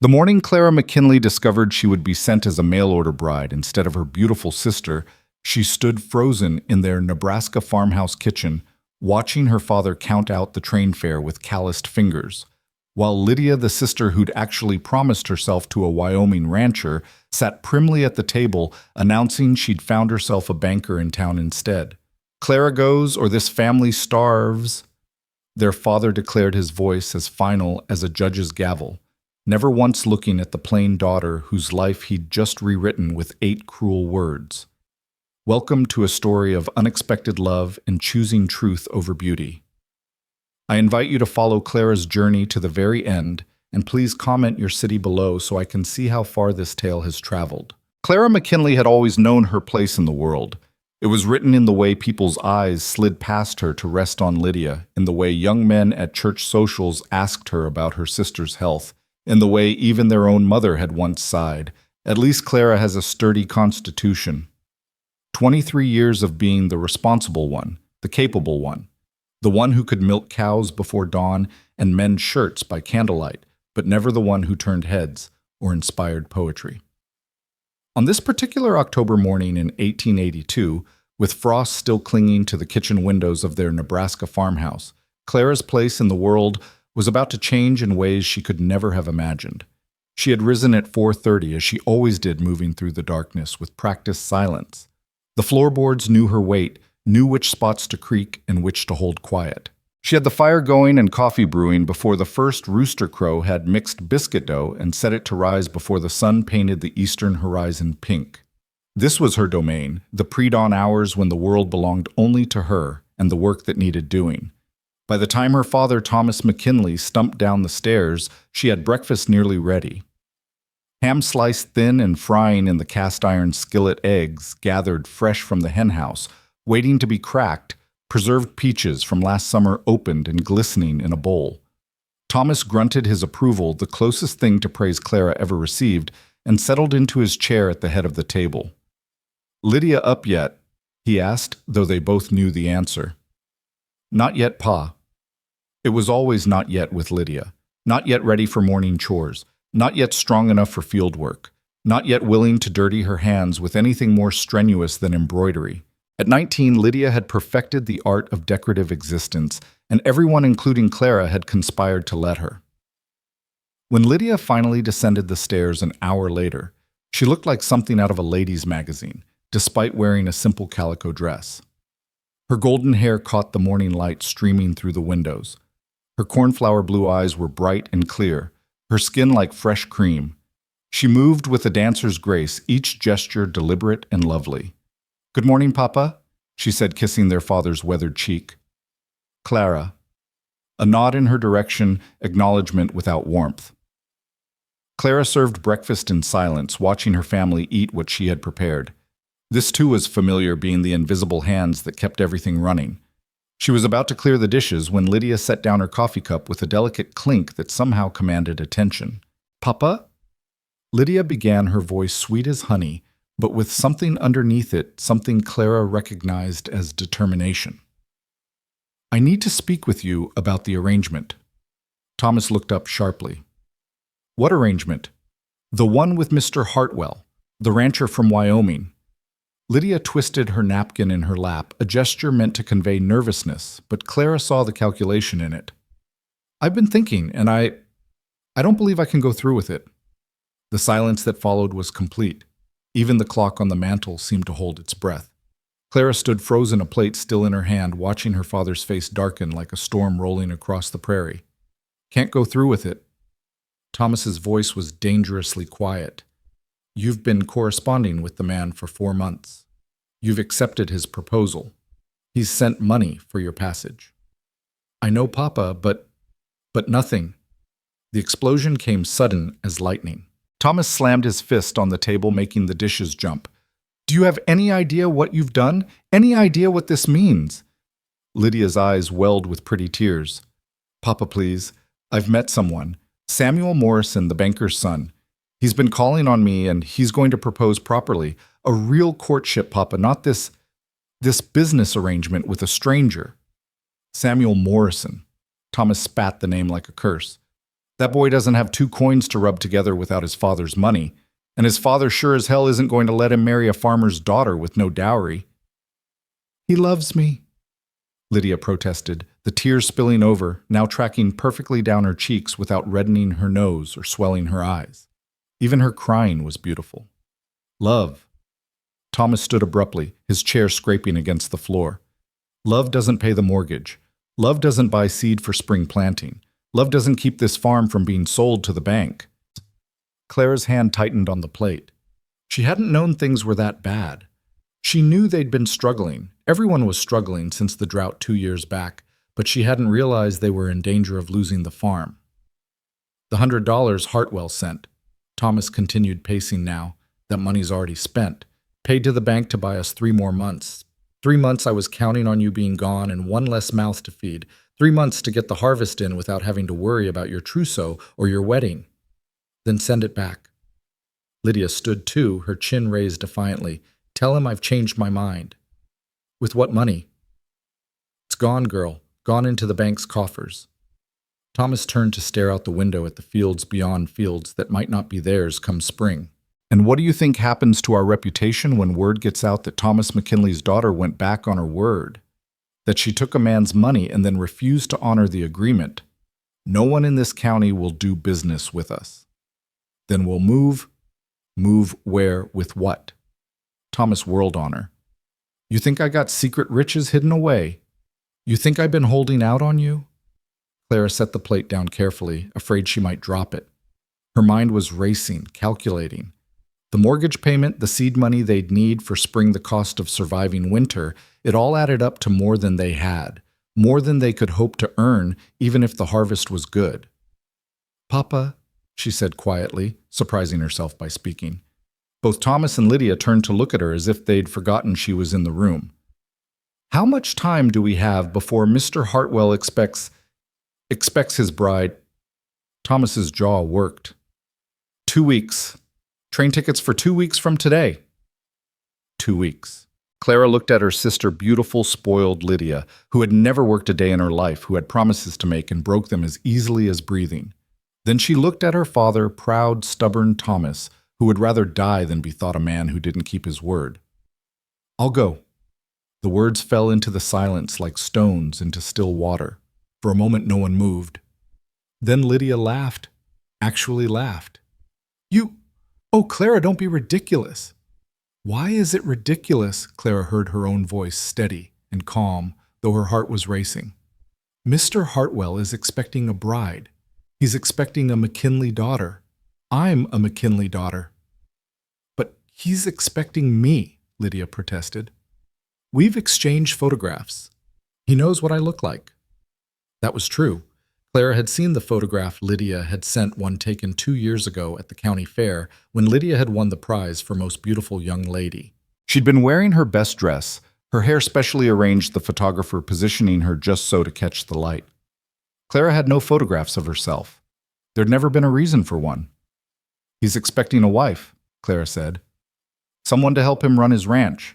The morning Clara McKinley discovered she would be sent as a mail-order bride instead of her beautiful sister, she stood frozen in their Nebraska farmhouse kitchen, watching her father count out the train fare with calloused fingers, while Lydia, the sister who'd actually promised herself to a Wyoming rancher, sat primly at the table, announcing she'd found herself a banker in town instead. Clara goes, or this family starves, their father declared, his voice as final as a judge's gavel, never once looking at the plain daughter whose life he'd just rewritten with 8 cruel words. Welcome to a story of unexpected love and choosing truth over beauty. I invite you to follow Clara's journey to the very end, and please comment your city below so I can see how far this tale has traveled. Clara McKinley had always known her place in the world. It was written in the way people's eyes slid past her to rest on Lydia, in the way young men at church socials asked her about her sister's health, in the way even their own mother had once sighed. At least Clara has a sturdy constitution. 23 years of being the responsible one, the capable one, the one who could milk cows before dawn and mend shirts by candlelight, but never the one who turned heads or inspired poetry. On this particular October morning in 1882, with frost still clinging to the kitchen windows of their Nebraska farmhouse, Clara's place in the world was about to change in ways she could never have imagined. She had risen at 4:30, as she always did, moving through the darkness with practiced silence. The floorboards knew her weight, knew which spots to creak and which to hold quiet. She had the fire going and coffee brewing before the first rooster crow had mixed biscuit dough and set it to rise before the sun painted the eastern horizon pink. This was her domain, the pre-dawn hours when the world belonged only to her and the work that needed doing. By the time her father, Thomas McKinley, stumped down the stairs, she had breakfast nearly ready. Ham sliced thin and frying in the cast-iron skillet, eggs gathered fresh from the henhouse, waiting to be cracked, preserved peaches from last summer opened and glistening in a bowl. Thomas grunted his approval, the closest thing to praise Clara ever received, and settled into his chair at the head of the table. "Lydia up yet?" he asked, though they both knew the answer. "Not yet, Pa." It was always not yet with Lydia. Not yet ready for morning chores. Not yet strong enough for field work. Not yet willing to dirty her hands with anything more strenuous than embroidery. At 19, Lydia had perfected the art of decorative existence, and everyone, including Clara, had conspired to let her. When Lydia finally descended the stairs an hour later, she looked like something out of a ladies' magazine, despite wearing a simple calico dress. Her golden hair caught the morning light streaming through the windows. Her cornflower blue eyes were bright and clear, her skin like fresh cream. She moved with a dancer's grace, each gesture deliberate and lovely. "Good morning, Papa," she said, kissing their father's weathered cheek. "Clara." A nod in her direction, acknowledgement without warmth. Clara served breakfast in silence, watching her family eat what she had prepared. This too was familiar, being the invisible hands that kept everything running. She was about to clear the dishes when Lydia set down her coffee cup with a delicate clink that somehow commanded attention. "Papa?" Lydia began, her voice sweet as honey, but with something underneath it, something Clara recognized as determination. "I need to speak with you about the arrangement." Thomas looked up sharply. "What arrangement?" "The one with Mr. Hartwell, the rancher from Wyoming." Lydia twisted her napkin in her lap, a gesture meant to convey nervousness, but Clara saw the calculation in it. "I've been thinking, and I don't believe I can go through with it." The silence that followed was complete. Even the clock on the mantel seemed to hold its breath. Clara stood frozen, a plate still in her hand, watching her father's face darken like a storm rolling across the prairie. "Can't go through with it." Thomas's voice was dangerously quiet. "You've been corresponding with the man for 4 months. You've accepted his proposal. He's sent money for your passage." "I know, Papa, but nothing." The explosion came sudden as lightning. Thomas slammed his fist on the table, making the dishes jump. "Do you have any idea what you've done? Any idea what this means?" Lydia's eyes welled with pretty tears. "Papa, please. I've met someone. Samuel Morrison, the banker's son. He's been calling on me, and he's going to propose properly. A real courtship, Papa, not this business arrangement with a stranger." Samuel Morrison. Thomas spat the name like a curse. That boy doesn't have two coins to rub together without his father's money, and his father sure as hell isn't going to let him marry a farmer's daughter with no dowry. He loves me, Lydia protested, the tears spilling over, now tracking perfectly down her cheeks without reddening her nose or swelling her eyes. Even her crying was beautiful. Love. Thomas stood abruptly, his chair scraping against the floor. Love doesn't pay the mortgage. Love doesn't buy seed for spring planting. Love doesn't keep this farm from being sold to the bank. Clara's hand tightened on the plate. She hadn't known things were that bad. She knew they'd been struggling. Everyone was struggling since the drought 2 years back, but she hadn't realized they were in danger of losing the farm. The $100 Hartwell sent. Thomas continued pacing now. That money's already spent. Paid to the bank to buy us 3 more months. 3 months I was counting on you being gone and 1 less mouth to feed. 3 months to get the harvest in without having to worry about your trousseau or your wedding. Then send it back. Lydia stood too, her chin raised defiantly. Tell him I've changed my mind. With what money? It's gone, girl. Gone into the bank's coffers. Thomas turned to stare out the window at the fields beyond fields that might not be theirs come spring. And what do you think happens to our reputation when word gets out that Thomas McKinley's daughter went back on her word? That she took a man's money and then refused to honor the agreement? No one in this county will do business with us. Then we'll move. Move where, with what? Thomas whirled on her. You think I got secret riches hidden away? You think I've been holding out on you? Clara set the plate down carefully, afraid she might drop it. Her mind was racing, calculating. The mortgage payment, the seed money they'd need for spring, the cost of surviving winter, it all added up to more than they had, more than they could hope to earn, even if the harvest was good. Papa, she said quietly, surprising herself by speaking. Both Thomas and Lydia turned to look at her as if they'd forgotten she was in the room. How much time do we have before Mr. Hartwell expects his bride? Thomas's jaw worked. 2 weeks. Train tickets for 2 weeks from today. 2 weeks. Clara looked at her sister, beautiful, spoiled Lydia, who had never worked a day in her life, who had promises to make and broke them as easily as breathing. Then she looked at her father, proud, stubborn Thomas, who would rather die than be thought a man who didn't keep his word. I'll go. The words fell into the silence like stones into still water. For a moment no one moved. Then Lydia laughed, actually laughed. Oh, Clara, don't be ridiculous. Why is it ridiculous? Clara heard her own voice steady and calm, though her heart was racing. Mr. Hartwell is expecting a bride. He's expecting a McKinley daughter. I'm a McKinley daughter. But he's expecting me, Lydia protested. We've exchanged photographs. He knows what I look like. That was true. Clara had seen the photograph Lydia had sent, one taken 2 years ago at the county fair when Lydia had won the prize for most beautiful young lady. She'd been wearing her best dress, her hair specially arranged, the photographer positioning her just so to catch the light. Clara had no photographs of herself. There'd never been a reason for one. He's expecting a wife, Clara said. Someone to help him run his ranch.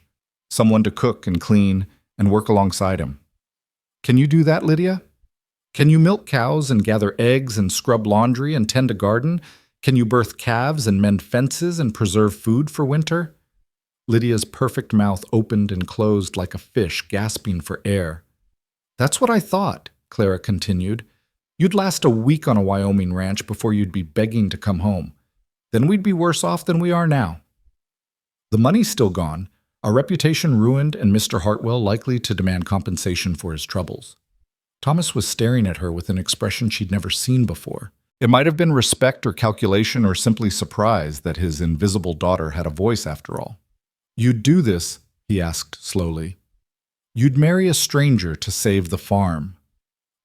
Someone to cook and clean and work alongside him. Can you do that, Lydia? Can you milk cows and gather eggs and scrub laundry and tend a garden? Can you birth calves and mend fences and preserve food for winter? Lydia's perfect mouth opened and closed like a fish gasping for air. That's what I thought, Clara continued. You'd last a week on a Wyoming ranch before you'd be begging to come home. Then we'd be worse off than we are now. The money's still gone, our reputation ruined, and Mr. Hartwell likely to demand compensation for his troubles. Thomas was staring at her with an expression she'd never seen before. It might have been respect or calculation or simply surprise that his invisible daughter had a voice after all. You'd do this, he asked slowly. You'd marry a stranger to save the farm.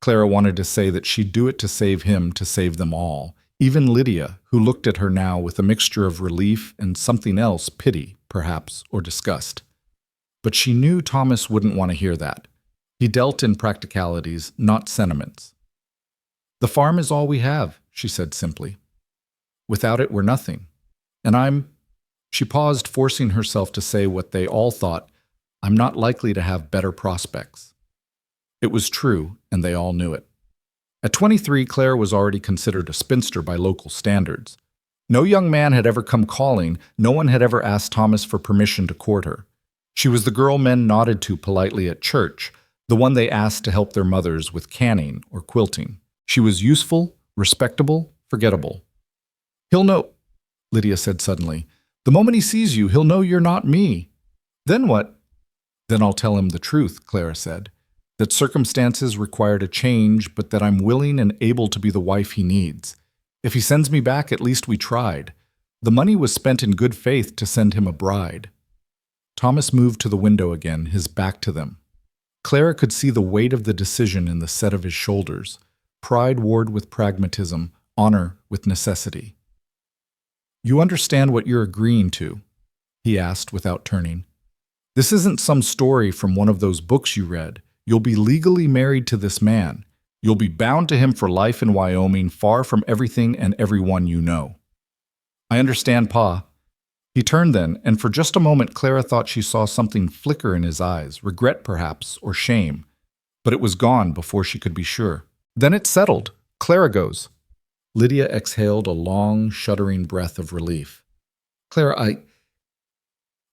Clara wanted to say that she'd do it to save him, to save them all, even Lydia, who looked at her now with a mixture of relief and something else, pity, perhaps, or disgust. But she knew Thomas wouldn't want to hear that. He dealt in practicalities, not sentiments. The farm is all we have, she said simply. Without it, we're nothing. And she paused, forcing herself to say what they all thought, I'm not likely to have better prospects. It was true, and they all knew it. At 23, Clara was already considered a spinster by local standards. No young man had ever come calling, no one had ever asked Thomas for permission to court her. She was the girl men nodded to politely at church, the one they asked to help their mothers with canning or quilting. She was useful, respectable, forgettable. "He'll know," Lydia said suddenly. "The moment he sees you, he'll know you're not me." "Then what?" "Then I'll tell him the truth," Clara said. "That circumstances required a change, but that I'm willing and able to be the wife he needs. If he sends me back, at least we tried. The money was spent in good faith to send him a bride." Thomas moved to the window again, his back to them. Clara could see the weight of the decision in the set of his shoulders. Pride warred with pragmatism, honor with necessity. "You understand what you're agreeing to?" he asked without turning. "This isn't some story from one of those books you read. You'll be legally married to this man. You'll be bound to him for life in Wyoming, far from everything and everyone you know." "I understand, Pa." He turned then, and for just a moment Clara thought she saw something flicker in his eyes, regret perhaps, or shame. But it was gone before she could be sure. Then it settled. "Clara goes." Lydia exhaled a long, shuddering breath of relief. "Clara,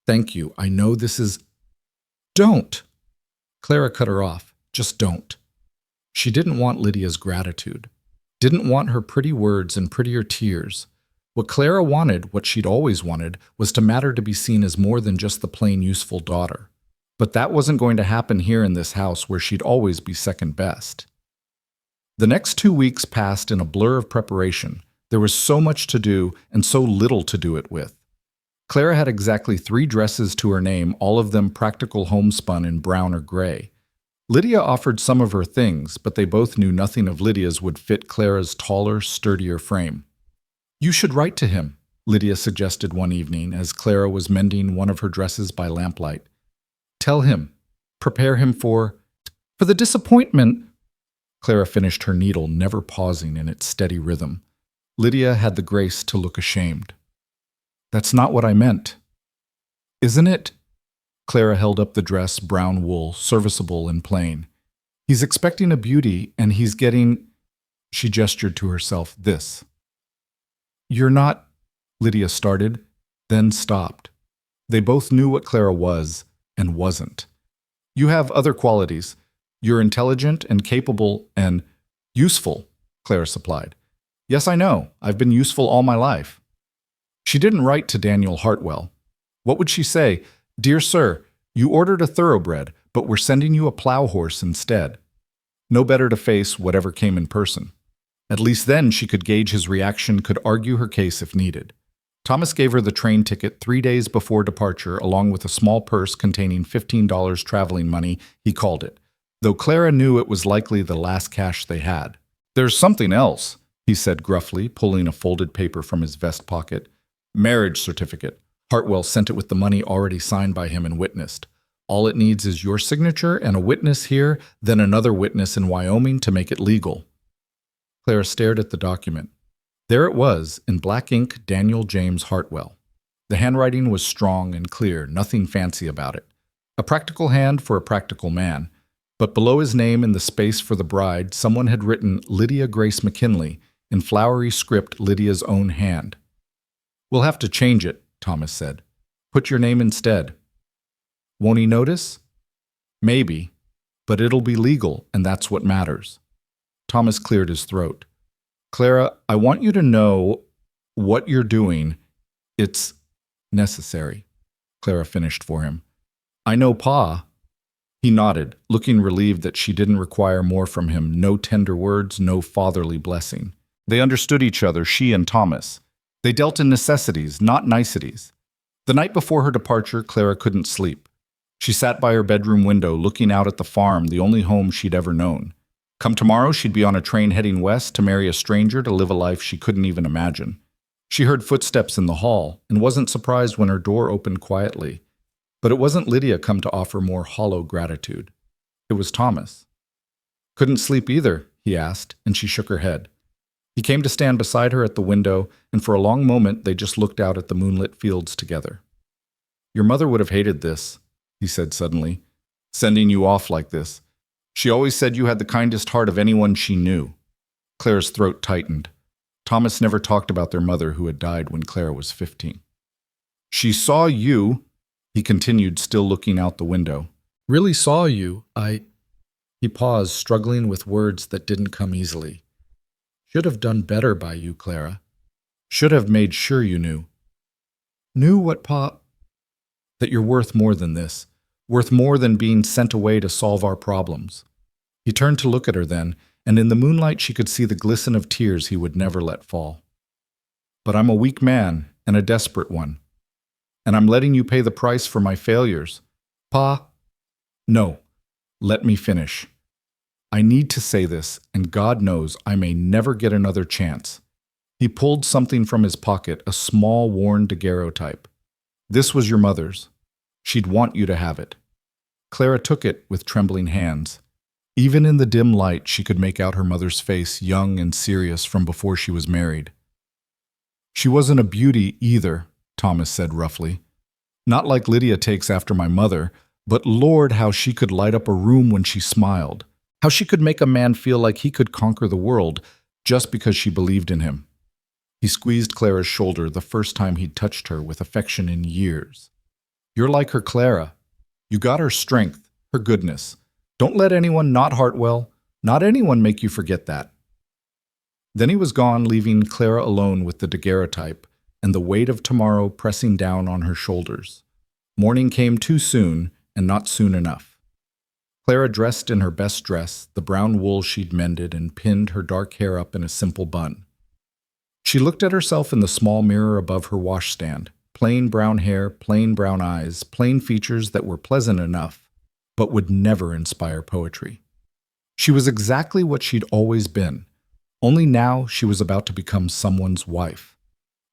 Thank you. I know this is—" "Don't!" Clara cut her off. "Just don't." She didn't want Lydia's gratitude. Didn't want her pretty words and prettier tears. What Clara wanted, what she'd always wanted, was to matter to be seen as more than just the plain useful daughter. But that wasn't going to happen here in this house where she'd always be second best. The next 2 weeks passed in a blur of preparation. There was so much to do and so little to do it with. Clara had exactly 3 dresses to her name, all of them practical homespun in brown or gray. Lydia offered some of her things, but they both knew nothing of Lydia's would fit Clara's taller, sturdier frame. "You should write to him," Lydia suggested one evening as Clara was mending one of her dresses by lamplight. "Tell him. Prepare him for the disappointment." Clara finished her needle, never pausing in its steady rhythm. Lydia had the grace to look ashamed. "That's not what I meant." "Isn't it?" Clara held up the dress, brown wool, serviceable and plain. "He's expecting a beauty, and he's getting—" She gestured to herself, "this." "You're not—" Lydia started, then stopped. They both knew what Clara was and wasn't. "You have other qualities. You're intelligent and capable and useful," Clara supplied. "Yes, I know. I've been useful all my life." She didn't write to Daniel Hartwell. What would she say? "Dear sir, you ordered a thoroughbred, but we're sending you a plow horse instead." No better to face whatever came in person. At least then she could gauge his reaction, could argue her case if needed. Thomas gave her the train ticket 3 days before departure, along with a small purse containing $15 traveling money, he called it, though Clara knew it was likely the last cash they had. "There's something else," he said gruffly, pulling a folded paper from his vest pocket. "Marriage certificate. Hartwell sent it with the money already signed by him and witnessed. All it needs is your signature and a witness here, then another witness in Wyoming to make it legal." Clara stared at the document. There it was, in black ink, Daniel James Hartwell. The handwriting was strong and clear, nothing fancy about it. A practical hand for a practical man. But below his name in the space for the bride, someone had written Lydia Grace McKinley, in flowery script Lydia's own hand. "We'll have to change it," Thomas said. "Put your name instead." "Won't he notice?" "Maybe. But it'll be legal, and that's what matters." Thomas cleared his throat. "Clara, I want you to know what you're doing. It's necessary," Clara finished for him. "I know, Pa." He nodded, looking relieved that she didn't require more from him, no tender words, no fatherly blessing. They understood each other, she and Thomas. They dealt in necessities, not niceties. The night before her departure, Clara couldn't sleep. She sat by her bedroom window, looking out at the farm, the only home she'd ever known. Come tomorrow, she'd be on a train heading west to marry a stranger to live a life she couldn't even imagine. She heard footsteps in the hall and wasn't surprised when her door opened quietly. But it wasn't Lydia come to offer more hollow gratitude. It was Thomas. "Couldn't sleep either?" he asked, and she shook her head. He came to stand beside her at the window, and for a long moment they just looked out at the moonlit fields together. "Your mother would have hated this," he said suddenly, "sending you off like this. She always said you had the kindest heart of anyone she knew." Clara's throat tightened. Thomas never talked about their mother who had died when Clara was 15. She saw you, he continued, still looking out the window. Really saw you. He paused, struggling with words that didn't come easily. Should have done better by you, Clara. Should have made sure you knew. Knew what, Pa? That you're worth more than this. Worth more than being sent away to solve our problems. He turned to look at her then, and in the moonlight she could see the glisten of tears he would never let fall. But I'm a weak man, and a desperate one. And I'm letting you pay the price for my failures. Pa? No. Let me finish. I need to say this, and God knows I may never get another chance. He pulled something from his pocket, a small, worn daguerreotype. This was your mother's. She'd want you to have it. Clara took it with trembling hands. Even in the dim light, she could make out her mother's face, young and serious from before she was married. She wasn't a beauty either, Thomas said roughly. Not like Lydia takes after my mother, but Lord, how she could light up a room when she smiled. How she could make a man feel like he could conquer the world just because she believed in him. He squeezed Clara's shoulder the first time he'd touched her with affection in years. You're like her, Clara. You got her strength, her goodness. Don't let anyone, not Hartwell, not anyone make you forget that. Then he was gone, leaving Clara alone with the daguerreotype and the weight of tomorrow pressing down on her shoulders. Morning came too soon, and not soon enough. Clara dressed in her best dress, the brown wool she'd mended, and pinned her dark hair up in a simple bun. She looked at herself in the small mirror above her washstand. Plain brown hair, plain brown eyes, plain features that were pleasant enough, but would never inspire poetry. She was exactly what she'd always been, only now she was about to become someone's wife.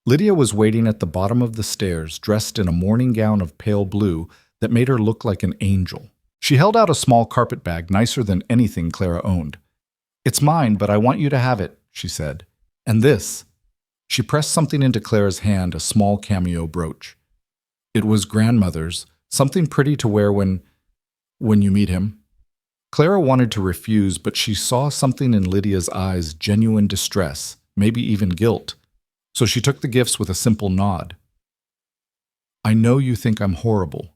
Lydia was waiting at the bottom of the stairs, dressed in a morning gown of pale blue that made her look like an angel. She held out a small carpet bag, nicer than anything Clara owned. It's mine, but I want you to have it, she said. And this. She pressed something into Clara's hand, a small cameo brooch. It was grandmother's, something pretty to wear when you meet him. Clara wanted to refuse, but she saw something in Lydia's eyes, genuine distress, maybe even guilt. So she took the gifts with a simple nod. I know you think I'm horrible,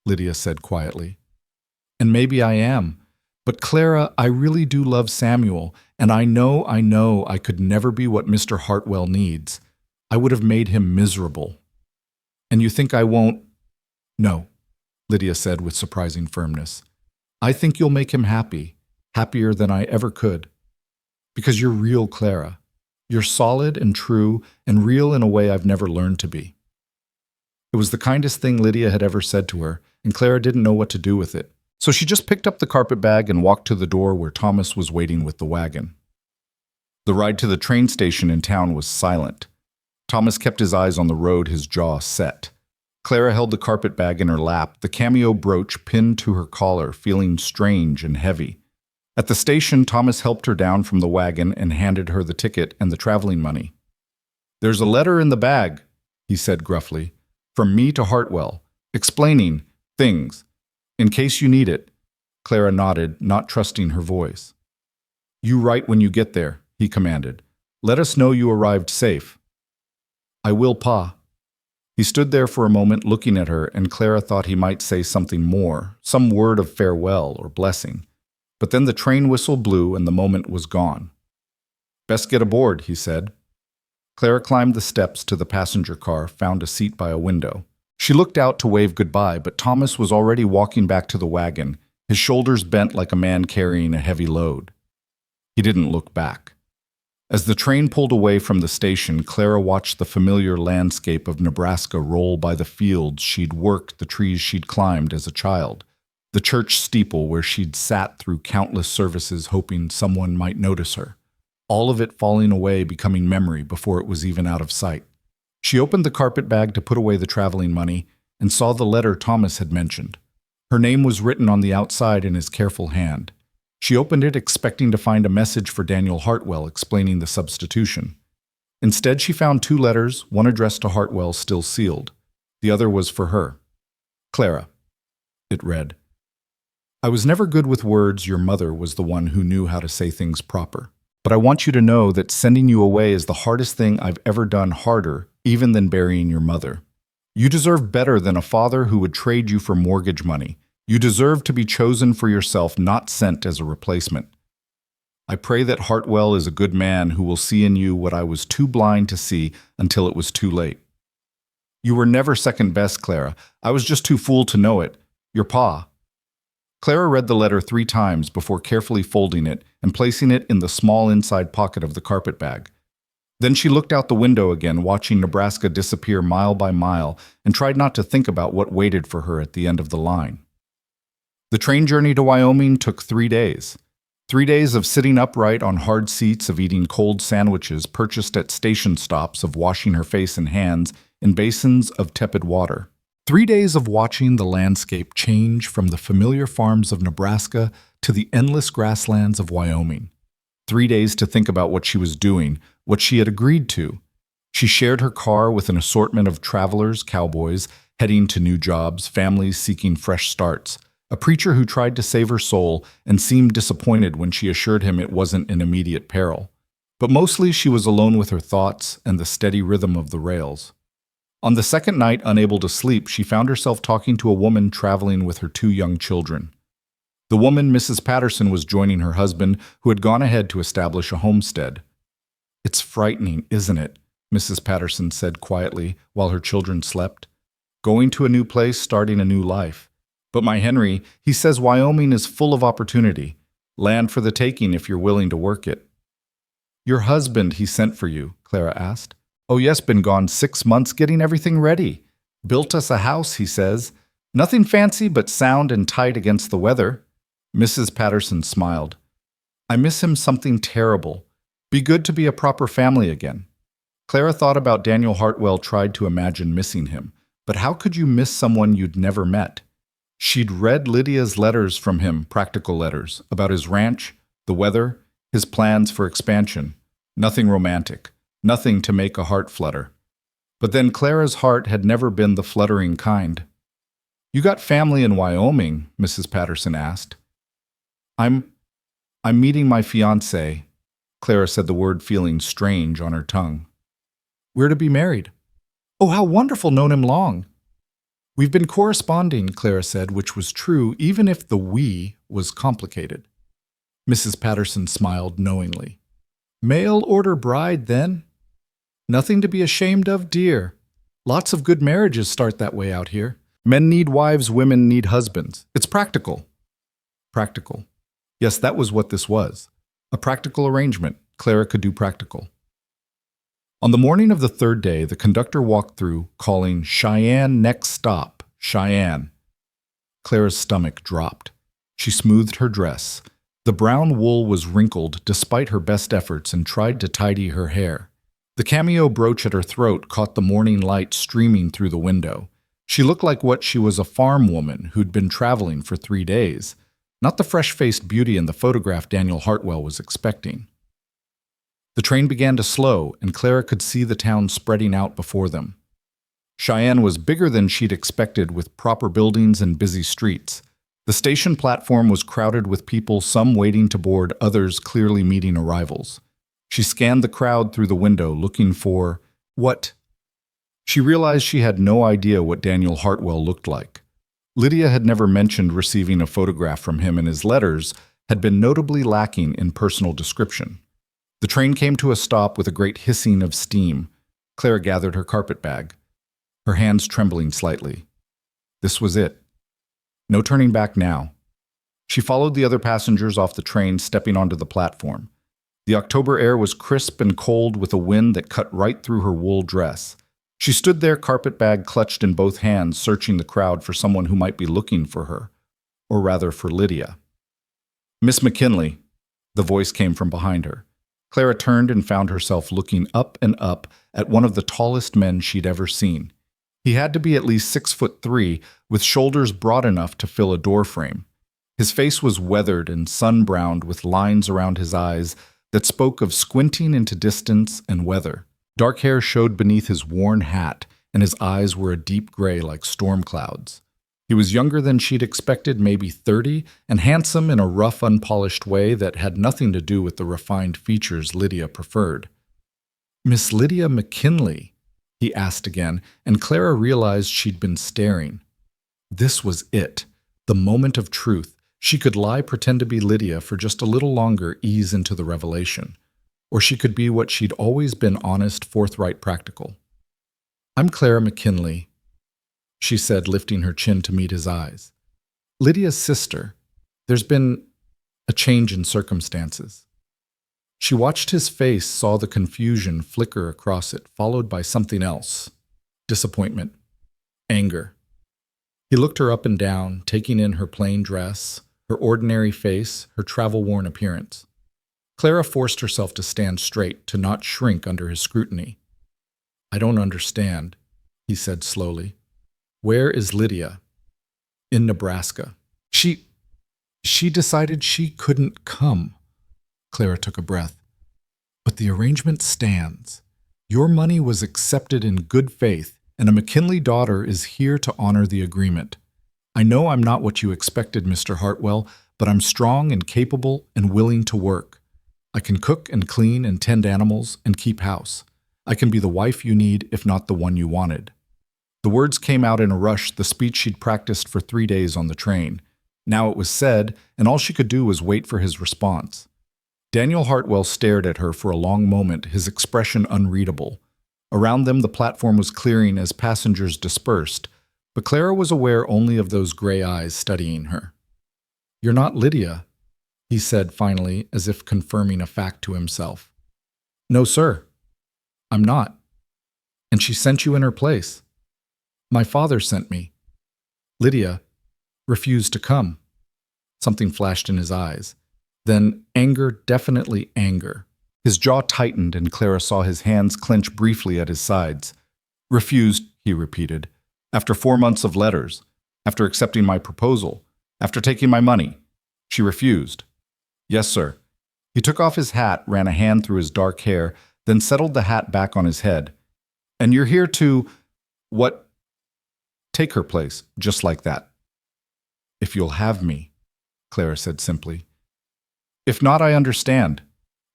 Lydia said quietly. And maybe I am. But Clara, I really do love Samuel, and I know I could never be what Mr. Hartwell needs. I would have made him miserable. And you think I won't? No, Lydia said with surprising firmness. I think you'll make him happy, happier than I ever could. Because you're real, Clara. You're solid and true and real in a way I've never learned to be. It was the kindest thing Lydia had ever said to her, and Clara didn't know what to do with it. So she just picked up the carpet bag and walked to the door where Thomas was waiting with the wagon. The ride to the train station in town was silent. Thomas kept his eyes on the road, his jaw set. Clara held the carpet bag in her lap, the cameo brooch pinned to her collar, feeling strange and heavy. At the station, Thomas helped her down from the wagon and handed her the ticket and the traveling money. There's a letter in the bag, he said gruffly, from me to Hartwell, explaining things. In case you need it. Clara nodded, not trusting her voice. You write when you get there, he commanded. Let us know you arrived safe. I will, Pa. He stood there for a moment looking at her, and Clara thought he might say something more, some word of farewell or blessing. But then the train whistle blew and the moment was gone. Best get aboard, he said. Clara climbed the steps to the passenger car, found a seat by a window. She looked out to wave goodbye, but Thomas was already walking back to the wagon, his shoulders bent like a man carrying a heavy load. He didn't look back. As the train pulled away from the station, Clara watched the familiar landscape of Nebraska roll by the fields she'd worked, the trees she'd climbed as a child, the church steeple where she'd sat through countless services hoping someone might notice her, all of it falling away, becoming memory before it was even out of sight. She opened the carpet bag to put away the traveling money and saw the letter Thomas had mentioned. Her name was written on the outside in his careful hand. She opened it expecting to find a message for Daniel Hartwell explaining the substitution. Instead, she found 2 letters, one addressed to Hartwell still sealed. The other was for her. Clara, it read. I was never good with words. Your mother was the one who knew how to say things proper. But I want you to know that sending you away is the hardest thing I've ever done, harder even than burying your mother. You deserve better than a father who would trade you for mortgage money. You deserve to be chosen for yourself, not sent as a replacement. I pray that Hartwell is a good man who will see in you what I was too blind to see until it was too late. You were never second best, Clara. I was just too fool to know it. Your pa. Clara read the letter 3 times before carefully folding it and placing it in the small inside pocket of the carpet bag. Then she looked out the window again, watching Nebraska disappear mile by mile, and tried not to think about what waited for her at the end of the line. The train journey to Wyoming took 3 days. 3 days of sitting upright on hard seats, of eating cold sandwiches purchased at station stops, of washing her face and hands in basins of tepid water. 3 days of watching the landscape change from the familiar farms of Nebraska to the endless grasslands of Wyoming. 3 days to think about what she was doing, what she had agreed to. She shared her car with an assortment of travelers, cowboys, heading to new jobs, families seeking fresh starts. A preacher who tried to save her soul and seemed disappointed when she assured him it wasn't in immediate peril. But mostly she was alone with her thoughts and the steady rhythm of the rails. On the second night, unable to sleep, she found herself talking to a woman traveling with her 2 young children. The woman, Mrs. Patterson, was joining her husband, who had gone ahead to establish a homestead. "It's frightening, isn't it?" Mrs. Patterson said quietly while her children slept. "Going to a new place, starting a new life. But my Henry, he says Wyoming is full of opportunity. Land for the taking if you're willing to work it." "Your husband, he sent for you?" Clara asked. "Oh yes, been gone 6 months getting everything ready. Built us a house, he says. Nothing fancy, but sound and tight against the weather." Mrs. Patterson smiled. "I miss him something terrible. Be good to be a proper family again." Clara thought about Daniel Hartwell, tried to imagine missing him. But how could you miss someone you'd never met? She'd read Lydia's letters from him, practical letters, about his ranch, the weather, his plans for expansion. Nothing romantic, nothing to make a heart flutter. But then Clara's heart had never been the fluttering kind. "You got family in Wyoming?" Mrs. Patterson asked. I'm meeting my fiancé," Clara said, the word feeling strange on her tongue. "We're to be married." "Oh, how wonderful, known him long." "We've been corresponding," Clara said, which was true even if the "we" was complicated. Mrs. Patterson smiled knowingly. "Mail order bride, then?" "Nothing to be ashamed of, dear. Lots of good marriages start that way out here. Men need wives, women need husbands. It's practical." Practical. Yes, that was what this was. A practical arrangement. Clara could do practical. On the morning of the 3rd day, the conductor walked through, calling, "Cheyenne, next stop, Cheyenne." Clara's stomach dropped. She smoothed her dress. The brown wool was wrinkled despite her best efforts and tried to tidy her hair. The cameo brooch at her throat caught the morning light streaming through the window. She looked like what she was, a farm woman who'd been traveling for 3 days, not the fresh-faced beauty in the photograph Daniel Hartwell was expecting. The train began to slow, and Clara could see the town spreading out before them. Cheyenne was bigger than she'd expected, with proper buildings and busy streets. The station platform was crowded with people, some waiting to board, others clearly meeting arrivals. She scanned the crowd through the window, looking for what? She realized she had no idea what Daniel Hartwell looked like. Lydia had never mentioned receiving a photograph from him, and his letters had been notably lacking in personal description. The train came to a stop with a great hissing of steam. Clara gathered her carpet bag, her hands trembling slightly. This was it. No turning back now. She followed the other passengers off the train, stepping onto the platform. The October air was crisp and cold, with a wind that cut right through her wool dress. She stood there, carpet bag clutched in both hands, searching the crowd for someone who might be looking for her, or rather for Lydia. "Miss McKinley," the voice came from behind her. Clara turned and found herself looking up and up at one of the tallest men she'd ever seen. He had to be at least 6'3", with shoulders broad enough to fill a doorframe. His face was weathered and sun-browned, with lines around his eyes that spoke of squinting into distance and weather. Dark hair showed beneath his worn hat, and his eyes were a deep gray like storm clouds. He was younger than she'd expected, maybe 30, and handsome in a rough, unpolished way that had nothing to do with the refined features Lydia preferred. "Miss Lydia McKinley?" he asked again, and Clara realized she'd been staring. This was it, the moment of truth. She could lie, pretend to be Lydia for just a little longer, ease into the revelation. Or she could be what she'd always been, honest, forthright, practical. "I'm Clara McKinley," she said, lifting her chin to meet his eyes. "Lydia's sister. There's been a change in circumstances." She watched his face, saw the confusion flicker across it, followed by something else. Disappointment. Anger. He looked her up and down, taking in her plain dress, her ordinary face, her travel-worn appearance. Clara forced herself to stand straight, to not shrink under his scrutiny. "I don't understand," he said slowly. "Where is Lydia?" "In Nebraska." She decided she couldn't come. Clara took a breath. "But the arrangement stands. Your money was accepted in good faith, and a McKinley daughter is here to honor the agreement. I know I'm not what you expected, Mr. Hartwell, but I'm strong and capable and willing to work. I can cook and clean and tend animals and keep house. I can be the wife you need, if not the one you wanted." The words came out in a rush, the speech she'd practiced for 3 days on the train. Now it was said, and all she could do was wait for his response. Daniel Hartwell stared at her for a long moment, his expression unreadable. Around them, the platform was clearing as passengers dispersed, but Clara was aware only of those gray eyes studying her. "You're not Lydia," he said finally, as if confirming a fact to himself. "No, sir, I'm not. And she sent you in her place." "My father sent me." "Lydia refused to come." Something flashed in his eyes. Then anger, definitely anger. His jaw tightened and Clara saw his hands clench briefly at his sides. "Refused," he repeated. "After 4 months of letters. After accepting my proposal. After taking my money. She refused." "Yes, sir." He took off his hat, ran a hand through his dark hair, then settled the hat back on his head. "And you're here to, what? Take her place, just like that." "If you'll have me," Clara said simply. "If not, I understand.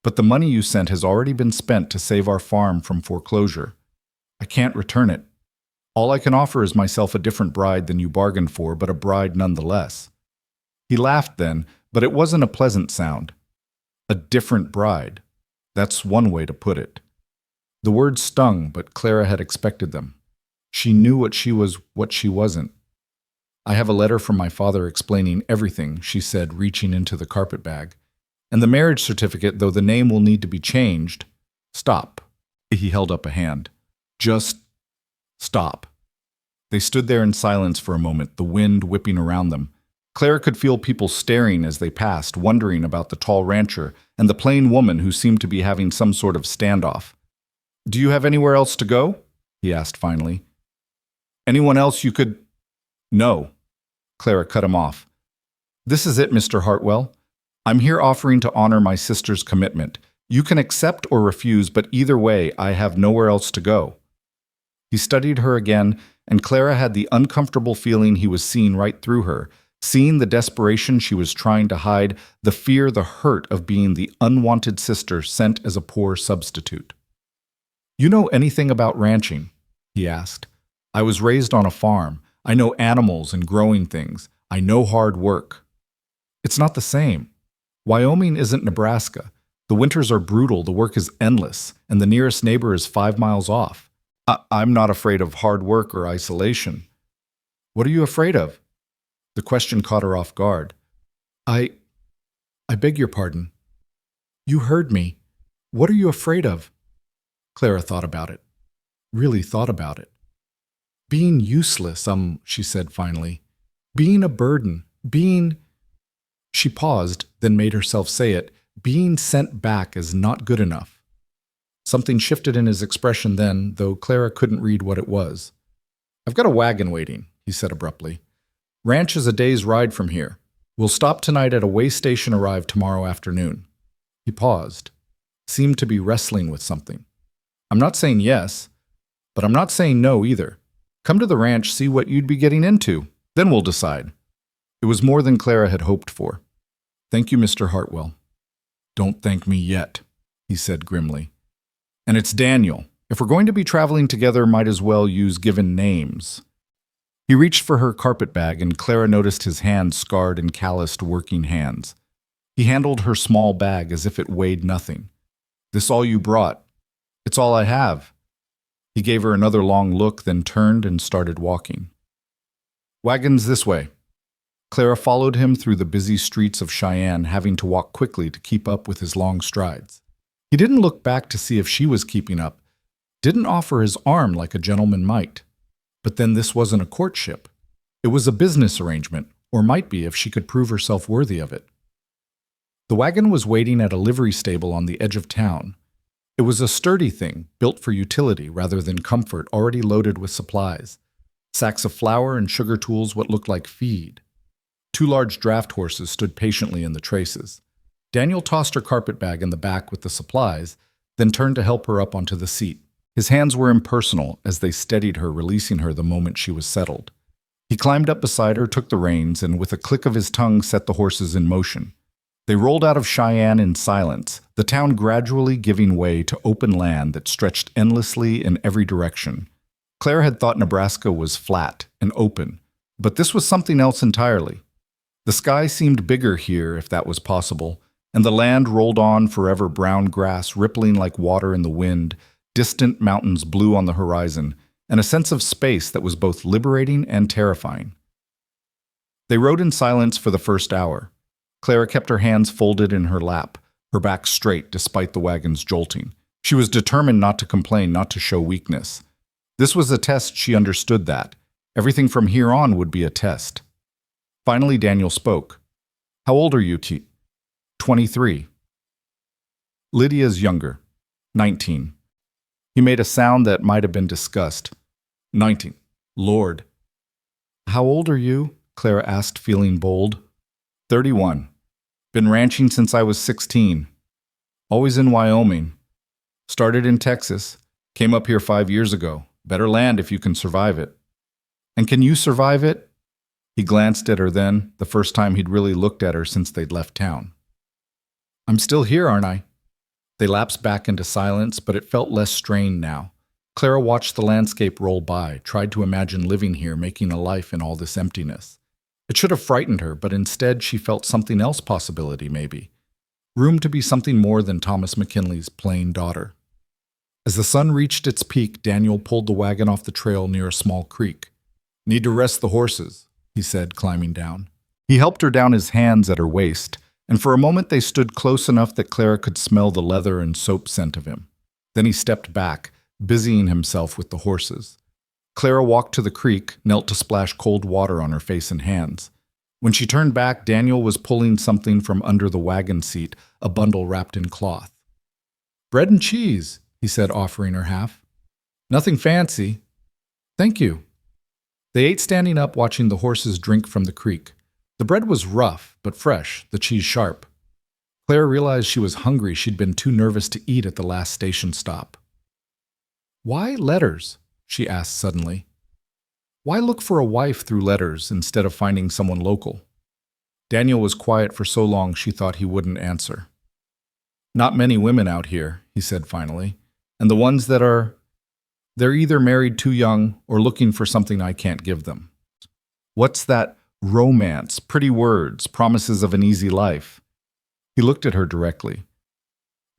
But the money you sent has already been spent to save our farm from foreclosure. I can't return it. All I can offer is myself a different bride than you bargained for, but a bride nonetheless." He laughed then, but it wasn't a pleasant sound. A different bride. That's one way to put it. The words stung, but Clara had expected them. She knew what she was, what she wasn't. "I have a letter from my father explaining everything," she said, reaching into the carpet bag. "And the marriage certificate, though the name will need to be changed." "Stop." He held up a hand. "Just stop." They stood there in silence for a moment, the wind whipping around them. Clara could feel people staring as they passed, wondering about the tall rancher and the plain woman who seemed to be having some sort of standoff. "Do you have anywhere else to go?" he asked finally. "Anyone else you could—" "No." Clara cut him off. "This is it, Mr. Hartwell. I'm here offering to honor my sister's commitment. You can accept or refuse, but either way, I have nowhere else to go." He studied her again, and Clara had the uncomfortable feeling he was seeing right through her, seeing the desperation she was trying to hide, the fear, the hurt of being the unwanted sister sent as a poor substitute. "You know anything about ranching?" he asked. "I was raised on a farm. I know animals and growing things. I know hard work." "It's not the same. Wyoming isn't Nebraska. The winters are brutal, the work is endless, and the nearest neighbor is 5 miles off. I'm not afraid of hard work or isolation." "What are you afraid of?" The question caught her off guard. I beg your pardon." "You heard me. What are you afraid of?" Clara thought about it. Really thought about it. "Being useless, she said finally. "Being a burden. Being—" She paused, then made herself say it, "being sent back as not good enough." Something shifted in his expression then, though Clara couldn't read what it was. "I've got a wagon waiting," he said abruptly. "Ranch is a day's ride from here. We'll stop tonight at a way station, arrive tomorrow afternoon." He paused, seemed to be wrestling with something. "I'm not saying yes, but I'm not saying no either. Come to the ranch, see what you'd be getting into." Then we'll decide. It was more than Clara had hoped for. Thank you, Mr. Hartwell. Don't thank me yet, he said grimly. And it's Daniel. If we're going to be traveling together, might as well use given names. He reached for her carpetbag, and Clara noticed his hands, scarred and calloused working hands. He handled her small bag as if it weighed nothing. This all you brought? It's all I have. He gave her another long look, then turned and started walking. Wagons this way. Clara followed him through the busy streets of Cheyenne, having to walk quickly to keep up with his long strides. He didn't look back to see if she was keeping up, didn't offer his arm like a gentleman might. But then this wasn't a courtship. It was a business arrangement, or might be if she could prove herself worthy of it. The wagon was waiting at a livery stable on the edge of town. It was a sturdy thing, built for utility rather than comfort, already loaded with supplies. Sacks of flour and sugar tools, what looked like feed. 2 large draft horses stood patiently in the traces. Daniel tossed her carpetbag in the back with the supplies, then turned to help her up onto the seat. His hands were impersonal as they steadied her, releasing her the moment she was settled. He climbed up beside her, took the reins, and with a click of his tongue set the horses in motion. They rolled out of Cheyenne in silence, the town gradually giving way to open land that stretched endlessly in every direction. Claire had thought Nebraska was flat and open, but this was something else entirely. The sky seemed bigger here, if that was possible, and the land rolled on forever, brown grass rippling like water in the wind, distant mountains blue on the horizon, and a sense of space that was both liberating and terrifying. They rode in silence for the first hour. Clara kept her hands folded in her lap, her back straight despite the wagon's jolting. She was determined not to complain, not to show weakness. This was a test, she understood that. Everything from here on would be a test. Finally, Daniel spoke. How old are you, 23. Lydia's younger. 19. He made a sound that might have been disgust. 19. Lord. How old are you? Clara asked, feeling bold. 31. Been ranching since I was 16. Always in Wyoming. Started in Texas. Came up here 5 years ago. Better land if you can survive it. And can you survive it? He glanced at her then, the first time he'd really looked at her since they'd left town. I'm still here, aren't I? They lapsed back into silence, but it felt less strained now. Clara watched the landscape roll by, tried to imagine living here, making a life in all this emptiness. It should have frightened her, but instead she felt something else possibility, maybe. Room to be something more than Thomas McKinley's plain daughter. As the sun reached its peak, Daniel pulled the wagon off the trail near a small creek. Need to rest the horses, he said, climbing down. He helped her down, his hands at her waist, and for a moment they stood close enough that Clara could smell the leather and soap scent of him. Then he stepped back, busying himself with the horses. Clara walked to the creek, knelt to splash cold water on her face and hands. When she turned back, Daniel was pulling something from under the wagon seat, a bundle wrapped in cloth. Bread and cheese, he said, offering her half. Nothing fancy. Thank you. They ate standing up, watching the horses drink from the creek. The bread was rough, but fresh, the cheese sharp. Claire realized she was hungry. She'd been too nervous to eat at the last station stop. Why letters? She asked suddenly. Why look for a wife through letters instead of finding someone local? Daniel was quiet for so long she thought he wouldn't answer. Not many women out here, he said finally, and the ones that are, they're either married too young or looking for something I can't give them. What's that romance, pretty words, promises of an easy life? He looked at her directly.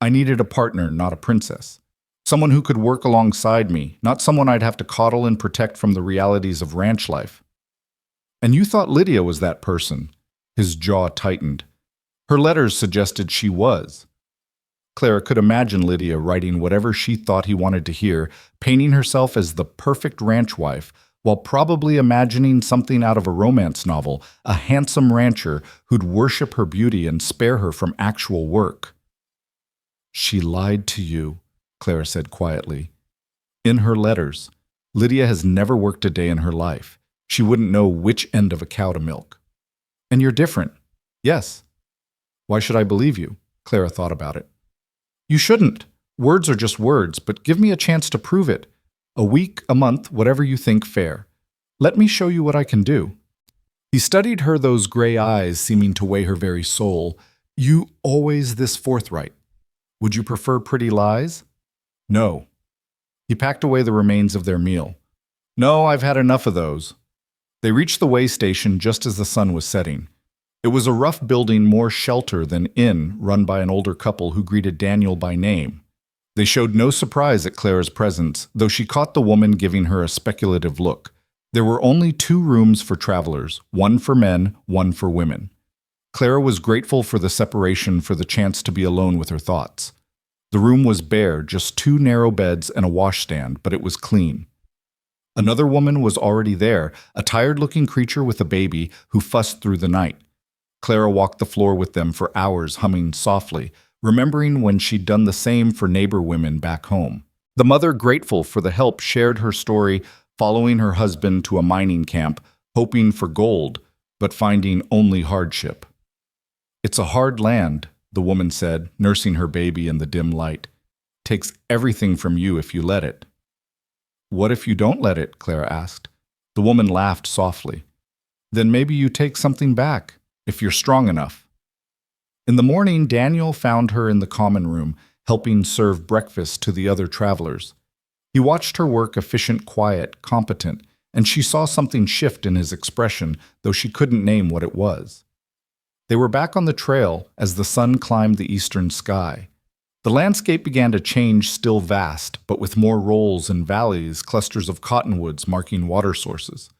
I needed a partner, not a princess. Someone who could work alongside me, not someone I'd have to coddle and protect from the realities of ranch life. And you thought Lydia was that person? His jaw tightened. Her letters suggested she was. Clara could imagine Lydia writing whatever she thought he wanted to hear, painting herself as the perfect ranch wife, while probably imagining something out of a romance novel, a handsome rancher who'd worship her beauty and spare her from actual work. She lied to you, Clara said quietly. In her letters, Lydia has never worked a day in her life. She wouldn't know which end of a cow to milk. And you're different. Yes. Why should I believe you? Clara thought about it. You shouldn't. Words are just words, but give me a chance to prove it. A week, a month, whatever you think fair. Let me show you what I can do. He studied her, those gray eyes seeming to weigh her very soul. You always this forthright. Would you prefer pretty lies? No. He packed away the remains of their meal. No, I've had enough of those. They reached the way station just as the sun was setting. It was a rough building, more shelter than inn, run by an older couple who greeted Daniel by name. They showed no surprise at Clara's presence, though she caught the woman giving her a speculative look. There were only 2 rooms for travelers, one for men, one for women. Clara was grateful for the separation, for the chance to be alone with her thoughts. The room was bare, just 2 narrow beds and a washstand, but it was clean. Another woman was already there, a tired-looking creature with a baby who fussed through the night. Clara walked the floor with them for hours, humming softly, remembering when she'd done the same for neighbor women back home. The mother, grateful for the help, shared her story, following her husband to a mining camp, hoping for gold, but finding only hardship. It's a hard land, the woman said, nursing her baby in the dim light. Takes everything from you if you let it. What if you don't let it? Clara asked. The woman laughed softly. Then maybe you take something back, if you're strong enough. In the morning, Daniel found her in the common room, helping serve breakfast to the other travelers. He watched her work, efficient, quiet, competent, and she saw something shift in his expression, though she couldn't name what it was. They were back on the trail as the sun climbed the eastern sky. The landscape began to change, still vast, but with more rolls and valleys, clusters of cottonwoods marking water sources.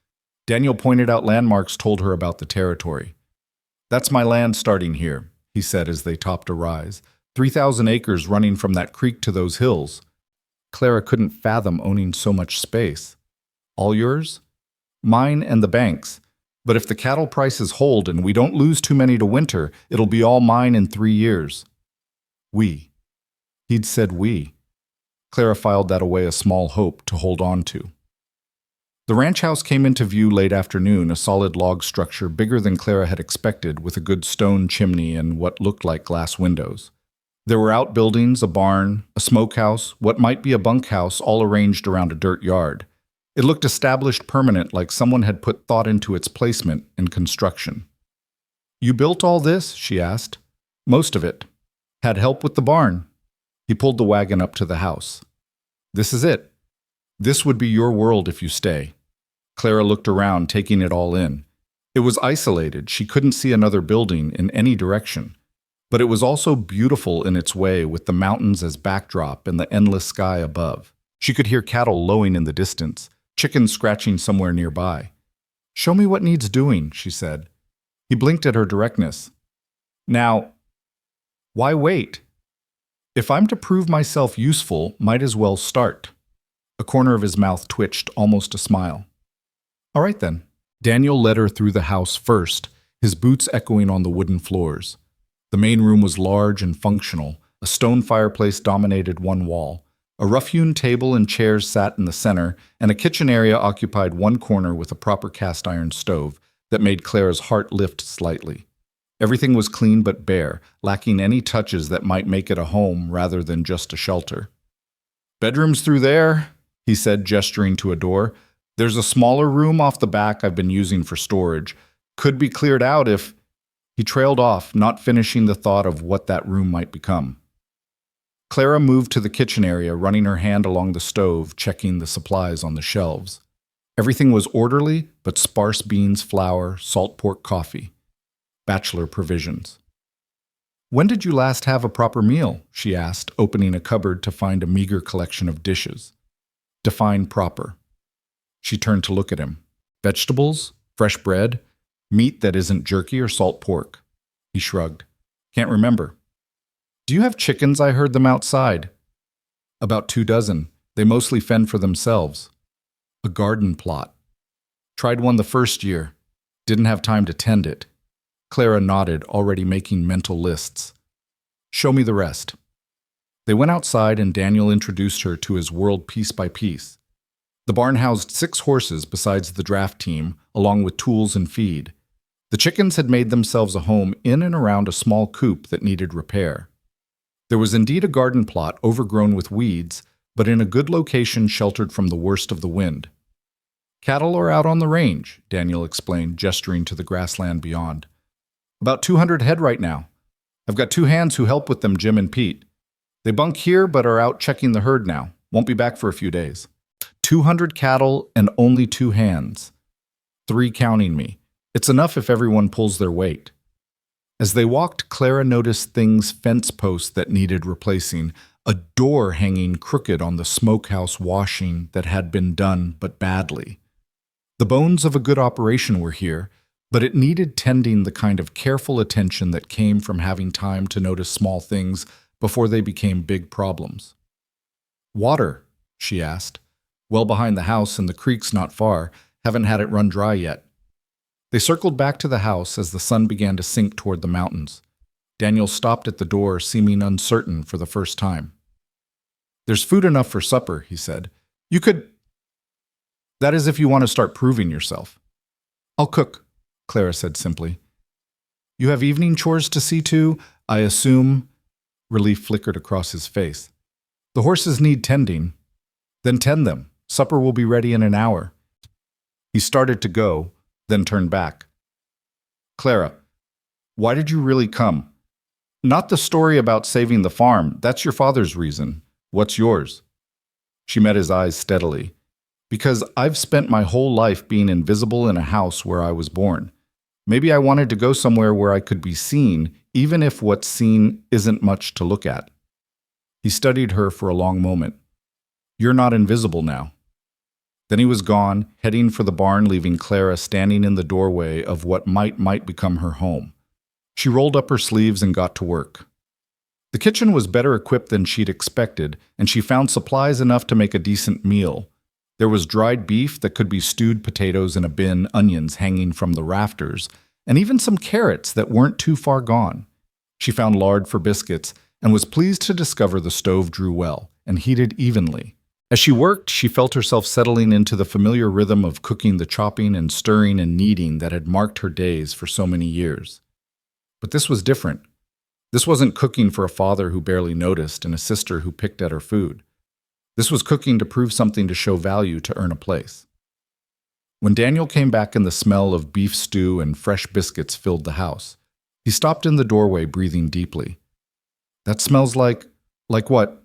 Daniel pointed out landmarks, told her about the territory. That's my land starting here, he said as they topped a rise. 3,000 acres running from that creek to those hills. Clara couldn't fathom owning so much space. All yours? Mine and the bank's. But if the cattle prices hold and we don't lose too many to winter, it'll be all mine in 3 years. We. He'd said we. Clara filed that away, a small hope to hold on to. The ranch house came into view late afternoon, a solid log structure bigger than Clara had expected, with a good stone chimney and what looked like glass windows. There were outbuildings, a barn, a smokehouse, what might be a bunkhouse, all arranged around a dirt yard. It looked established, permanent, like someone had put thought into its placement and construction. You built all this? She asked. Most of it. Had help with the barn. He pulled the wagon up to the house. This is it. This would be your world if you stay. Clara looked around, taking it all in. It was isolated. She couldn't see another building in any direction. But it was also beautiful in its way, with the mountains as backdrop and the endless sky above. She could hear cattle lowing in the distance, chickens scratching somewhere nearby. Show me what needs doing, she said. He blinked at her directness. Now, why wait? If I'm to prove myself useful, might as well start. A corner of his mouth twitched, almost a smile. All right then. Daniel led her through the house first, his boots echoing on the wooden floors. The main room was large and functional. A stone fireplace dominated one wall. A rough-hewn table and chairs sat in the center, and a kitchen area occupied one corner with a proper cast-iron stove that made Clara's heart lift slightly. Everything was clean but bare, lacking any touches that might make it a home rather than just a shelter. Bedroom's through there, he said, gesturing to a door. There's a smaller room off the back I've been using for storage. Could be cleared out if... He trailed off, not finishing the thought of what that room might become. Clara moved to the kitchen area, running her hand along the stove, checking the supplies on the shelves. Everything was orderly, but sparse beans, flour, salt pork coffee. Bachelor provisions. When did you last have a proper meal? She asked, opening a cupboard to find a meager collection of dishes. Define proper. She turned to look at him. Vegetables? Fresh bread? Meat that isn't jerky or salt pork? He shrugged. Can't remember. Do you have chickens? I heard them outside. About 2 dozen. They mostly fend for themselves. A garden plot. Tried one the first year. Didn't have time to tend it. Clara nodded, already making mental lists. Show me the rest. They went outside and Daniel introduced her to his world piece by piece. The barn housed 6 horses besides the draft team, along with tools and feed. The chickens had made themselves a home in and around a small coop that needed repair. There was indeed a garden plot overgrown with weeds, but in a good location sheltered from the worst of the wind. Cattle are out on the range, Daniel explained, gesturing to the grassland beyond. About 200 head right now. I've got 2 hands who help with them, Jim and Pete. They bunk here but are out checking the herd now. Won't be back for a few days. 200 cattle and only 2 hands. 3 counting me. It's enough if everyone pulls their weight. As they walked, Clara noticed things fence posts that needed replacing, a door hanging crooked on the smokehouse washing that had been done but badly. The bones of a good operation were here, but it needed tending the kind of careful attention that came from having time to notice small things before they became big problems. Water, she asked. Well behind the house and the creek's not far. Haven't had it run dry yet. They circled back to the house as the sun began to sink toward the mountains. Daniel stopped at the door, seeming uncertain for the first time. There's food enough for supper, he said. You could... That is if you want to start proving yourself. I'll cook, Clara said simply. You have evening chores to see to, I assume. Relief flickered across his face. The horses need tending. Then tend them. Supper will be ready in an hour. He started to go, then turned back. Clara, why did you really come? Not the story about saving the farm. That's your father's reason. What's yours? She met his eyes steadily. Because I've spent my whole life being invisible in a house where I was born. Maybe I wanted to go somewhere where I could be seen, even if what's seen isn't much to look at. He studied her for a long moment. You're not invisible now. Then he was gone, heading for the barn, leaving Clara standing in the doorway of what might become her home. She rolled up her sleeves and got to work. The kitchen was better equipped than she'd expected, and she found supplies enough to make a decent meal. There was dried beef that could be stewed potatoes in a bin, onions hanging from the rafters, and even some carrots that weren't too far gone. She found lard for biscuits and was pleased to discover the stove drew well and heated evenly. As she worked, she felt herself settling into the familiar rhythm of cooking, the chopping and stirring and kneading that had marked her days for so many years. But this was different. This wasn't cooking for a father who barely noticed and a sister who picked at her food. This was cooking to prove something, to show value, to earn a place. When Daniel came back and the smell of beef stew and fresh biscuits filled the house, he stopped in the doorway, breathing deeply. That smells like what?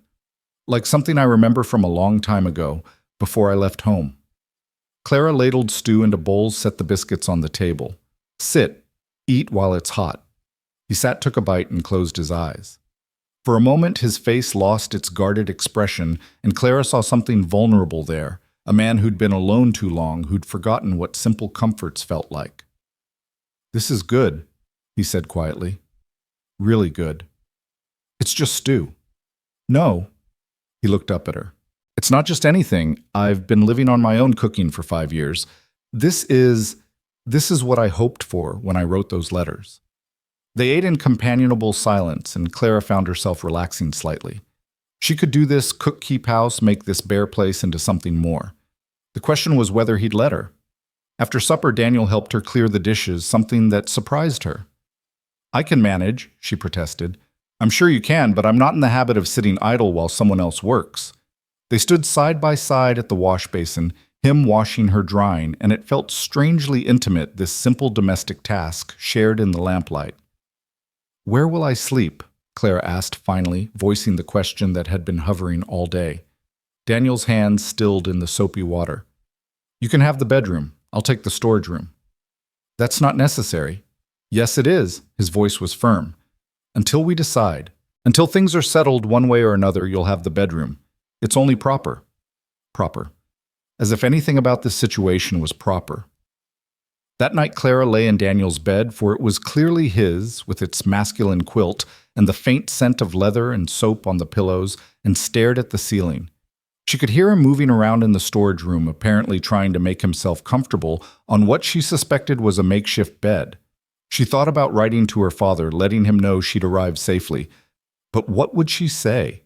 Like something I remember from a long time ago, before I left home. Clara ladled stew into bowls, set the biscuits on the table. Sit, eat while it's hot. He sat, took a bite, and closed his eyes. For a moment, his face lost its guarded expression, and Clara saw something vulnerable there, a man who'd been alone too long, who'd forgotten what simple comforts felt like. This is good, he said quietly. Really good. It's just stew. No. He looked up at her. It's not just anything. I've been living on my own, cooking for 5 years. This is what I hoped for when I wrote those letters. They ate in companionable silence, and Clara found herself relaxing slightly. She could do this, cook, keep house, make this bare place into something more. The question was whether he'd let her. After supper, Daniel helped her clear the dishes, something that surprised her. I can manage, she protested. I'm sure you can, but I'm not in the habit of sitting idle while someone else works. They stood side by side at the wash basin, him washing, her drying, and it felt strangely intimate, this simple domestic task shared in the lamplight. Where will I sleep? Clara asked finally, voicing the question that had been hovering all day. Daniel's hands stilled in the soapy water. You can have the bedroom. I'll take the storage room. That's not necessary. Yes, it is. His voice was firm. Until we decide. Until things are settled one way or another, you'll have the bedroom. It's only proper. Proper. As if anything about this situation was proper. That night, Clara lay in Daniel's bed, for it was clearly his, with its masculine quilt and the faint scent of leather and soap on the pillows, and stared at the ceiling. She could hear him moving around in the storage room, apparently trying to make himself comfortable on what she suspected was a makeshift bed. She thought about writing to her father, letting him know she'd arrived safely. But what would she say?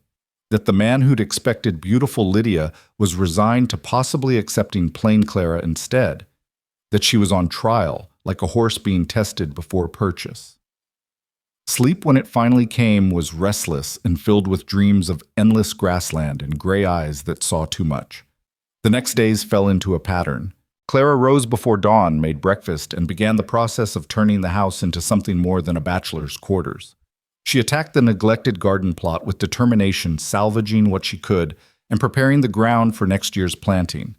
That the man who'd expected beautiful Lydia was resigned to possibly accepting plain Clara instead. That she was on trial, like a horse being tested before purchase. Sleep, when it finally came, was restless and filled with dreams of endless grassland and gray eyes that saw too much. The next days fell into a pattern. Clara rose before dawn, made breakfast, and began the process of turning the house into something more than a bachelor's quarters. She attacked the neglected garden plot with determination, salvaging what she could and preparing the ground for next year's planting.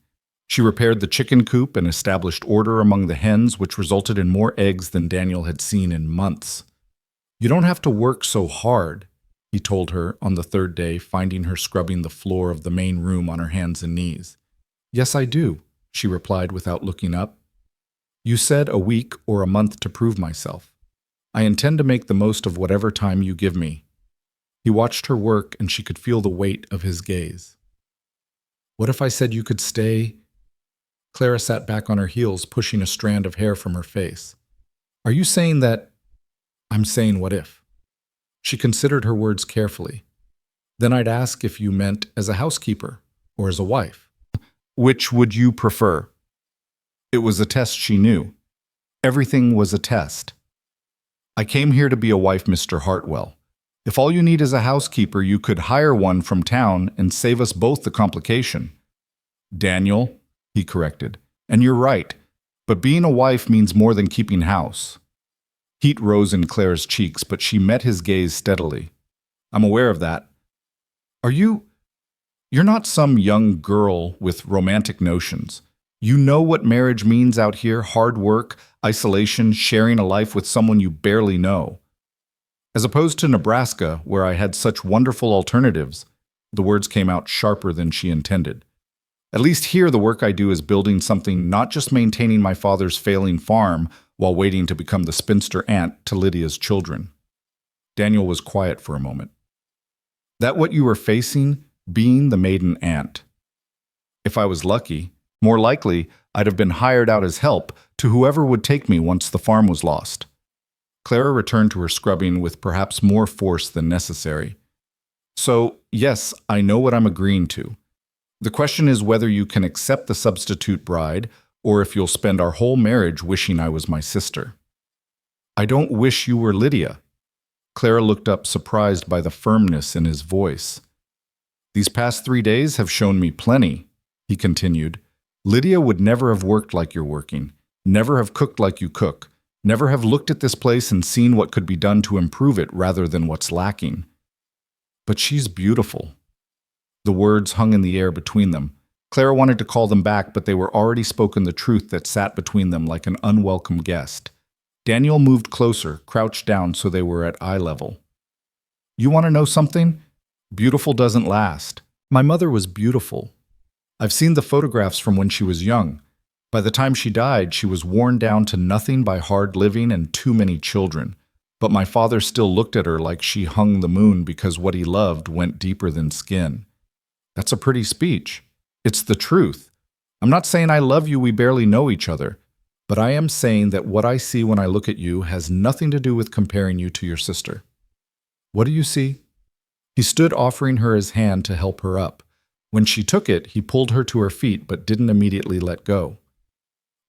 She repaired the chicken coop and established order among the hens, which resulted in more eggs than Daniel had seen in months. "You don't have to work so hard," he told her on the third day, finding her scrubbing the floor of the main room on her hands and knees. "Yes, I do," she replied without looking up. "You said a week or a month to prove myself. I intend to make the most of whatever time you give me." He watched her work, and she could feel the weight of his gaze. "What if I said you could stay?" Clara sat back on her heels, pushing a strand of hair from her face. "Are you saying that—" "I'm saying what if." She considered her words carefully. "Then I'd ask if you meant as a housekeeper or as a wife. Which would you prefer?" It was a test she knew. Everything was a test. "I came here to be a wife, Mr. Hartwell. If all you need is a housekeeper, you could hire one from town and save us both the complication." "Daniel," he corrected, "and you're right, but being a wife means more than keeping house." Heat rose in Clara's cheeks, but she met his gaze steadily. "I'm aware of that. You're not some young girl with romantic notions. You know what marriage means out here: hard work, isolation, sharing a life with someone you barely know. As opposed to Nebraska, where I had such wonderful alternatives." The words came out sharper than she intended. "At least here the work I do is building something, not just maintaining my father's failing farm while waiting to become the spinster aunt to Lydia's children." Daniel was quiet for a moment. "That what you were facing, being the maiden aunt? If I was lucky, more likely I'd have been hired out as help to whoever would take me once the farm was lost." Clara returned to her scrubbing with perhaps more force than necessary. "So, yes, I know what I'm agreeing to. The question is whether you can accept the substitute bride, or if you'll spend our whole marriage wishing I was my sister." "I don't wish you were Lydia." Clara looked up, surprised by the firmness in his voice. "These past 3 days have shown me plenty," he continued. "Lydia would never have worked like you're working, never have cooked like you cook, never have looked at this place and seen what could be done to improve it rather than what's lacking. But she's beautiful." The words hung in the air between them. Clara wanted to call them back, but they were already spoken the truth that sat between them like an unwelcome guest. Daniel moved closer, crouched down so they were at eye level. "You want to know something? Beautiful doesn't last. My mother was beautiful. I've seen the photographs from when she was young. By the time she died, she was worn down to nothing by hard living and too many children. But my father still looked at her like she hung the moon because what he loved went deeper than skin." That's a pretty speech. It's the truth. I'm not saying I love you, we barely know each other, but I am saying that what I see when I look at you has nothing to do with comparing you to your sister. What do you see? He stood, offering her his hand to help her up. When she took it, he pulled her to her feet but didn't immediately let go.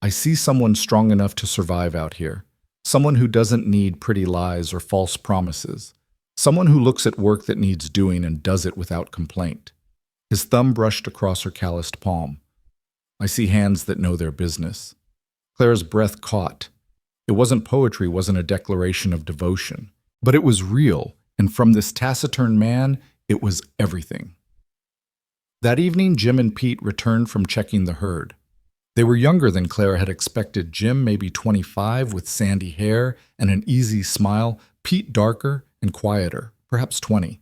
"I see someone strong enough to survive out here. Someone who doesn't need pretty lies or false promises. Someone who looks at work that needs doing and does it without complaint." His thumb brushed across her calloused palm. "I see hands that know their business." Clara's breath caught. It wasn't poetry, wasn't a declaration of devotion. But it was real, and from this taciturn man, it was everything. That evening, Jim and Pete returned from checking the herd. They were younger than Clara had expected. Jim maybe 25 with sandy hair and an easy smile, Pete darker and quieter, perhaps 20.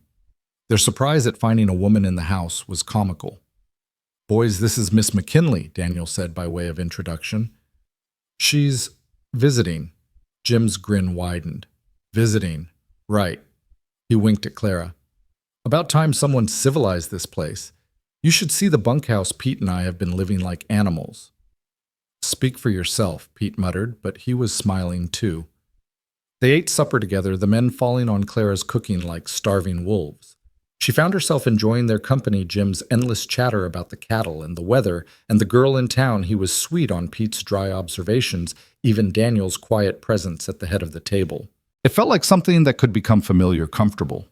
Their surprise at finding a woman in the house was comical. "Boys, this is Miss McKinley," Daniel said by way of introduction. "She's visiting." Jim's grin widened. "Visiting. Right." He winked at Clara. "About time someone civilized this place. You should see the bunkhouse Pete and I have been living like animals." "Speak for yourself," Pete muttered, but he was smiling too. They ate supper together, the men falling on Clara's cooking like starving wolves. She found herself enjoying their company, Jim's endless chatter about the cattle and the weather and the girl in town. He was sweet on Pete's dry observations, even Daniel's quiet presence at the head of the table. It felt like something that could become familiar, comfortable.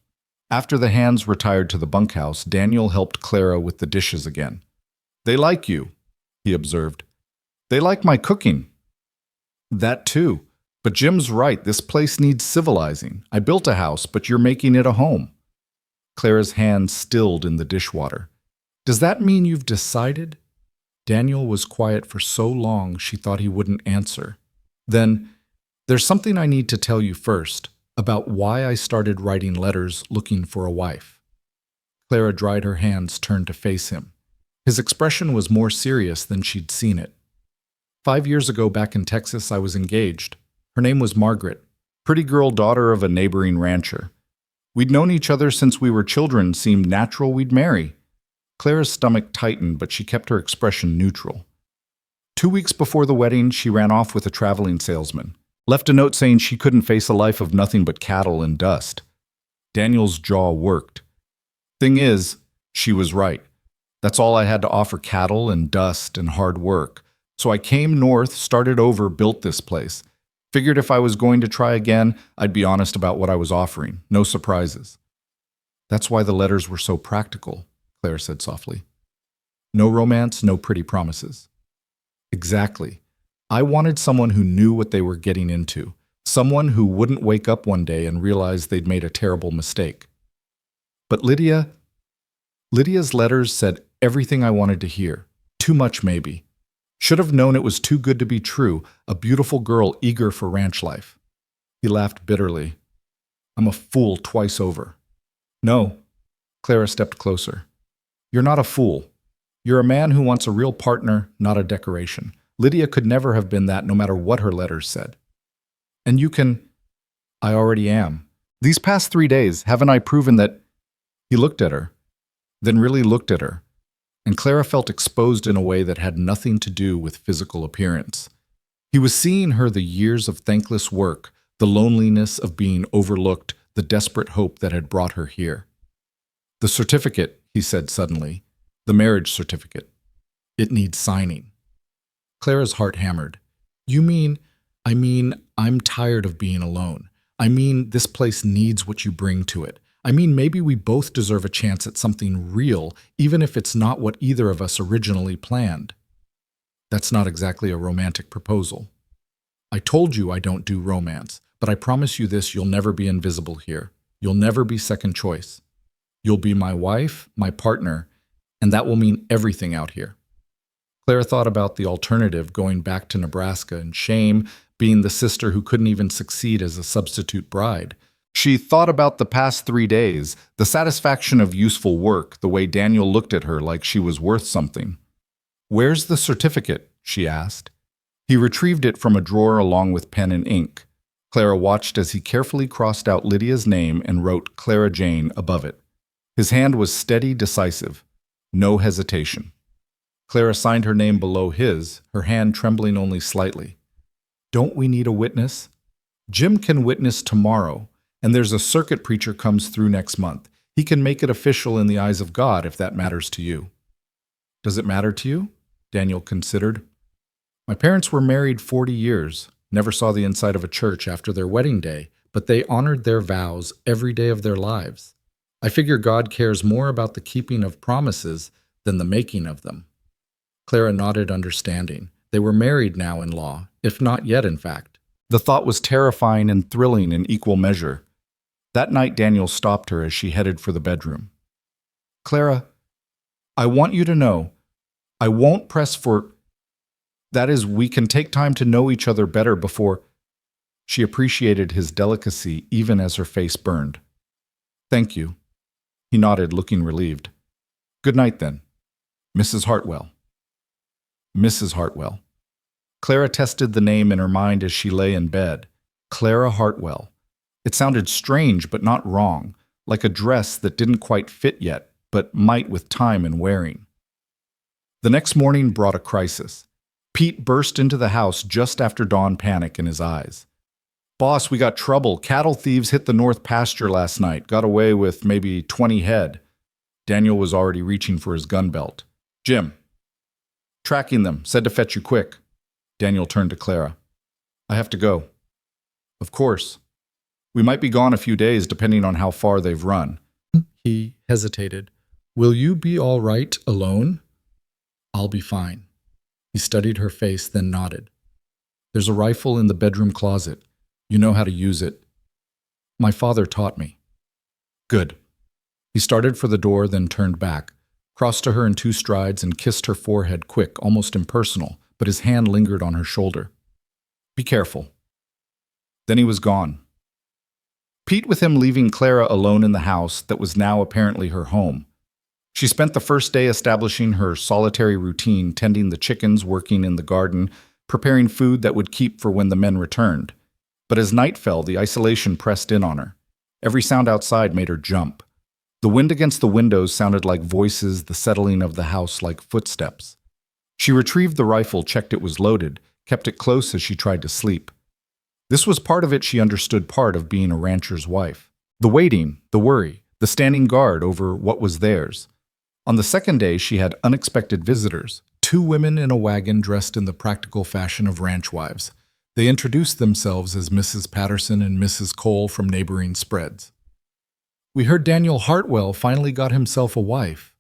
After the hands retired to the bunkhouse, Daniel helped Clara with the dishes again. "They like you," he observed. They like my cooking. That too. But Jim's right, this place needs civilizing. I built a house, but you're making it a home. Clara's hand stilled in the dishwater. Does that mean you've decided? Daniel was quiet for so long she thought he wouldn't answer. Then, there's something I need to tell you first, about why I started writing letters looking for a wife. Clara dried her hands, turned to face him. His expression was more serious than she'd seen it. 5 years ago back in Texas, I was engaged. Her name was Margaret, pretty girl, daughter of a neighboring rancher. We'd known each other since we were children, seemed natural we'd marry. Clara's stomach tightened, but she kept her expression neutral. 2 weeks before the wedding, she ran off with a traveling salesman. Left a note saying she couldn't face a life of nothing but cattle and dust. Daniel's jaw worked. Thing is, she was right. That's all I had to offer, cattle and dust and hard work. So I came north, started over, built this place. Figured if I was going to try again, I'd be honest about what I was offering. No surprises. That's why the letters were so practical, Claire said softly. No romance, no pretty promises. Exactly. I wanted someone who knew what they were getting into. Someone who wouldn't wake up one day and realize they'd made a terrible mistake. But Lydia's letters said everything I wanted to hear. Too much, maybe. Should have known it was too good to be true, a beautiful girl eager for ranch life. He laughed bitterly. I'm a fool twice over. No. Clara stepped closer. You're not a fool. You're a man who wants a real partner, not a decoration. Lydia could never have been that, no matter what her letters said. And you can... I already am. These past 3 days, haven't I proven that... He looked at her, then really looked at her, and Clara felt exposed in a way that had nothing to do with physical appearance. He was seeing her the years of thankless work, the loneliness of being overlooked, the desperate hope that had brought her here. The certificate, he said suddenly, the marriage certificate. It needs signing. Clara's heart hammered. You mean, I'm tired of being alone. I mean, this place needs what you bring to it. I mean, maybe we both deserve a chance at something real, even if it's not what either of us originally planned. That's not exactly a romantic proposal. I told you I don't do romance, but I promise you this, you'll never be invisible here. You'll never be second choice. You'll be my wife, my partner, and that will mean everything out here. Clara thought about the alternative, going back to Nebraska, and shame, being the sister who couldn't even succeed as a substitute bride. She thought about the past 3 days, the satisfaction of useful work, the way Daniel looked at her like she was worth something. Where's the certificate? She asked. He retrieved it from a drawer along with pen and ink. Clara watched as he carefully crossed out Lydia's name and wrote Clara Jane above it. His hand was steady, decisive. No hesitation. Clara signed her name below his, her hand trembling only slightly. Don't we need a witness? Jim can witness tomorrow. And there's a circuit preacher comes through next month. He can make it official in the eyes of God if that matters to you. Does it matter to you? Daniel considered. My parents were married 40 years, never saw the inside of a church after their wedding day, but they honored their vows every day of their lives. I figure God cares more about the keeping of promises than the making of them. Clara nodded, understanding. They were married now in law, if not yet, in fact. The thought was terrifying and thrilling in equal measure. That night, Daniel stopped her as she headed for the bedroom. Clara, I want you to know, I won't press for... That is, we can take time to know each other better before... She appreciated his delicacy even as her face burned. Thank you. He nodded, looking relieved. Good night, then. Mrs. Hartwell. Mrs. Hartwell. Clara tested the name in her mind as she lay in bed. Clara Hartwell. It sounded strange, but not wrong, like a dress that didn't quite fit yet, but might with time and wearing. The next morning brought a crisis. Pete burst into the house just after dawn, panic in his eyes. Boss, we got trouble. Cattle thieves hit the north pasture last night, got away with maybe 20 head. Daniel was already reaching for his gun belt. Jim. Tracking them, said to fetch you quick. Daniel turned to Clara. I have to go. Of course. We might be gone a few days, depending on how far they've run. He hesitated. Will you be all right alone? I'll be fine. He studied her face, then nodded. There's a rifle in the bedroom closet. You know how to use it. My father taught me. Good. He started for the door, then turned back, crossed to her in 2 strides and kissed her forehead quick, almost impersonal, but his hand lingered on her shoulder. Be careful. Then he was gone. Pete with him, leaving Clara alone in the house that was now apparently her home. She spent the first day establishing her solitary routine, tending the chickens, working in the garden, preparing food that would keep for when the men returned. But as night fell, the isolation pressed in on her. Every sound outside made her jump. The wind against the windows sounded like voices, the settling of the house like footsteps. She retrieved the rifle, checked it was loaded, kept it close as she tried to sleep. This was part of it she understood, part of being a rancher's wife. The waiting, the worry, the standing guard over what was theirs. On the second day, she had unexpected visitors, 2 women in a wagon dressed in the practical fashion of ranch wives. They introduced themselves as Mrs. Patterson and Mrs. Cole from neighboring spreads. We heard Daniel Hartwell finally got himself a wife,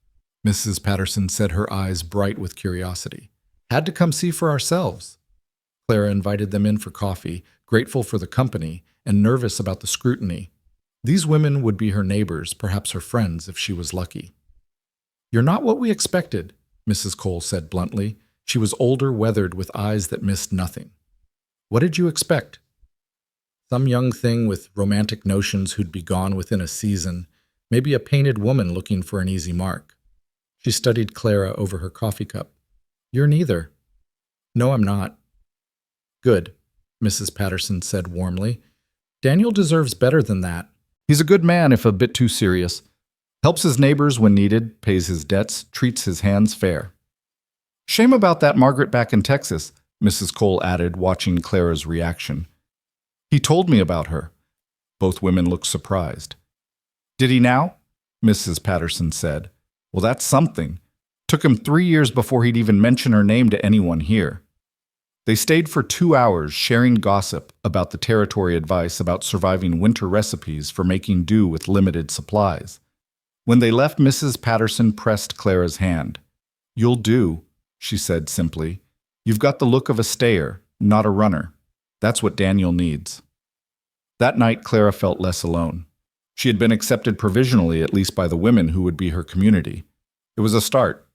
Mrs. Patterson said, her eyes bright with curiosity. Had to come see for ourselves. Clara invited them in for coffee, grateful for the company and nervous about the scrutiny. These women would be her neighbors, perhaps her friends if she was lucky. You're not what we expected, Mrs. Cole said bluntly. She was older, weathered, with eyes that missed nothing. What did you expect? Some young thing with romantic notions who'd be gone within a season, maybe a painted woman looking for an easy mark. She studied Clara over her coffee cup. You're neither. No, I'm not. Good, Mrs. Patterson said warmly. Daniel deserves better than that. He's a good man, if a bit too serious. Helps his neighbors when needed, pays his debts, treats his hands fair. Shame about that Margaret back in Texas, Mrs. Cole added, watching Clara's reaction. He told me about her. Both women looked surprised. Did he now? Mrs. Patterson said. Well, that's something. Took him 3 years before he'd even mention her name to anyone here. They stayed for 2 hours, sharing gossip about the territory, advice about surviving winter, recipes for making do with limited supplies. When they left, Mrs. Patterson pressed Clara's hand. You'll do, she said simply. You've got the look of a stayer, not a runner. That's what Daniel needs. That night, Clara felt less alone. She had been accepted provisionally, at least by the women who would be her community. It was a start.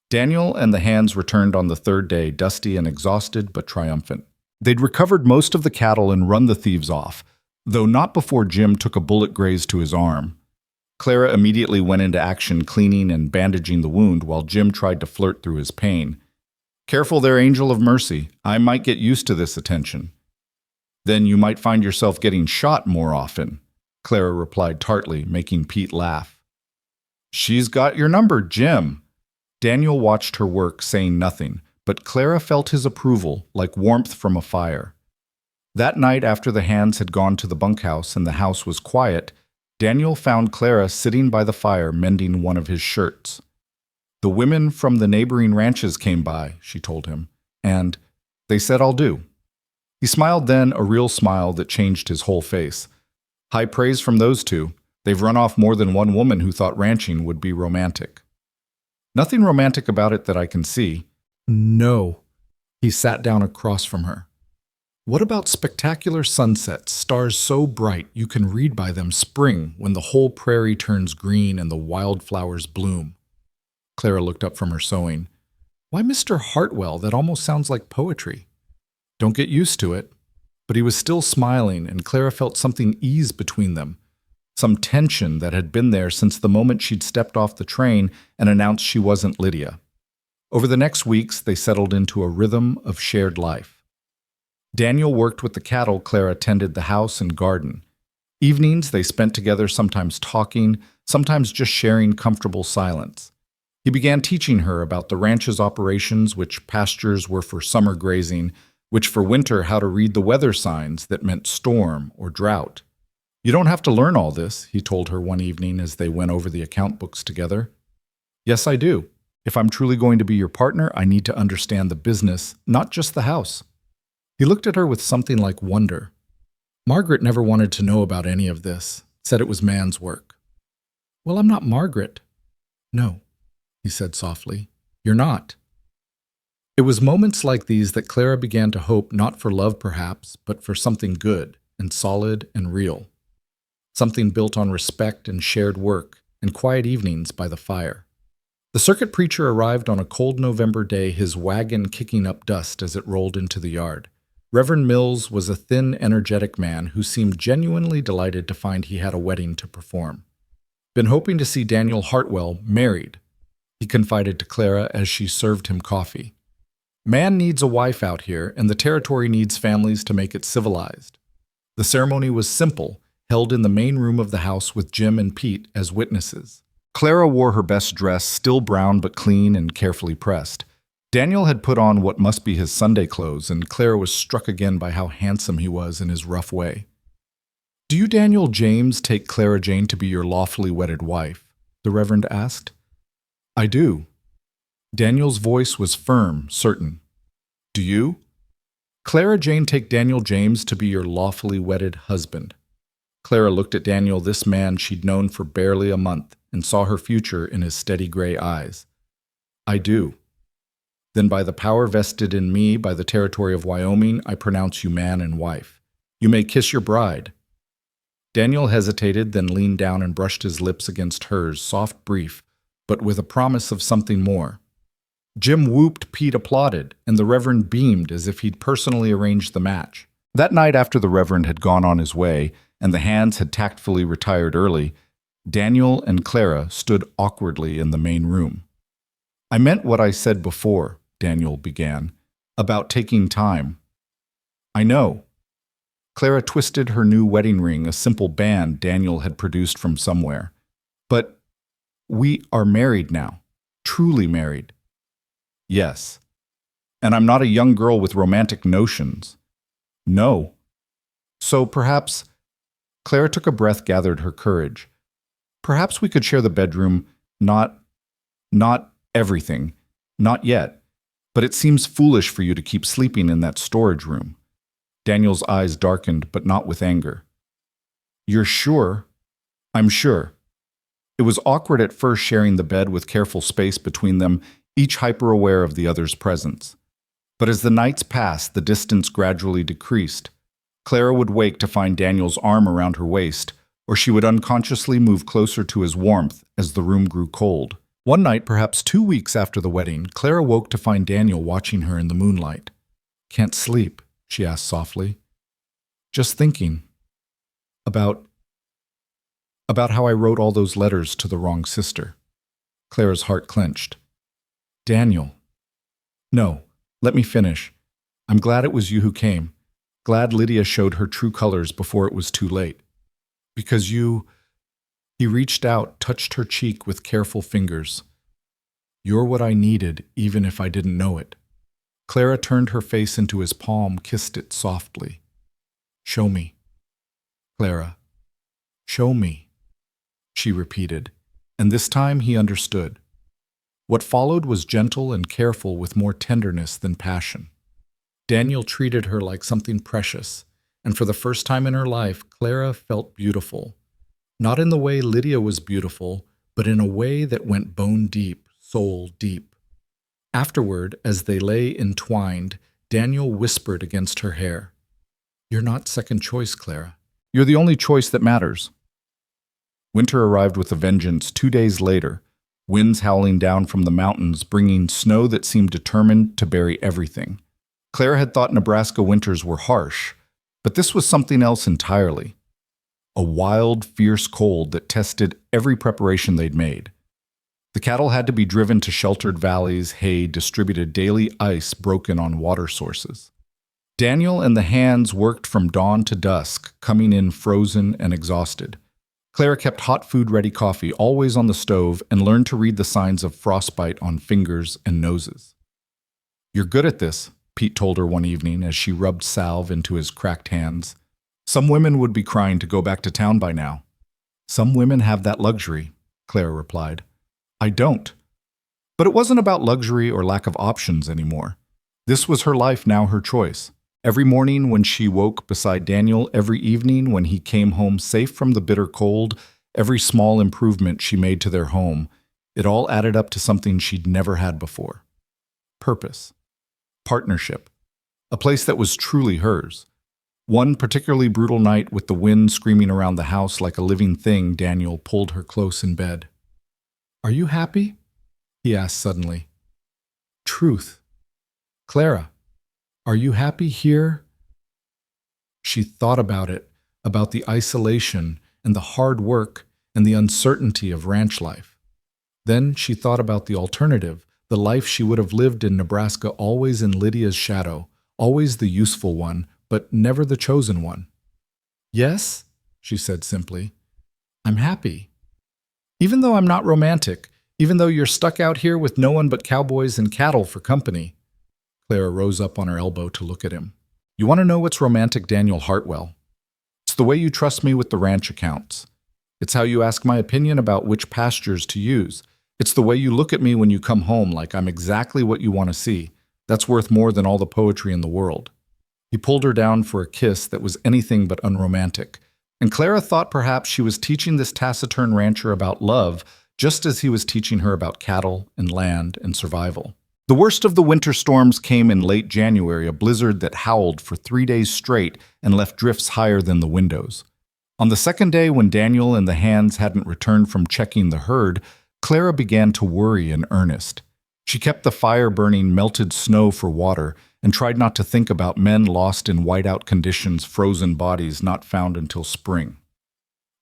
Daniel and the hands returned on the 3rd day, dusty and exhausted, but triumphant. They'd recovered most of the cattle and run the thieves off, though not before Jim took a bullet graze to his arm. Clara immediately went into action, cleaning and bandaging the wound while Jim tried to flirt through his pain. Careful there, angel of mercy. I might get used to this attention. Then you might find yourself getting shot more often, Clara replied tartly, making Pete laugh. She's got your number, Jim. Daniel watched her work, saying nothing, but Clara felt his approval like warmth from a fire. That night, after the hands had gone to the bunkhouse and the house was quiet, Daniel found Clara sitting by the fire mending one of his shirts. The women from the neighboring ranches came by, she told him, and they said I'll do. He smiled then, a real smile that changed his whole face. High praise from those 2. They've run off more than one woman who thought ranching would be romantic. Nothing romantic about it that I can see. No. He sat down across from her. What about spectacular sunsets, stars so bright you can read by them spring when the whole prairie turns green and the wildflowers bloom? Clara looked up from her sewing. Why, Mr. Hartwell, that almost sounds like poetry. Don't get used to it. But he was still smiling, and Clara felt something ease between them, some tension that had been there since the moment she'd stepped off the train and announced she wasn't Lydia. Over the next weeks, they settled into a rhythm of shared life. Daniel worked with the cattle, Clara tended the house and garden. Evenings they spent together, sometimes talking, sometimes just sharing comfortable silence. He began teaching her about the ranch's operations, which pastures were for summer grazing, which for winter how to read the weather signs that meant storm or drought. You don't have to learn all this, he told her one evening as they went over the account books together. Yes, I do. If I'm truly going to be your partner, I need to understand the business, not just the house. He looked at her with something like wonder. Margaret never wanted to know about any of this, said it was man's work. Well, I'm not Margaret. No, he said softly. You're not. It was moments like these that Clara began to hope not for love perhaps, but for something good and solid and real. Something built on respect and shared work and quiet evenings by the fire. The circuit preacher arrived on a cold November day, his wagon kicking up dust as it rolled into the yard. Reverend Mills was a thin, energetic man who seemed genuinely delighted to find he had a wedding to perform. "Been hoping to see Daniel Hartwell married," he confided to Clara as she served him coffee. "Man needs a wife out here, and the territory needs families to make it civilized." The ceremony was simple, held in the main room of the house with Jim and Pete as witnesses. Clara wore her best dress, still brown but clean and carefully pressed. Daniel had put on what must be his Sunday clothes, and Clara was struck again by how handsome he was in his rough way. "Do you, Daniel James, take Clara Jane to be your lawfully wedded wife?" the Reverend asked. "I do." Daniel's voice was firm, certain. "Do you?" "Clara Jane take Daniel James to be your lawfully wedded husband." Clara looked at Daniel, this man she'd known for barely a month, and saw her future in his steady gray eyes. "I do." "Then by the power vested in me by the territory of Wyoming, I pronounce you man and wife. You may kiss your bride." Daniel hesitated, then leaned down and brushed his lips against hers, soft, brief, but with a promise of something more. Jim whooped, Pete applauded, and the Reverend beamed as if he'd personally arranged the match. That night, after the Reverend had gone on his way, and the hands had tactfully retired early, Daniel and Clara stood awkwardly in the main room. "I meant what I said before," Daniel began, "about taking time." "I know." Clara twisted her new wedding ring, a simple band Daniel had produced from somewhere. "But we are married now, truly married." "Yes. And I'm not a young girl with romantic notions." "No." "So perhaps—" Clara took a breath, gathered her courage. "Perhaps we could share the bedroom, not everything, not yet, but it seems foolish for you to keep sleeping in that storage room." Daniel's eyes darkened, but not with anger. "You're sure?" "I'm sure." It was awkward at first, sharing the bed with careful space between them, each hyper-aware of the other's presence. But as the nights passed, the distance gradually decreased. Clara would wake to find Daniel's arm around her waist, or she would unconsciously move closer to his warmth as the room grew cold. One night, perhaps 2 weeks after the wedding, Clara woke to find Daniel watching her in the moonlight. "Can't sleep?" she asked softly. "Just thinking about how I wrote all those letters to the wrong sister." Clara's heart clenched. "Daniel." "No, let me finish. I'm glad it was you who came. Glad Lydia showed her true colors before it was too late. Because you—" He reached out, touched her cheek with careful fingers. "You're what I needed, even if I didn't know it." Clara turned her face into his palm, kissed it softly. "Show me, Clara. Show me," she repeated, and this time he understood. What followed was gentle and careful, with more tenderness than passion. Daniel treated her like something precious, and for the first time in her life, Clara felt beautiful. Not in the way Lydia was beautiful, but in a way that went bone deep, soul deep. Afterward, as they lay entwined, Daniel whispered against her hair, "You're not second choice, Clara. You're the only choice that matters." Winter arrived with a vengeance 2 days later, winds howling down from the mountains, bringing snow that seemed determined to bury everything. Clara had thought Nebraska winters were harsh, but this was something else entirely. A wild, fierce cold that tested every preparation they'd made. The cattle had to be driven to sheltered valleys, hay distributed daily, ice broken on water sources. Daniel and the hands worked from dawn to dusk, coming in frozen and exhausted. Clara kept hot food-ready coffee always on the stove and learned to read the signs of frostbite on fingers and noses. "You're good at this," Pete told her one evening as she rubbed salve into his cracked hands. "Some women would be crying to go back to town by now." "Some women have that luxury," Clara replied. "I don't." But it wasn't about luxury or lack of options anymore. This was her life now, her choice. Every morning when she woke beside Daniel, every evening when he came home safe from the bitter cold, every small improvement she made to their home, it all added up to something she'd never had before. Purpose. partnership, a place that was truly hers. One particularly brutal night, with the wind screaming around the house like a living thing, Daniel pulled her close in bed. "Are you happy?" he asked suddenly. "Truth. Clara, are you happy here?" She thought about it, about the isolation and the hard work and the uncertainty of ranch life. Then she thought about the alternative, the life she would have lived in Nebraska, always in Lydia's shadow, always the useful one, but never the chosen one. "Yes," she said simply, "I'm happy. Even though I'm not romantic, even though you're stuck out here with no one but cowboys and cattle for company." Clara rose up on her elbow to look at him. "You want to know what's romantic, Daniel Hartwell? It's the way you trust me with the ranch accounts. It's how you ask my opinion about which pastures to use. It's the way you look at me when you come home like I'm exactly what you want to see. That's worth more than all the poetry in the world." He pulled her down for a kiss that was anything but unromantic, and Clara thought perhaps she was teaching this taciturn rancher about love, just as he was teaching her about cattle and land and survival. The worst of the winter storms came in late January, a blizzard that howled for 3 days straight and left drifts higher than the windows. On the second day, when Daniel and the hands hadn't returned from checking the herd, Clara began to worry in earnest. She kept the fire-burning melted snow for water and tried not to think about men lost in whiteout conditions, frozen bodies not found until spring.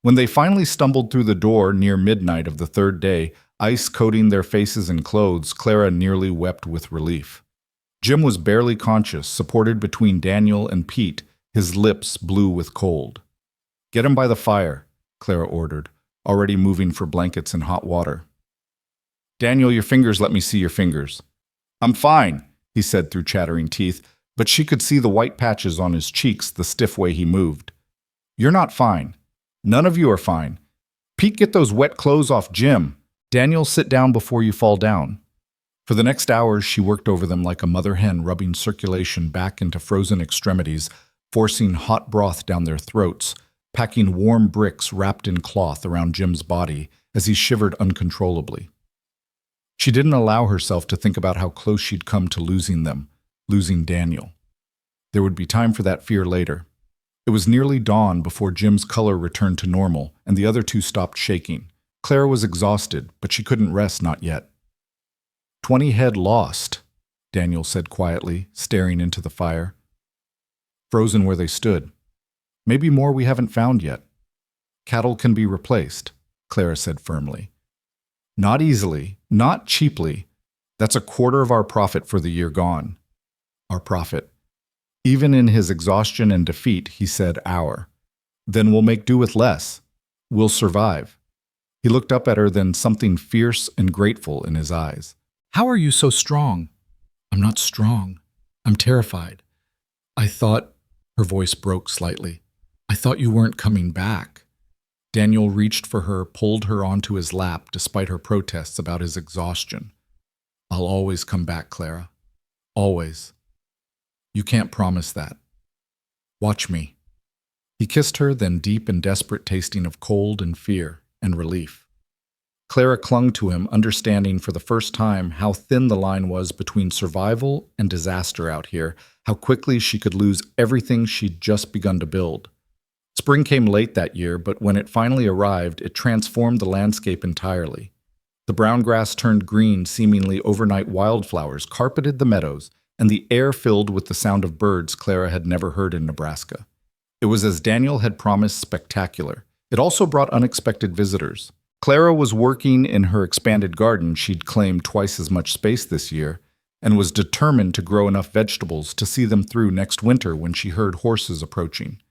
When they finally stumbled through the door near midnight of the third day, ice coating their faces and clothes, Clara nearly wept with relief. Jim was barely conscious, supported between Daniel and Pete, his lips blue with cold. "Get him by the fire," Clara ordered, already moving for blankets and hot water. "Daniel, your fingers, let me see your fingers." "I'm fine," he said through chattering teeth, but she could see the white patches on his cheeks the stiff way he moved. "You're not fine. None of you are fine. Pete, get those wet clothes off Jim. Daniel, sit down before you fall down." For the next hours, she worked over them like a mother hen, rubbing circulation back into frozen extremities, forcing hot broth down their throats, packing warm bricks wrapped in cloth around Jim's body as he shivered uncontrollably. She didn't allow herself to think about how close she'd come to losing them, losing Daniel. There would be time for that fear later. It was nearly dawn before Jim's color returned to normal, and the other two stopped shaking. Clara was exhausted, but she couldn't rest, not yet. 20 head lost," Daniel said quietly, staring into the fire. "Frozen where they stood. Maybe more we haven't found yet. Cattle can be replaced," Clara said firmly. "Not easily, not cheaply. That's a quarter of our profit for the year gone." Our profit. Even in his exhaustion and defeat, he said our. "Then we'll make do with less. We'll survive." He looked up at her, then something fierce and grateful in his eyes. "How are you so strong?" "I'm not strong. I'm terrified. I thought," her voice broke slightly, "I thought you weren't coming back." Daniel reached for her, pulled her onto his lap despite her protests about his exhaustion. "I'll always come back, Clara. Always. You can't promise that. Watch me." He kissed her, then deep and desperate tasting of cold and fear and relief. Clara clung to him, understanding for the first time how thin the line was between survival and disaster out here, how quickly she could lose everything she'd just begun to build. Spring came late that year, but when it finally arrived, it transformed the landscape entirely. The brown grass turned green, seemingly overnight wildflowers carpeted the meadows, and the air filled with the sound of birds Clara had never heard in Nebraska. It was, as Daniel had promised, spectacular. It also brought unexpected visitors. Clara was working in her expanded garden. She'd claimed twice as much space this year, and was determined to grow enough vegetables to see them through next winter when she heard horses approaching.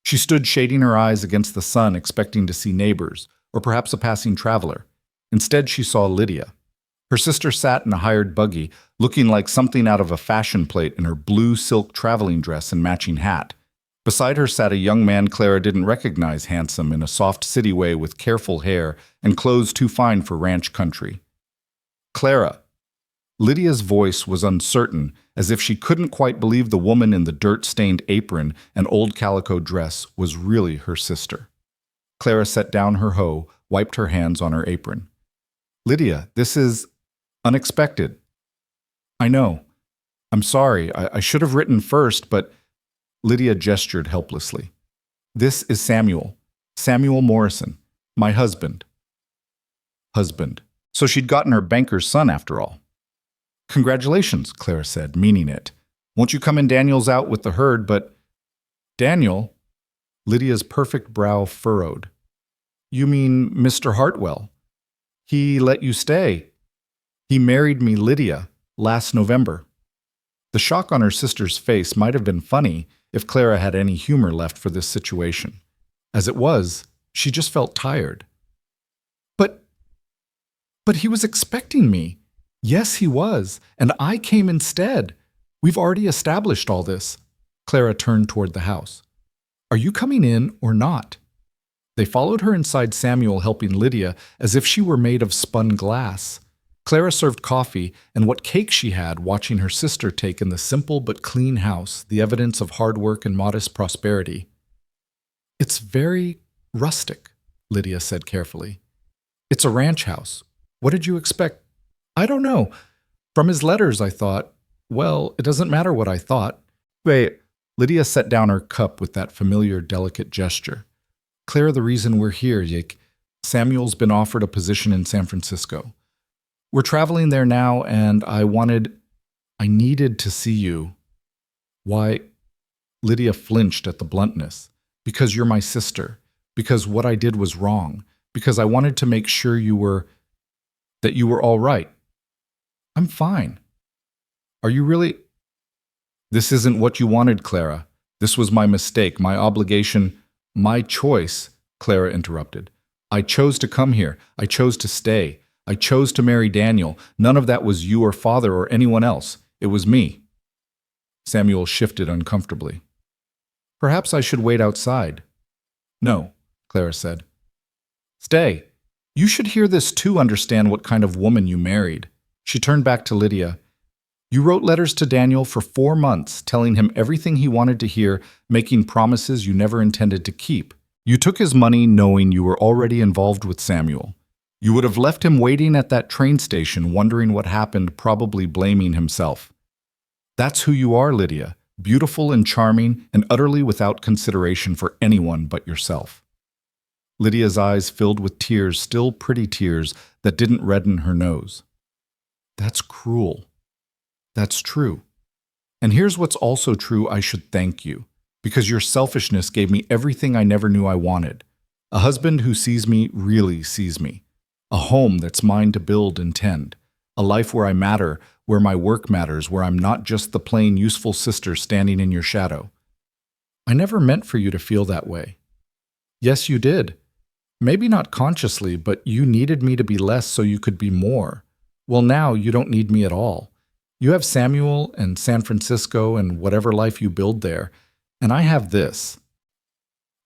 She stood shading her eyes against the sun, expecting to see neighbors, or perhaps a passing traveler. Instead, she saw Lydia. Her sister sat in a hired buggy, looking like something out of a fashion plate in her blue silk traveling dress and matching hat. Beside her sat a young man Clara didn't recognize, handsome in a soft city way with careful hair and clothes too fine for ranch country. "Clara." Lydia's voice was uncertain, as if she couldn't quite believe the woman in the dirt-stained apron and old calico dress was really her sister. Clara set down her hoe, wiped her hands on her apron. "Lydia, this is unexpected." "I know. I'm sorry, I should have written first, but Lydia gestured helplessly. This is Samuel. Samuel Morrison. My husband. Husband. So she'd gotten her banker's son after all. Congratulations, Clara said, meaning it. Won't you come in Daniel's out with the herd, but… Daniel? Lydia's perfect brow furrowed. You mean Mr. Hartwell? He let you stay. He married me, Lydia, last November. The shock on her sister's face might have been funny if Clara had any humor left for this situation. As it was, she just felt tired. But he was expecting me. Yes, he was, and I came instead. We've already established all this. Clara turned toward the house. Are you coming in or not? They followed her inside, Samuel helping Lydia as if she were made of spun glass. Clara served coffee and what cake she had, watching her sister take in the simple but clean house, the evidence of hard work and modest prosperity. It's very rustic, Lydia said carefully. It's a ranch house. What did you expect? I don't know. From his letters, I thought, well, it doesn't matter what I thought. Wait, Lydia set down her cup with that familiar, delicate gesture. Clara, the reason we're here, Yik. Samuel's been offered a position in San Francisco. We're traveling there now, and I needed to see you. Why? Lydia flinched at the bluntness. Because you're my sister. Because what I did was wrong. Because I wanted to make sure that you were all right. I'm fine. Are you really? This isn't what you wanted, Clara. This was my mistake, my obligation, my choice, Clara interrupted. I chose to come here. I chose to stay. I chose to marry Daniel. None of that was you or father or anyone else. It was me. Samuel shifted uncomfortably. Perhaps I should wait outside. No, Clara said. Stay. You should hear this to understand what kind of woman you married. She turned back to Lydia. You wrote letters to Daniel for 4 months, telling him everything he wanted to hear, making promises you never intended to keep. You took his money knowing you were already involved with Samuel. You would have left him waiting at that train station, wondering what happened, probably blaming himself. That's who you are, Lydia, beautiful and charming and utterly without consideration for anyone but yourself. Lydia's eyes filled with tears, still pretty tears, that didn't redden her nose. That's cruel. That's true. And here's what's also true, I should thank you, because your selfishness gave me everything I never knew I wanted. A husband who sees me really sees me. A home that's mine to build and tend. A life where I matter, where my work matters, where I'm not just the plain useful sister standing in your shadow. I never meant for you to feel that way. Yes, you did. Maybe not consciously, but you needed me to be less so you could be more. Well, now you don't need me at all. You have Samuel and San Francisco and whatever life you build there, and I have this.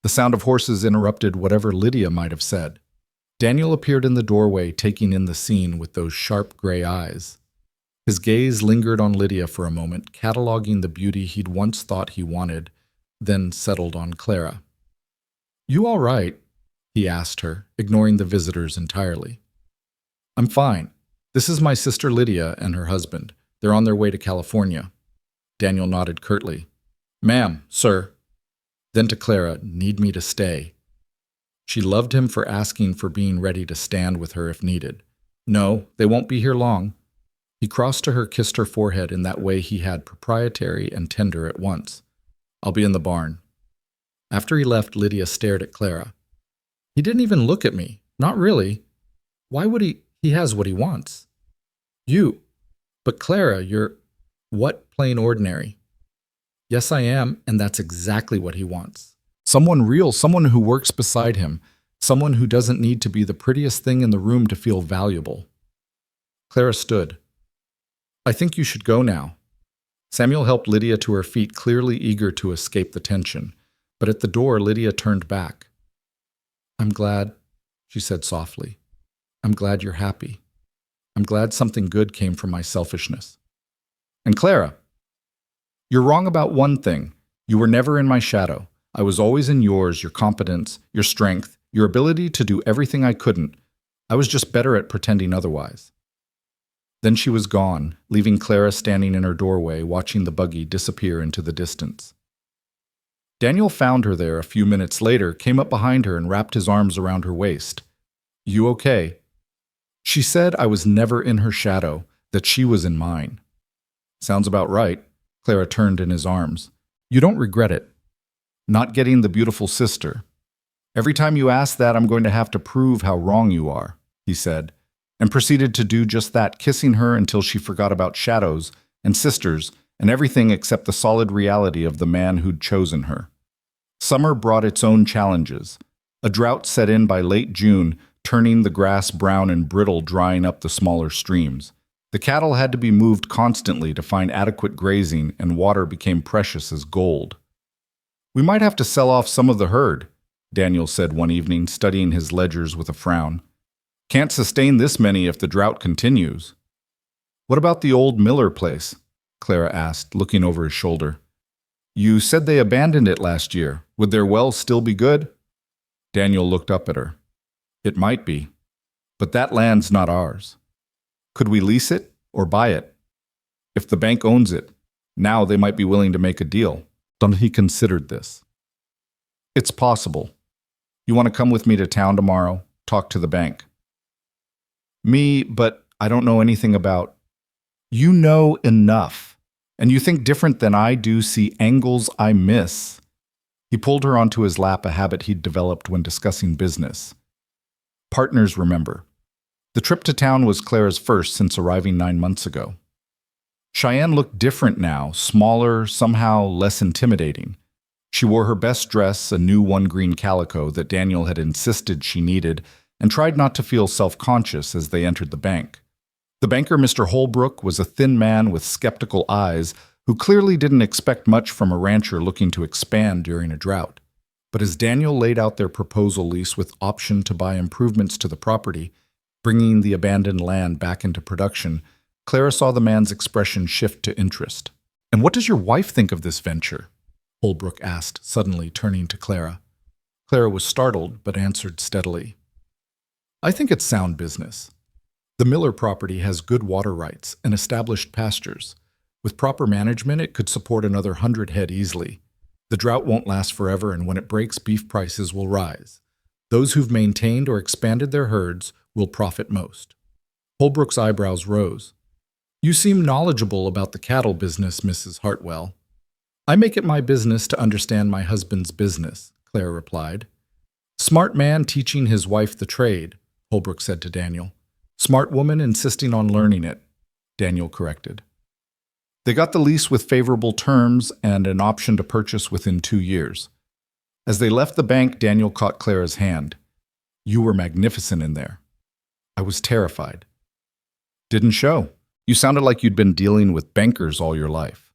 The sound of horses interrupted whatever Lydia might have said. Daniel appeared in the doorway, taking in the scene with those sharp gray eyes. His gaze lingered on Lydia for a moment, cataloging the beauty he'd once thought he wanted, then settled on Clara. You all right? He asked her, ignoring the visitors entirely. I'm fine. This is my sister Lydia and her husband. They're on their way to California. Daniel nodded curtly. Ma'am, sir. Then to Clara, need me to stay. She loved him for asking, for being ready to stand with her if needed. No, they won't be here long. He crossed to her, kissed her forehead in that way he had, proprietary and tender at once. I'll be in the barn. After he left, Lydia stared at Clara. He didn't even look at me. Not really. Why would he? He has what he wants. You. But Clara, you're… what plain ordinary? Yes, I am, and that's exactly what he wants. Someone real, someone who works beside him, someone who doesn't need to be the prettiest thing in the room to feel valuable. Clara stood. I think you should go now. Samuel helped Lydia to her feet, clearly eager to escape the tension. But at the door, Lydia turned back. I'm glad, she said softly. I'm glad you're happy. I'm glad something good came from my selfishness. And Clara, you're wrong about one thing. You were never in my shadow. I was always in yours, your competence, your strength, your ability to do everything I couldn't. I was just better at pretending otherwise. Then she was gone, leaving Clara standing in her doorway, watching the buggy disappear into the distance. Daniel found her there a few minutes later, came up behind her and wrapped his arms around her waist. "You okay?" She said I was never in her shadow, that she was in mine. "Sounds about right." Clara turned in his arms. "You don't regret it?" "Not getting the beautiful sister. Every time you ask that, I'm going to have to prove how wrong you are," he said, and proceeded to do just that, kissing her until she forgot about shadows and sisters and everything except the solid reality of the man who'd chosen her. Summer brought its own challenges. A drought set in by late June, turning the grass brown and brittle, drying up the smaller streams. The cattle had to be moved constantly to find adequate grazing, and water became precious as gold. "We might have to sell off some of the herd," Daniel said one evening, studying his ledgers with a frown. "Can't sustain this many if the drought continues." "What about the old Miller place?" Clara asked, looking over his shoulder. "You said they abandoned it last year. Would their well still be good?" Daniel looked up at her. "It might be, but that land's not ours. Could we lease it or buy it? If the bank owns it, now they might be willing to make a deal." He considered this. "It's possible. You want to come with me to town tomorrow? Talk to the bank." "Me, but I don't know anything about—" "You know enough, and you think different than I do, see angles I miss." He pulled her onto his lap, a habit he'd developed when discussing business. Partners, remember. The trip to town was Clara's first since arriving 9 months ago. Cheyenne looked different now, smaller, somehow less intimidating. She wore her best dress, a new one-green calico that Daniel had insisted she needed, and tried not to feel self-conscious as they entered the bank. The banker, Mr. Holbrook, was a thin man with skeptical eyes who clearly didn't expect much from a rancher looking to expand during a drought. But as Daniel laid out their proposal lease with option to buy improvements to the property, bringing the abandoned land back into production, Clara saw the man's expression shift to interest. "And what does your wife think of this venture?" Holbrook asked, suddenly turning to Clara. Clara was startled, but answered steadily. "I think it's sound business. The Miller property has good water rights and established pastures. With proper management, it could support another 100 head easily. The drought won't last forever, and when it breaks, beef prices will rise. Those who've maintained or expanded their herds will profit most." Holbrook's eyebrows rose. "You seem knowledgeable about the cattle business, Mrs. Hartwell." "I make it my business to understand my husband's business," Clara replied. "Smart man teaching his wife the trade," Holbrook said to Daniel. "Smart woman insisting on learning it," Daniel corrected. They got the lease with favorable terms and an option to purchase within 2 years. As they left the bank, Daniel caught Clara's hand. "You were magnificent in there." "I was terrified." "Didn't show. You sounded like you'd been dealing with bankers all your life."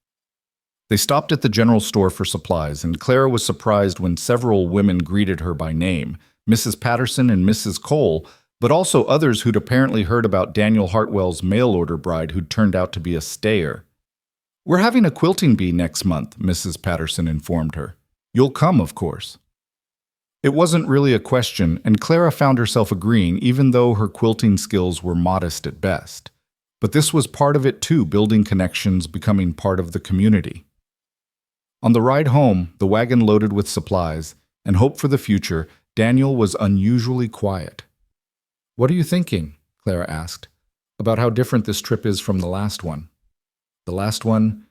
They stopped at the general store for supplies, and Clara was surprised when several women greeted her by name, Mrs. Patterson and Mrs. Cole, but also others who'd apparently heard about Daniel Hartwell's mail-order bride who'd turned out to be a stayer. "We're having a quilting bee next month," Mrs. Patterson informed her. "You'll come, of course." It wasn't really a question, and Clara found herself agreeing, even though her quilting skills were modest at best. But this was part of it too, building connections, becoming part of the community. On the ride home, the wagon loaded with supplies, and hope for the future, Daniel was unusually quiet. "What are you thinking?" Clara asked. "About how different this trip is from the last one." "The last one?"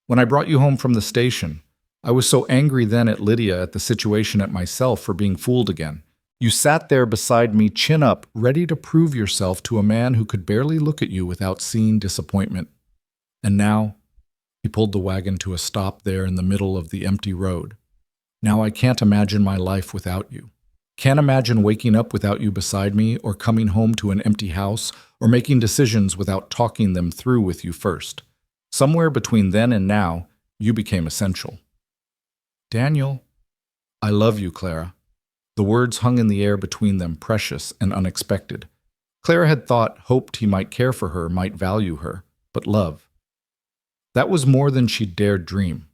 "When I brought you home from the station. I was so angry then at Lydia, at the situation, at myself for being fooled again. You sat there beside me, chin up, ready to prove yourself to a man who could barely look at you without seeing disappointment. And now," he pulled the wagon to a stop there in the middle of the empty road, "now I can't imagine my life without you. Can't imagine waking up without you beside me, or coming home to an empty house, or making decisions without talking them through with you first. Somewhere between then and now, you became essential." "Daniel." "I love you, Clara." The words hung in the air between them, precious and unexpected. Clara had hoped he might care for her, might value her, but love. That was more than she'd dared dream.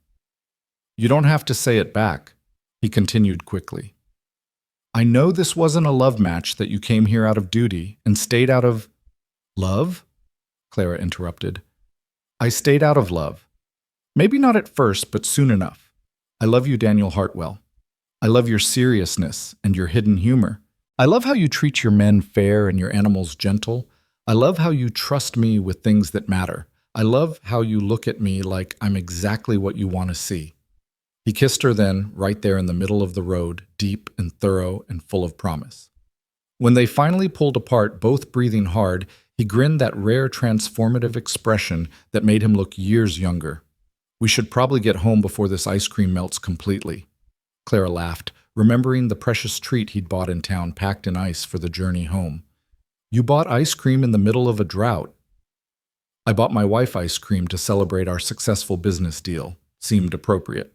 "You don't have to say it back," he continued quickly. "I know this wasn't a love match, that you came here out of duty and stayed out of—" "Love?" Clara interrupted. I stayed out of love. Maybe not at first, but soon enough. I love you, Daniel Hartwell. I love your seriousness and your hidden humor. I love how you treat your men fair and your animals gentle. I love how you trust me with things that matter. I love how you look at me like I'm exactly what you want to see. He kissed her then, right there in the middle of the road, deep and thorough and full of promise. When they finally pulled apart, both breathing hard, he grinned that rare transformative expression that made him look years younger. We should probably get home before this ice cream melts completely. Clara laughed, remembering the precious treat he'd bought in town packed in ice for the journey home. You bought ice cream in the middle of a drought. I bought my wife ice cream to celebrate our successful business deal. Seemed appropriate.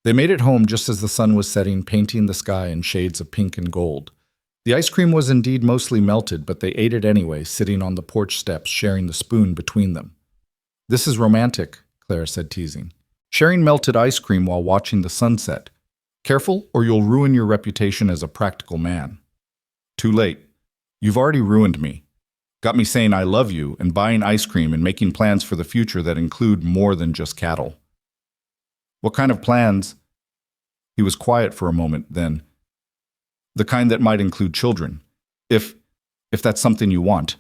They made it home just as the sun was setting, painting the sky in shades of pink and gold. The ice cream was indeed mostly melted, but they ate it anyway, sitting on the porch steps, sharing the spoon between them. This is romantic, Clara said, teasing. Sharing melted ice cream while watching the sunset. Careful, or you'll ruin your reputation as a practical man. Too late. You've already ruined me. Got me saying I love you and buying ice cream and making plans for the future that include more than just cattle. What kind of plans? He was quiet for a moment, then. The kind that might include children. If that's something you want.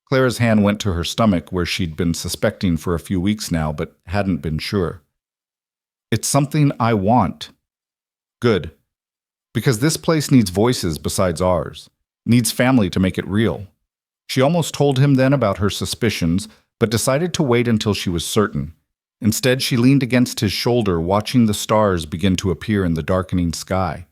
Clara's hand went to her stomach, where she'd been suspecting for a few weeks now, but hadn't been sure. It's something I want. Good. Because this place needs voices besides ours. Needs family to make it real. She almost told him then about her suspicions, but decided to wait until she was certain. Instead, she leaned against his shoulder, watching the stars begin to appear in the darkening sky.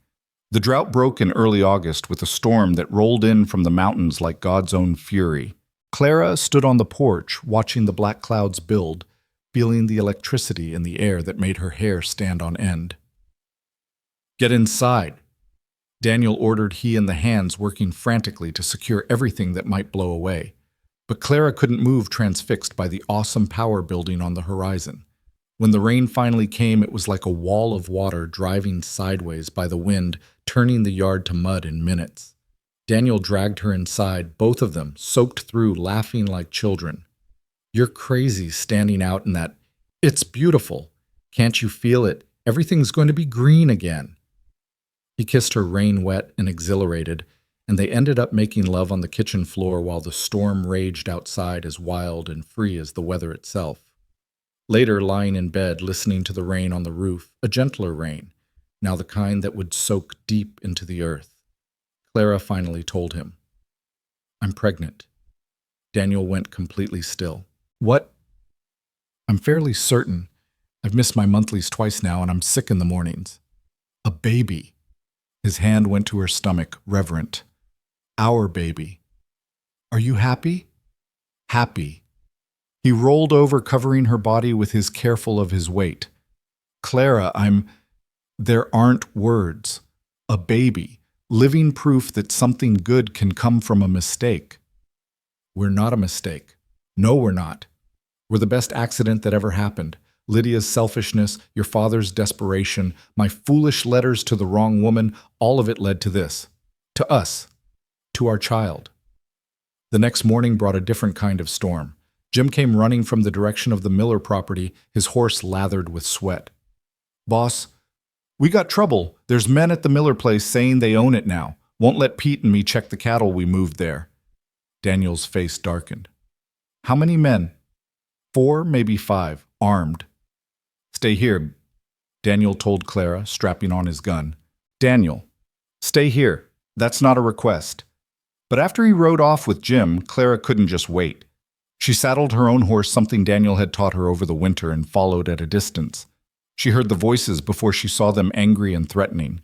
The drought broke in early August with a storm that rolled in from the mountains like God's own fury. Clara stood on the porch, watching the black clouds build, feeling the electricity in the air that made her hair stand on end. Get inside, Daniel ordered, he and the hands working frantically to secure everything that might blow away. But Clara couldn't move, transfixed by the awesome power building on the horizon. When the rain finally came, it was like a wall of water driving sideways by the wind, turning the yard to mud in minutes. Daniel dragged her inside, both of them, soaked through, laughing like children. You're crazy standing out in that. It's beautiful. Can't you feel it? Everything's going to be green again. He kissed her rain-wet and exhilarated, and they ended up making love on the kitchen floor while the storm raged outside, as wild and free as the weather itself. Later, lying in bed, listening to the rain on the roof, a gentler rain, now the kind that would soak deep into the earth, Clara finally told him, I'm pregnant. Daniel went completely still. What? I'm fairly certain. I've missed my monthlies twice now, and I'm sick in the mornings. A baby. His hand went to her stomach, reverent. Our baby. Are you happy? Happy. He rolled over, covering her body with his careful of his weight. Clara, There aren't words. A baby. Living proof that something good can come from a mistake. We're not a mistake. No, we're not. We're the best accident that ever happened. Lydia's selfishness, your father's desperation, my foolish letters to the wrong woman, all of it led to this. To us. To our child. The next morning brought a different kind of storm. Jim came running from the direction of the Miller property, his horse lathered with sweat. Boss, we got trouble. There's men at the Miller place saying they own it now. Won't let Pete and me check the cattle we moved there. Daniel's face darkened. How many men? 4, maybe 5, armed. Stay here, Daniel told Clara, strapping on his gun. Daniel, stay here. That's not a request. But after he rode off with Jim, Clara couldn't just wait. She saddled her own horse, something Daniel had taught her over the winter, and followed at a distance. She heard the voices before she saw them, angry and threatening.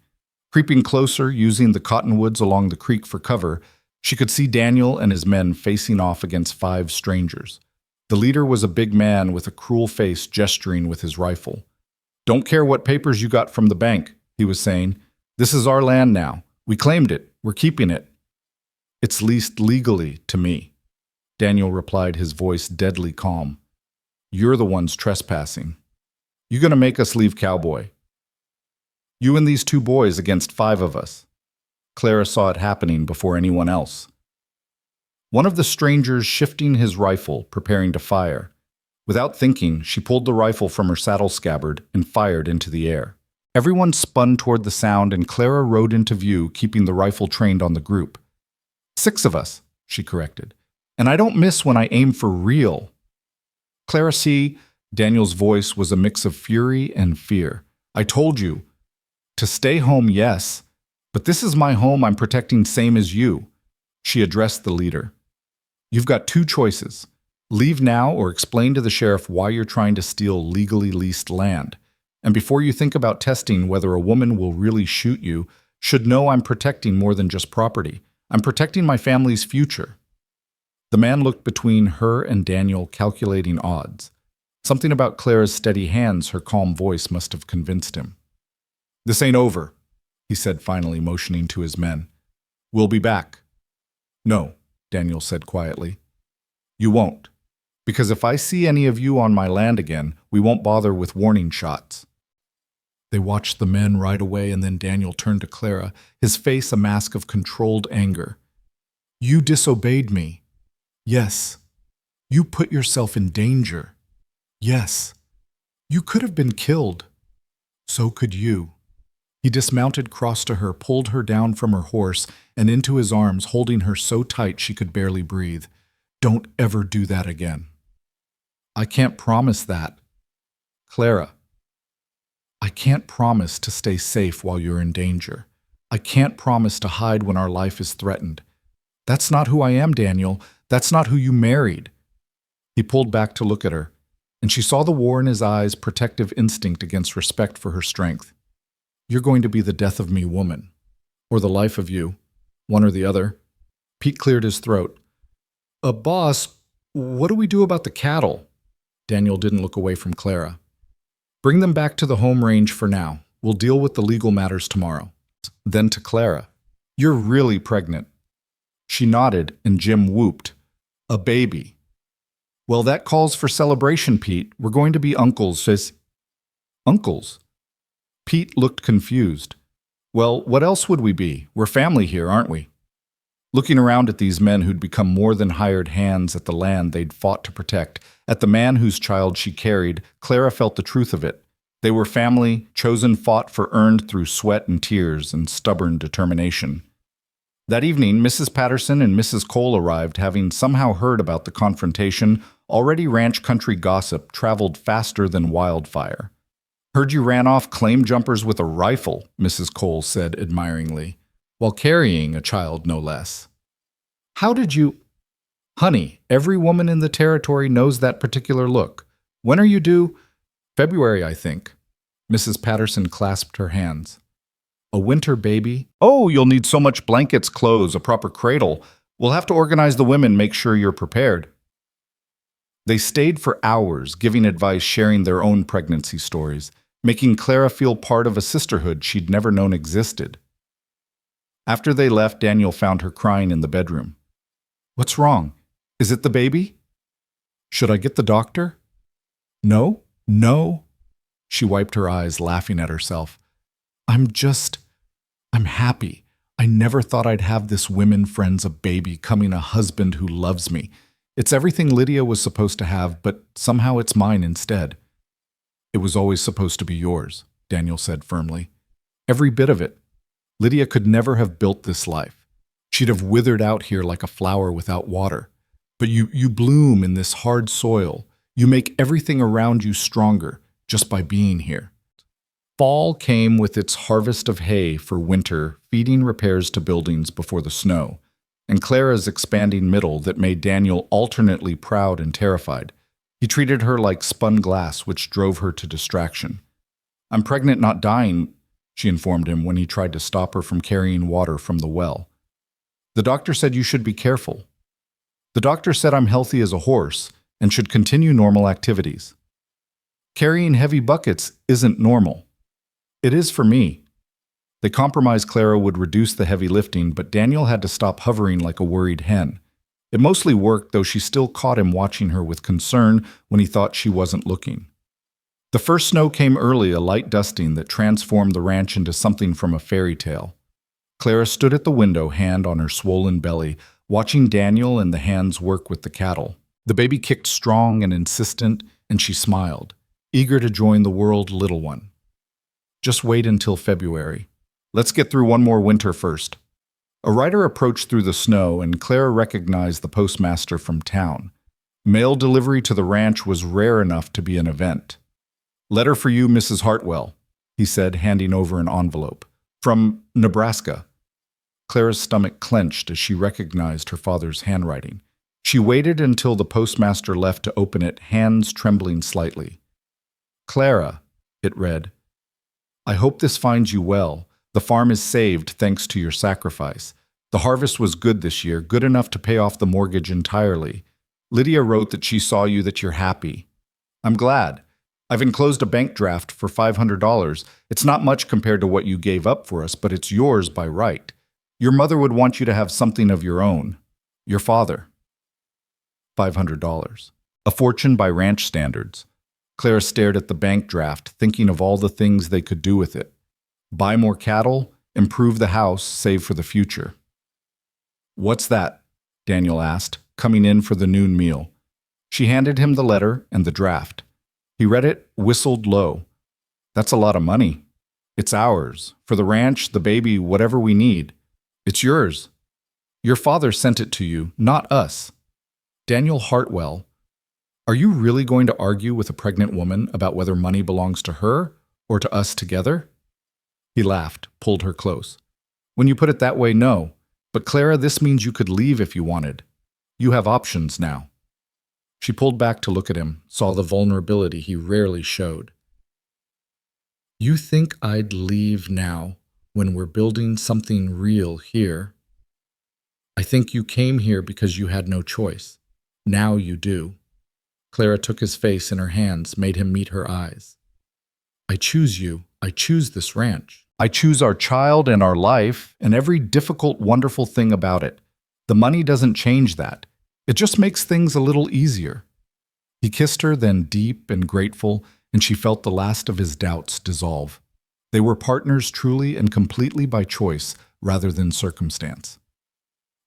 Creeping closer, using the cottonwoods along the creek for cover, she could see Daniel and his men facing off against 5 strangers. The leader was a big man with a cruel face, gesturing with his rifle. Don't care what papers you got from the bank, he was saying. This is our land now. We claimed it. We're keeping it. It's leased legally to me, Daniel replied, his voice deadly calm. You're the ones trespassing. You gonna make us leave, cowboy? You and these 2 boys against 5 of us. Clara saw it happening before anyone else. one of the strangers shifting his rifle, preparing to fire. Without thinking, she pulled the rifle from her saddle scabbard and fired into the air. Everyone spun toward the sound, and Clara rode into view, keeping the rifle trained on the group. 6 of us, she corrected. And I don't miss when I aim for real. Clara, see, Daniel's voice was a mix of fury and fear. I told you. To stay home, yes. But this is my home I'm protecting, same as you. She addressed the leader. You've got 2 choices. Leave now or explain to the sheriff why you're trying to steal legally leased land. And before you think about testing whether a woman will really shoot you, should know I'm protecting more than just property. I'm protecting my family's future. The man looked between her and Daniel, calculating odds. Something about Clara's steady hands, her calm voice, must have convinced him. This ain't over, he said finally, motioning to his men. We'll be back. No, Daniel said quietly. You won't. Because if I see any of you on my land again, we won't bother with warning shots. They watched the men ride away, and then Daniel turned to Clara, his face a mask of controlled anger. You disobeyed me. Yes. You put yourself in danger. Yes. You could have been killed. So could you. He dismounted, crossed to her, pulled her down from her horse and into his arms, holding her so tight she could barely breathe. Don't ever do that again. I can't promise that. Clara, I can't promise to stay safe while you're in danger. I can't promise to hide when our life is threatened. That's not who I am, Daniel. That's not who you married. He pulled back to look at her, and she saw the war in his eyes, protective instinct against respect for her strength. You're going to be the death of me, woman. Or the life of you. One or the other. Pete cleared his throat. Boss, what do we do about the cattle? Daniel didn't look away from Clara. Bring them back to the home range for now. We'll deal with the legal matters tomorrow. Then to Clara. You're really pregnant. She nodded, and Jim whooped. A baby. Well, that calls for celebration, Pete. We're going to be uncles, says. Uncles? Pete looked confused. Well, what else would we be? We're family here, aren't we? Looking around at these men who'd become more than hired hands at the land they'd fought to protect, at the man whose child she carried, Clara felt the truth of it. They were family, chosen, fought for, earned through sweat and tears and stubborn determination. That evening, Mrs. Patterson and Mrs. Cole arrived, having somehow heard about the confrontation. Already ranch country gossip traveled faster than wildfire. Heard you ran off claim jumpers with a rifle, Mrs. Cole said admiringly, while carrying a child no less. How did you... Honey, every woman in the territory knows that particular look. When are you due? February, I think. Mrs. Patterson clasped her hands. A winter baby? Oh, you'll need so much blankets, clothes, a proper cradle. We'll have to organize the women, make sure you're prepared. They stayed for hours, giving advice, sharing their own pregnancy stories, making Clara feel part of a sisterhood she'd never known existed. After they left, Daniel found her crying in the bedroom. What's wrong? Is it the baby? Should I get the doctor? No, no. She wiped her eyes, laughing at herself. I'm happy. I never thought I'd have this women friends a baby, coming a husband who loves me. It's everything Lydia was supposed to have, but somehow it's mine instead. It was always supposed to be yours, Daniel said firmly. Every bit of it. Lydia could never have built this life. She'd have withered out here like a flower without water. But you bloom in this hard soil. You make everything around you stronger just by being here. Fall came with its harvest of hay for winter, feeding repairs to buildings before the snow, and Clara's expanding middle that made Daniel alternately proud and terrified. He treated her like spun glass, which drove her to distraction. I'm pregnant, not dying, she informed him when he tried to stop her from carrying water from the well. The doctor said you should be careful. The doctor said I'm healthy as a horse and should continue normal activities. Carrying heavy buckets isn't normal. It is for me. They compromised Clara would reduce the heavy lifting, but Daniel had to stop hovering like a worried hen. It mostly worked, though she still caught him watching her with concern when he thought she wasn't looking. The first snow came early, a light dusting that transformed the ranch into something from a fairy tale. Clara stood at the window, hand on her swollen belly, watching Daniel and the hands work with the cattle. The baby kicked strong and insistent, and she smiled, eager to join the world, little one. Just wait until February. Let's get through one more winter first. A rider approached through the snow, and Clara recognized the postmaster from town. Mail delivery to the ranch was rare enough to be an event. "Letter for you, Mrs. Hartwell," he said, handing over an envelope. "From Nebraska." Clara's stomach clenched as she recognized her father's handwriting. She waited until the postmaster left to open it, hands trembling slightly. "Clara," it read, "I hope this finds you well. The farm is saved thanks to your sacrifice. The harvest was good this year, good enough to pay off the mortgage entirely. Lydia wrote that she saw you, that you're happy. I'm glad. I've enclosed a bank draft for $500. It's not much compared to what you gave up for us, but it's yours by right. Your mother would want you to have something of your own. Your father." $500. A fortune by ranch standards. Clara stared at the bank draft, thinking of all the things they could do with it. Buy more cattle, improve the house, save for the future. "What's that?" Daniel asked, coming in for the noon meal. She handed him the letter and the draft. He read it, whistled low. "That's a lot of money. It's ours. For the ranch, the baby, whatever we need. It's yours. Your father sent it to you, not us." Daniel Hartwell, are you really going to argue with a pregnant woman about whether money belongs to her or to us together? He laughed, pulled her close. "When you put it that way, no. But Clara, this means you could leave if you wanted. You have options now." She pulled back to look at him, saw the vulnerability he rarely showed. "You think I'd leave now when we're building something real here? I think you came here because you had no choice. Now you do." Clara took his face in her hands, made him meet her eyes. "I choose you. I choose this ranch. I choose our child and our life and every difficult, wonderful thing about it. The money doesn't change that. It just makes things a little easier." He kissed her, then deep and grateful, and she felt the last of his doubts dissolve. They were partners truly and completely by choice rather than circumstance.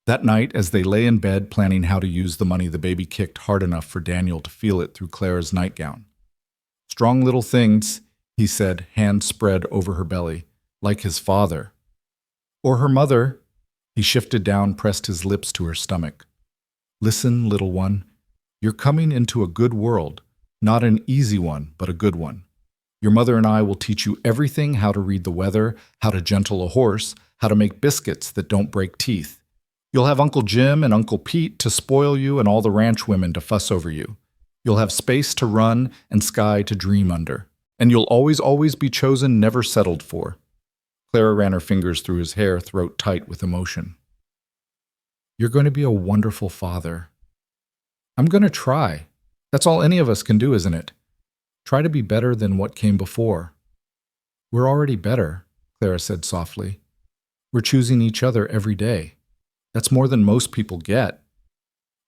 That night, as they lay in bed planning how to use the money, the baby kicked hard enough for Daniel to feel it through Clara's nightgown. "Strong little things," he said, hands spread over her belly, "like his father." "Or her mother." He shifted down, pressed his lips to her stomach. "Listen, little one, you're coming into a good world, not an easy one, but a good one. Your mother and I will teach you everything: how to read the weather, how to gentle a horse, how to make biscuits that don't break teeth. You'll have Uncle Jim and Uncle Pete to spoil you and all the ranch women to fuss over you. You'll have space to run and sky to dream under. And you'll always be chosen, never settled for." Clara ran her fingers through his hair, throat tight with emotion. "You're going to be a wonderful father." "I'm going to try. That's all any of us can do, isn't it? Try to be better than what came before." "We're already better," Clara said softly. "We're choosing each other every day. That's more than most people get."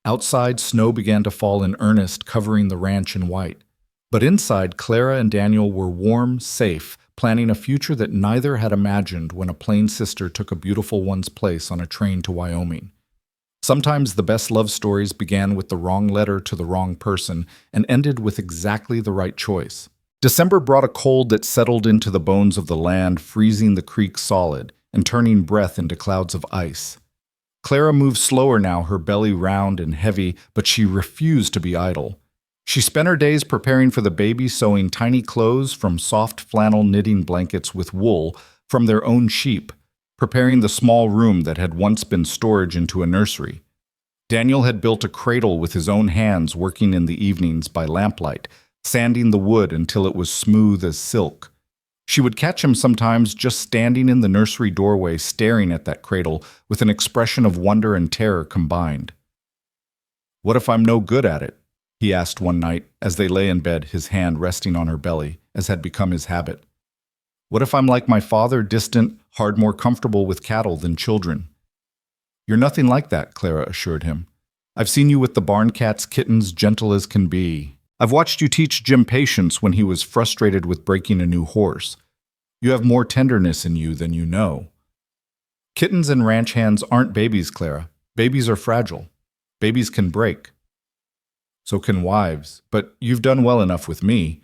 Outside, snow began to fall in earnest, covering the ranch in white. But inside, Clara and Daniel were warm, safe, planning a future that neither had imagined when a plain sister took a beautiful one's place on a train to Wyoming. Sometimes the best love stories began with the wrong letter to the wrong person and ended with exactly the right choice. December brought a cold that settled into the bones of the land, freezing the creek solid and turning breath into clouds of ice. Clara moved slower now, her belly round and heavy, but she refused to be idle. She spent her days preparing for the baby, sewing tiny clothes from soft flannel knitting blankets with wool from their own sheep, preparing the small room that had once been storage into a nursery. Daniel had built a cradle with his own hands, working in the evenings by lamplight, sanding the wood until it was smooth as silk. She would catch him sometimes just standing in the nursery doorway, staring at that cradle with an expression of wonder and terror combined. "What if I'm no good at it?" he asked one night as they lay in bed, his hand resting on her belly, as had become his habit. "What if I'm like my father, distant, hard, more comfortable with cattle than children?" "You're nothing like that," Clara assured him. "I've seen you with the barn cats, kittens, gentle as can be. I've watched you teach Jim patience when he was frustrated with breaking a new horse. You have more tenderness in you than you know." "Kittens and ranch hands aren't babies, Clara. Babies are fragile. Babies can break. So can wives. But you've done well enough with me.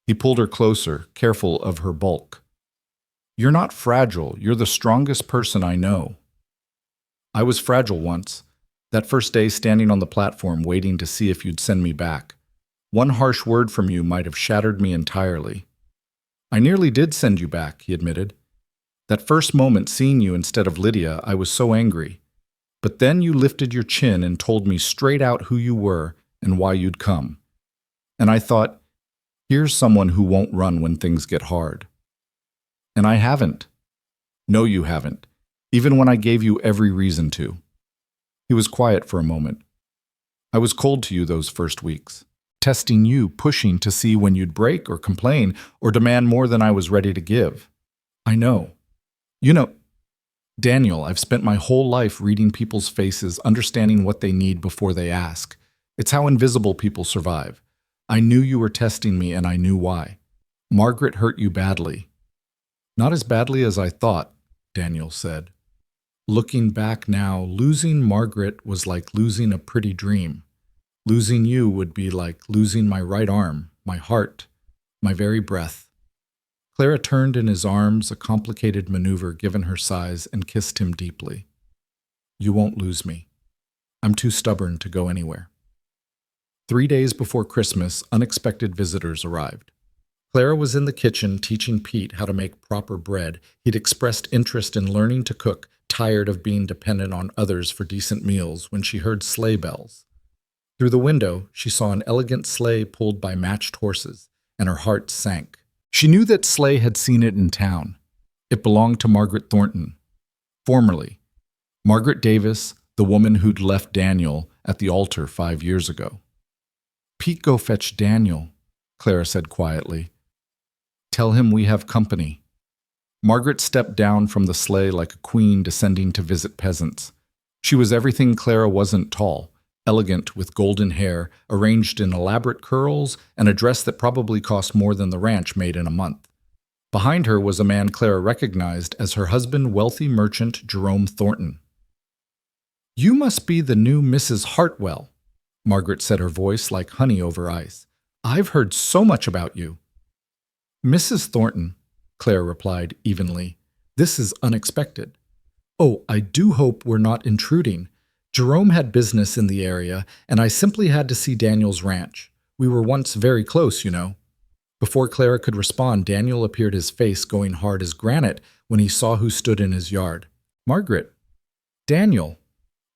He pulled her closer, careful of her bulk. You're not fragile. You're the strongest person I know. I was fragile once. That first day standing on the platform waiting to see if you'd send me back. One harsh word from you might have shattered me entirely. I nearly did send you back, he admitted. That first moment seeing you instead of Lydia, I was so angry. But then you lifted your chin and told me straight out who you were and why you'd come. And I thought, here's someone who won't run when things get hard. And I haven't. No, you haven't, even when I gave you every reason to. He was quiet for a moment. I was cold to you those first weeks, testing you, pushing to see when you'd break or complain or demand more than I was ready to give. I know. You know, Daniel, I've spent my whole life reading people's faces, understanding what they need before they ask. It's how invisible people survive. I knew you were testing me, and I knew why. Margaret hurt you badly. Not as badly as I thought, Daniel said. Looking back now, losing Margaret was like losing a pretty dream. Losing you would be like losing my right arm, my heart, my very breath. Clara turned in his arms, a complicated maneuver given her size, and kissed him deeply. You won't lose me. I'm too stubborn to go anywhere. 3 days before Christmas, unexpected visitors arrived. Clara was in the kitchen teaching Pete how to make proper bread. He'd expressed interest in learning to cook, tired of being dependent on others for decent meals, when she heard sleigh bells. Through the window, she saw an elegant sleigh pulled by matched horses, and her heart sank. She knew that sleigh had seen it in town. It belonged to Margaret Thornton. Formerly, Margaret Davis, the woman who'd left Daniel at the altar 5 years ago. Pete, go fetch Daniel, Clara said quietly. Tell him we have company. Margaret stepped down from the sleigh like a queen descending to visit peasants. She was everything Clara wasn't: tall, elegant with golden hair, arranged in elaborate curls, and a dress that probably cost more than the ranch made in a month. Behind her was a man Clara recognized as her husband, wealthy merchant Jerome Thornton. You must be the new Mrs. Hartwell, Margaret said, her voice like honey over ice. I've heard so much about you. Mrs. Thornton, Clara replied evenly, this is unexpected. Oh, I do hope we're not intruding. Jerome had business in the area, and I simply had to see Daniel's ranch. We were once very close, you know. Before Clara could respond, Daniel appeared, his face going hard as granite when he saw who stood in his yard. Margaret. Daniel.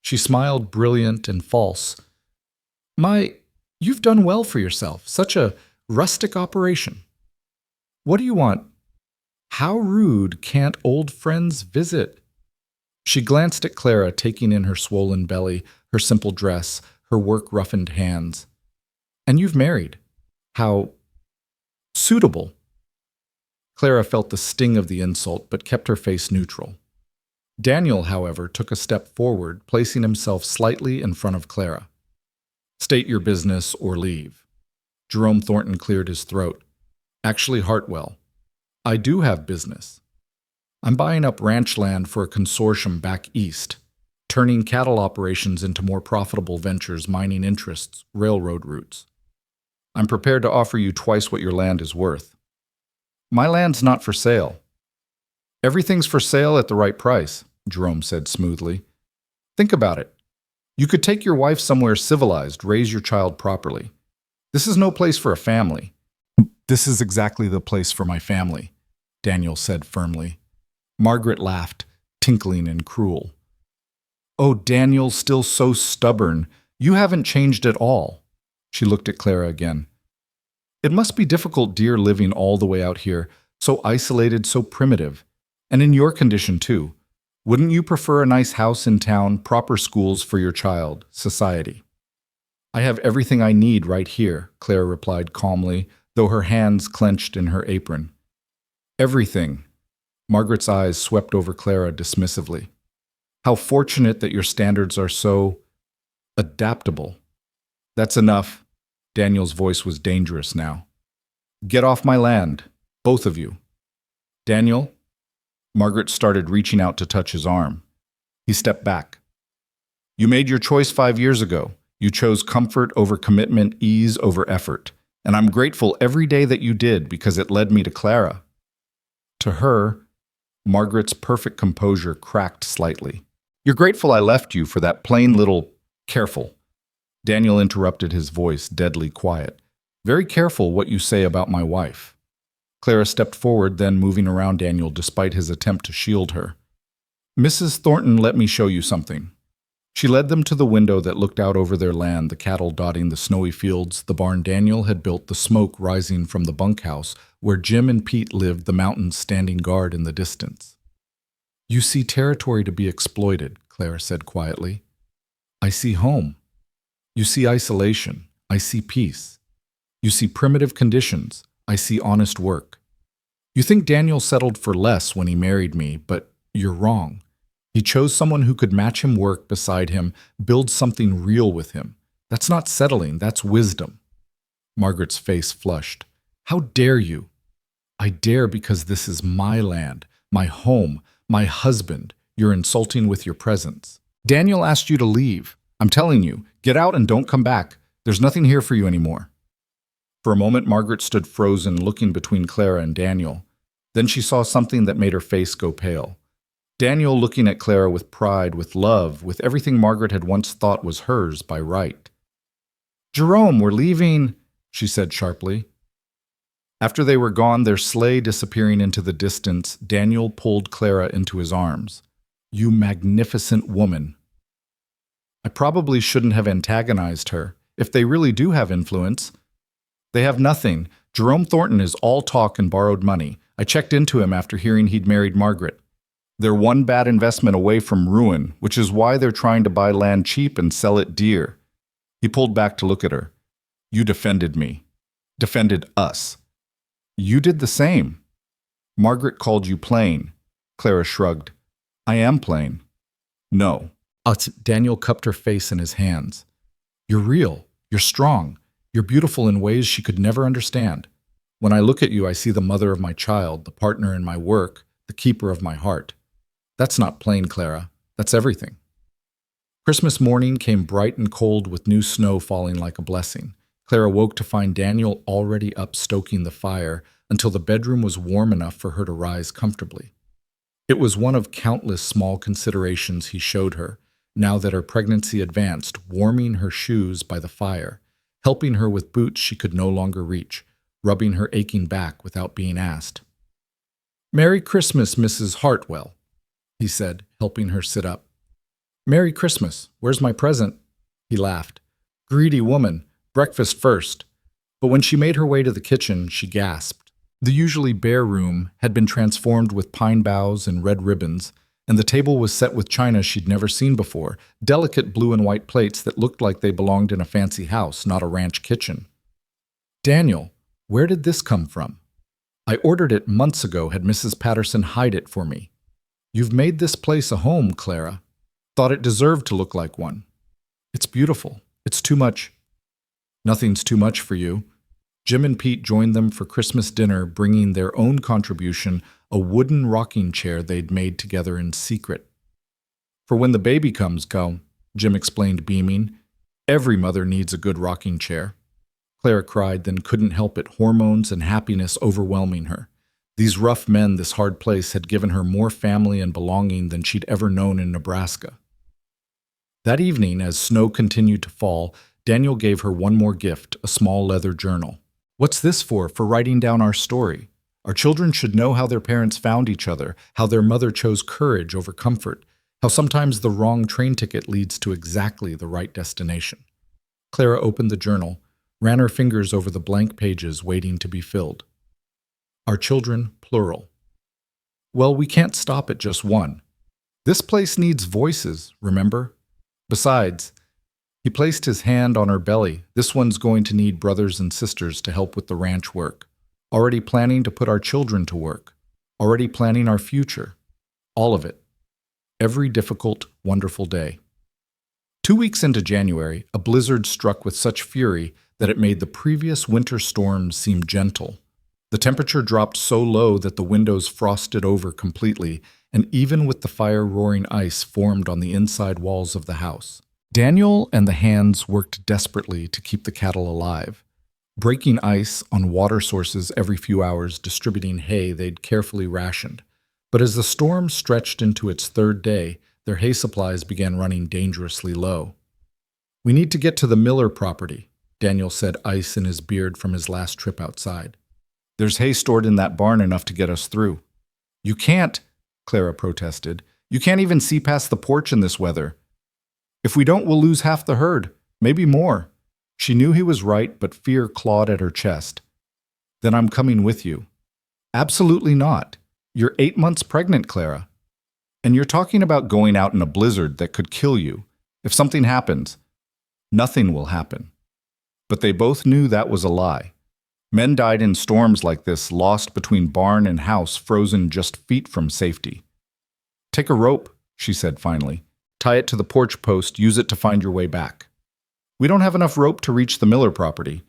She smiled, brilliant and false. You've done well for yourself. Such a rustic operation. What do you want? How rude, can't old friends visit? She glanced at Clara, taking in her swollen belly, her simple dress, her work-roughened hands. And you've married. How suitable. Clara felt the sting of the insult, but kept her face neutral. Daniel, however, took a step forward, placing himself slightly in front of Clara. State your business or leave. Jerome Thornton cleared his throat. Actually, Hartwell, I do have business. I'm buying up ranch land for a consortium back east, turning cattle operations into more profitable ventures, mining interests, railroad routes. I'm prepared to offer you twice what your land is worth. My land's not for sale. Everything's for sale at the right price, Jerome said smoothly. Think about it. You could take your wife somewhere civilized, raise your child properly. This is no place for a family. This is exactly the place for my family, Daniel said firmly. Margaret laughed, tinkling and cruel. Oh, Daniel, still so stubborn. You haven't changed at all. She looked at Clara again. It must be difficult, dear, living all the way out here, so isolated, so primitive. And in your condition, too. Wouldn't you prefer a nice house in town, proper schools for your child, society? I have everything I need right here, Clara replied calmly, though her hands clenched in her apron. Everything. Margaret's eyes swept over Clara dismissively. How fortunate that your standards are so adaptable. That's enough. Daniel's voice was dangerous now. Get off my land, both of you. Daniel? Margaret started reaching out to touch his arm. He stepped back. You made your choice 5 years ago. You chose comfort over commitment, ease over effort. And I'm grateful every day that you did because it led me to Clara. To her, Margaret's perfect composure cracked slightly. You're grateful I left you for that plain little careful. Daniel interrupted, his voice deadly quiet. Very careful what you say about my wife. Clara stepped forward, then moving around Daniel despite his attempt to shield her. Mrs. Thornton, let me show you something. She led them to the window that looked out over their land, the cattle dotting the snowy fields, the barn Daniel had built, the smoke rising from the bunkhouse, where Jim and Pete lived, the mountains standing guard in the distance. You see territory to be exploited, Clara said quietly. I see home. You see isolation. I see peace. You see primitive conditions. I see honest work. You think Daniel settled for less when he married me, but you're wrong. He chose someone who could match him, work beside him, build something real with him. That's not settling, that's wisdom. Margaret's face flushed. How dare you? I dare because this is my land, my home, my husband. You're insulting with your presence. Daniel asked you to leave. I'm telling you, get out and don't come back. There's nothing here for you anymore. For a moment, Margaret stood frozen, looking between Clara and Daniel. Then she saw something that made her face go pale. Daniel looking at Clara with pride, with love, with everything Margaret had once thought was hers by right. Jerome, we're leaving, she said sharply. After they were gone, their sleigh disappearing into the distance, Daniel pulled Clara into his arms. You magnificent woman. I probably shouldn't have antagonized her. If they really do have influence, they have nothing. Jerome Thornton is all talk and borrowed money. I checked into him after hearing he'd married Margaret. They're one bad investment away from ruin, which is why they're trying to buy land cheap and sell it dear. He pulled back to look at her. You defended me. Defended us. You did the same. Margaret called you plain. Clara shrugged. I am plain. No. Daniel cupped her face in his hands. You're real. You're strong. You're beautiful in ways she could never understand. When I look at you, I see the mother of my child, the partner in my work, the keeper of my heart. That's not plain, Clara. That's everything. Christmas morning came bright and cold with new snow falling like a blessing. Clara woke to find Daniel already up stoking the fire until the bedroom was warm enough for her to rise comfortably. It was one of countless small considerations he showed her, now that her pregnancy advanced, warming her shoes by the fire, helping her with boots she could no longer reach, rubbing her aching back without being asked. Merry Christmas, Mrs. Hartwell, he said, helping her sit up. Merry Christmas. Where's my present? He laughed. Greedy woman. Breakfast first. But when she made her way to the kitchen, she gasped. The usually bare room had been transformed with pine boughs and red ribbons, and the table was set with china she'd never seen before, delicate blue and white plates that looked like they belonged in a fancy house, not a ranch kitchen. Daniel, where did this come from? I ordered it months ago, had Mrs. Patterson hide it for me. You've made this place a home, Clara. Thought it deserved to look like one. It's beautiful. It's too much. Nothing's too much for you. Jim and Pete joined them for Christmas dinner, bringing their own contribution, a wooden rocking chair they'd made together in secret. For when the baby comes, Jim explained, beaming. Every mother needs a good rocking chair. Clara cried, then couldn't help it, hormones and happiness overwhelming her. These rough men, this hard place, had given her more family and belonging than she'd ever known in Nebraska. That evening, as snow continued to fall, Daniel gave her one more gift, a small leather journal. What's this for? For writing down our story. Our children should know how their parents found each other, how their mother chose courage over comfort, how sometimes the wrong train ticket leads to exactly the right destination. Clara opened the journal, ran her fingers over the blank pages waiting to be filled. Our children, plural. Well, we can't stop at just one. This place needs voices, remember? Besides, he placed his hand on her belly. This one's going to need brothers and sisters to help with the ranch work. Already planning to put our children to work. Already planning our future. All of it. Every difficult, wonderful day. 2 weeks into January, a blizzard struck with such fury that it made the previous winter storms seem gentle. The temperature dropped so low that the windows frosted over completely, and even with the fire-roaring ice formed on the inside walls of the house. Daniel and the hands worked desperately to keep the cattle alive, breaking ice on water sources every few hours, distributing hay they'd carefully rationed. But as the storm stretched into its third day, their hay supplies began running dangerously low. "We need to get to the Miller property," Daniel said, ice in his beard from his last trip outside. "There's hay stored in that barn enough to get us through." "You can't," Clara protested. "You can't even see past the porch in this weather. If we don't, we'll lose half the herd, maybe more." She knew he was right, but fear clawed at her chest. "Then I'm coming with you." "Absolutely not. You're 8 months pregnant, Clara. And you're talking about going out in a blizzard that could kill you. If something happens, nothing will happen." But they both knew that was a lie. Men died in storms like this, lost between barn and house, frozen just feet from safety. "Take a rope," she said finally. "Tie it to the porch post, use it to find your way back." "We don't have enough rope to reach the Miller property."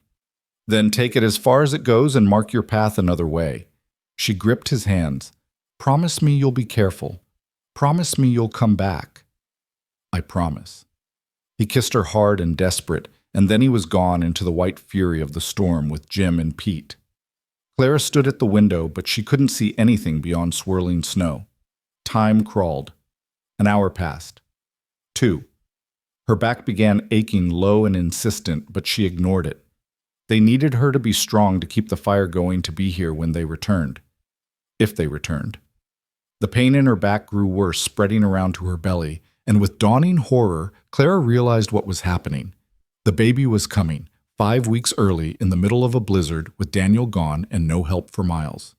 "Then take it as far as it goes and mark your path another way." She gripped his hands. "Promise me you'll be careful. Promise me you'll come back." "I promise." He kissed her hard and desperate, and then he was gone into the white fury of the storm with Jim and Pete. Clara stood at the window, but she couldn't see anything beyond swirling snow. Time crawled. An hour passed. 2. Her back began aching low and insistent, but she ignored it. They needed her to be strong to keep the fire going, to be here when they returned. If they returned. The pain in her back grew worse, spreading around to her belly, and with dawning horror, Clara realized what was happening. The baby was coming, 5 weeks early, in the middle of a blizzard, with Daniel gone and no help for miles.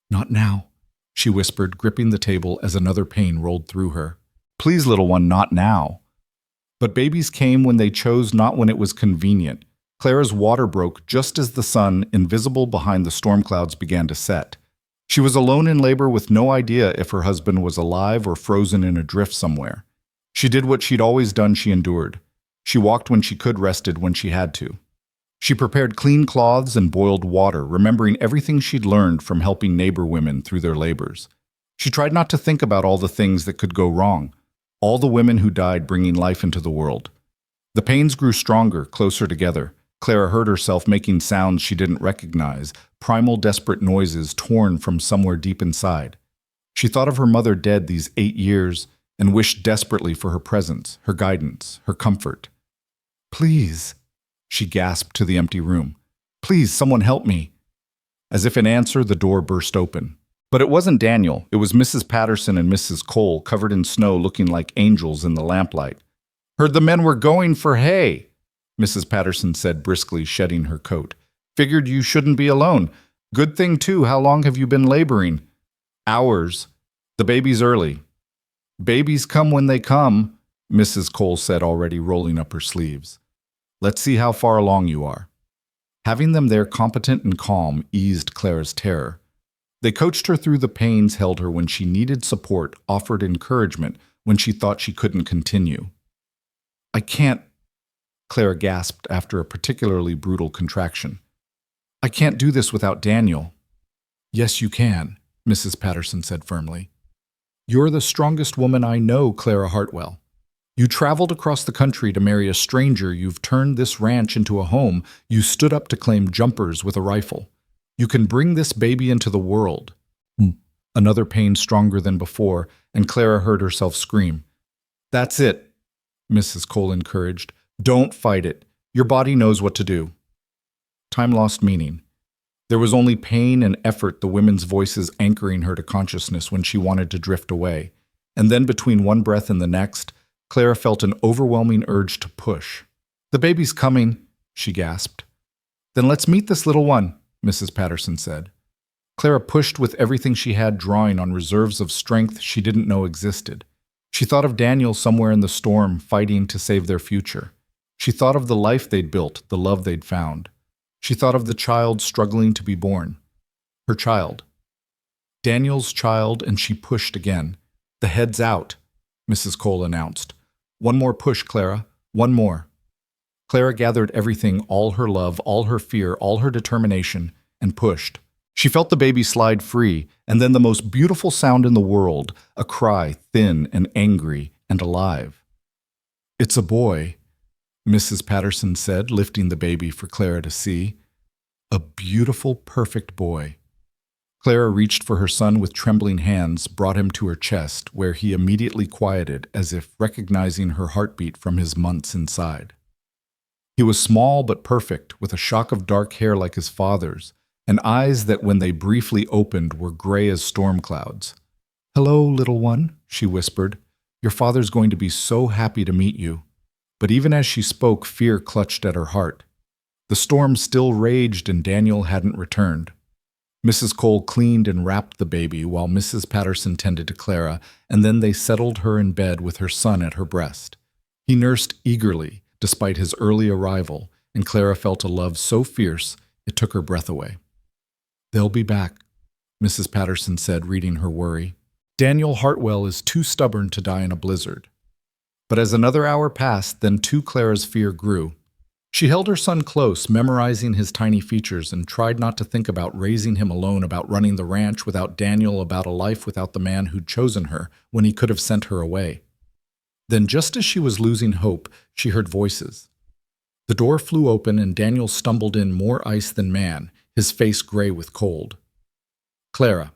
"Not now," she whispered, gripping the table as another pain rolled through her. "Please, little one, not now." But babies came when they chose, not when it was convenient. Clara's water broke just as the sun, invisible behind the storm clouds, began to set. She was alone in labor with no idea if her husband was alive or frozen in a drift somewhere. She did what she'd always done. She endured. She walked when she could, rested when she had to. She prepared clean cloths and boiled water, remembering everything she'd learned from helping neighbor women through their labors. She tried not to think about all the things that could go wrong, all the women who died bringing life into the world. The pains grew stronger, closer together. Clara heard herself making sounds she didn't recognize, primal, desperate noises torn from somewhere deep inside. She thought of her mother dead these 8 years and wished desperately for her presence, her guidance, her comfort. "Please," she gasped to the empty room. "Please, someone help me." As if in answer, the door burst open. But it wasn't Daniel. It was Mrs. Patterson and Mrs. Cole, covered in snow, looking like angels in the lamplight. "Heard the men were going for hay," Mrs. Patterson said briskly, shedding her coat. "Figured you shouldn't be alone. Good thing, too. How long have you been laboring?" "Hours. The baby's early." "Babies come when they come," Mrs. Cole said, already rolling up her sleeves. "Let's see how far along you are." Having them there, competent and calm, eased Clara's terror. They coached her through the pains, held her when she needed support, offered encouragement when she thought she couldn't continue. "I can't," Clara gasped after a particularly brutal contraction. "I can't do this without Daniel." "Yes, you can," Mrs. Patterson said firmly. "You're the strongest woman I know, Clara Hartwell. You traveled across the country to marry a stranger. You've turned this ranch into a home. You stood up to claim jumpers with a rifle. You can bring this baby into the world." Another pain stronger than before, and Clara heard herself scream. "That's it," Mrs. Cole encouraged. "Don't fight it. Your body knows what to do." Time lost meaning. There was only pain and effort, the women's voices anchoring her to consciousness when she wanted to drift away. And then between one breath and the next, Clara felt an overwhelming urge to push. "The baby's coming," she gasped. "Then let's meet this little one," Mrs. Patterson said. Clara pushed with everything she had, drawing on reserves of strength she didn't know existed. She thought of Daniel somewhere in the storm, fighting to save their future. She thought of the life they'd built, the love they'd found. She thought of the child struggling to be born. Her child. Daniel's child, and she pushed again. "The head's out," Mrs. Cole announced. "One more push, Clara. One more." Clara gathered everything, all her love, all her fear, all her determination, and pushed. She felt the baby slide free, and then the most beautiful sound in the world, a cry, thin and angry and alive. It's a boy, Mrs. Patterson said, lifting the baby for Clara to see. A beautiful, perfect boy. Clara reached for her son with trembling hands, brought him to her chest, where he immediately quieted, as if recognizing her heartbeat from his months inside. He was small but perfect, with a shock of dark hair like his father's, and eyes that, when they briefly opened, were gray as storm clouds. "Hello, little one," she whispered. "Your father's going to be so happy to meet you." But even as she spoke, fear clutched at her heart. The storm still raged and Daniel hadn't returned. Mrs. Cole cleaned and wrapped the baby while Mrs. Patterson tended to Clara, and then they settled her in bed with her son at her breast. He nursed eagerly, despite his early arrival, and Clara felt a love so fierce it took her breath away. "They'll be back," Mrs. Patterson said, reading her worry. "Daniel Hartwell is too stubborn to die in a blizzard." But as another hour passed, then too Clara's fear grew. She held her son close, memorizing his tiny features, and tried not to think about raising him alone, about running the ranch without Daniel, about a life without the man who'd chosen her when he could have sent her away. Then, just as she was losing hope, she heard voices. The door flew open and Daniel stumbled in, more ice than man, his face gray with cold. "Clara."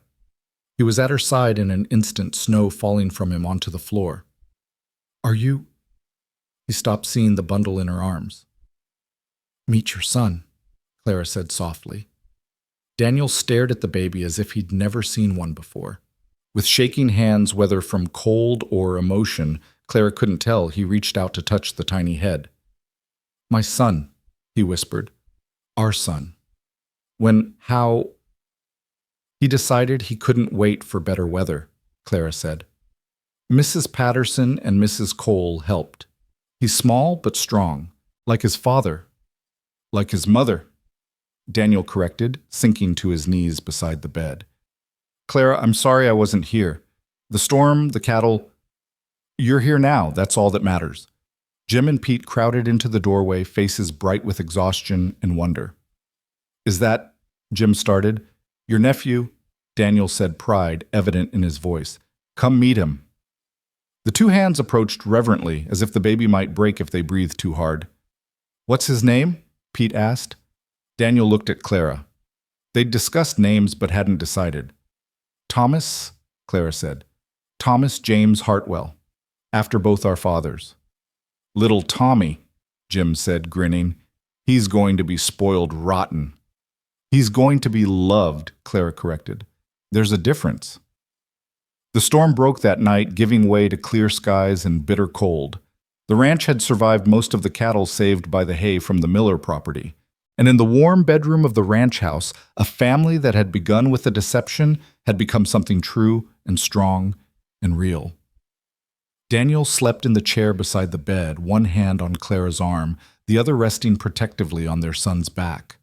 He was at her side in an instant, snow falling from him onto the floor. "Are you—" He stopped, seeing the bundle in her arms. "Meet your son," Clara said softly. Daniel stared at the baby as if he'd never seen one before. With shaking hands, whether from cold or emotion, Clara couldn't tell, he reached out to touch the tiny head. "My son," he whispered. "Our son." How? He decided he couldn't wait for better weather, Clara said. Mrs. Patterson and Mrs. Cole helped. He's small but strong, like his father. Like his mother, Daniel corrected, sinking to his knees beside the bed. "Clara, I'm sorry I wasn't here. The storm, the cattle. You're here now, that's all that matters." Jim and Pete crowded into the doorway, faces bright with exhaustion and wonder. "Is that—" Jim started. "Your nephew," Daniel said, pride evident in his voice. "Come meet him." The two hands approached reverently, as if the baby might break if they breathed too hard. "What's his name?" Pete asked. Daniel looked at Clara. They'd discussed names but hadn't decided. "Thomas," Clara said. "Thomas James Hartwell, after both our fathers." "Little Tommy," Jim said, grinning. "He's going to be spoiled rotten." "He's going to be loved," Clara corrected. "There's a difference." The storm broke that night, giving way to clear skies and bitter cold. The ranch had survived most of the cattle saved by the hay from the Miller property. And in the warm bedroom of the ranch house, a family that had begun with a deception had become something true and strong and real. Daniel slept in the chair beside the bed, one hand on Clara's arm, the other resting protectively on their son's back.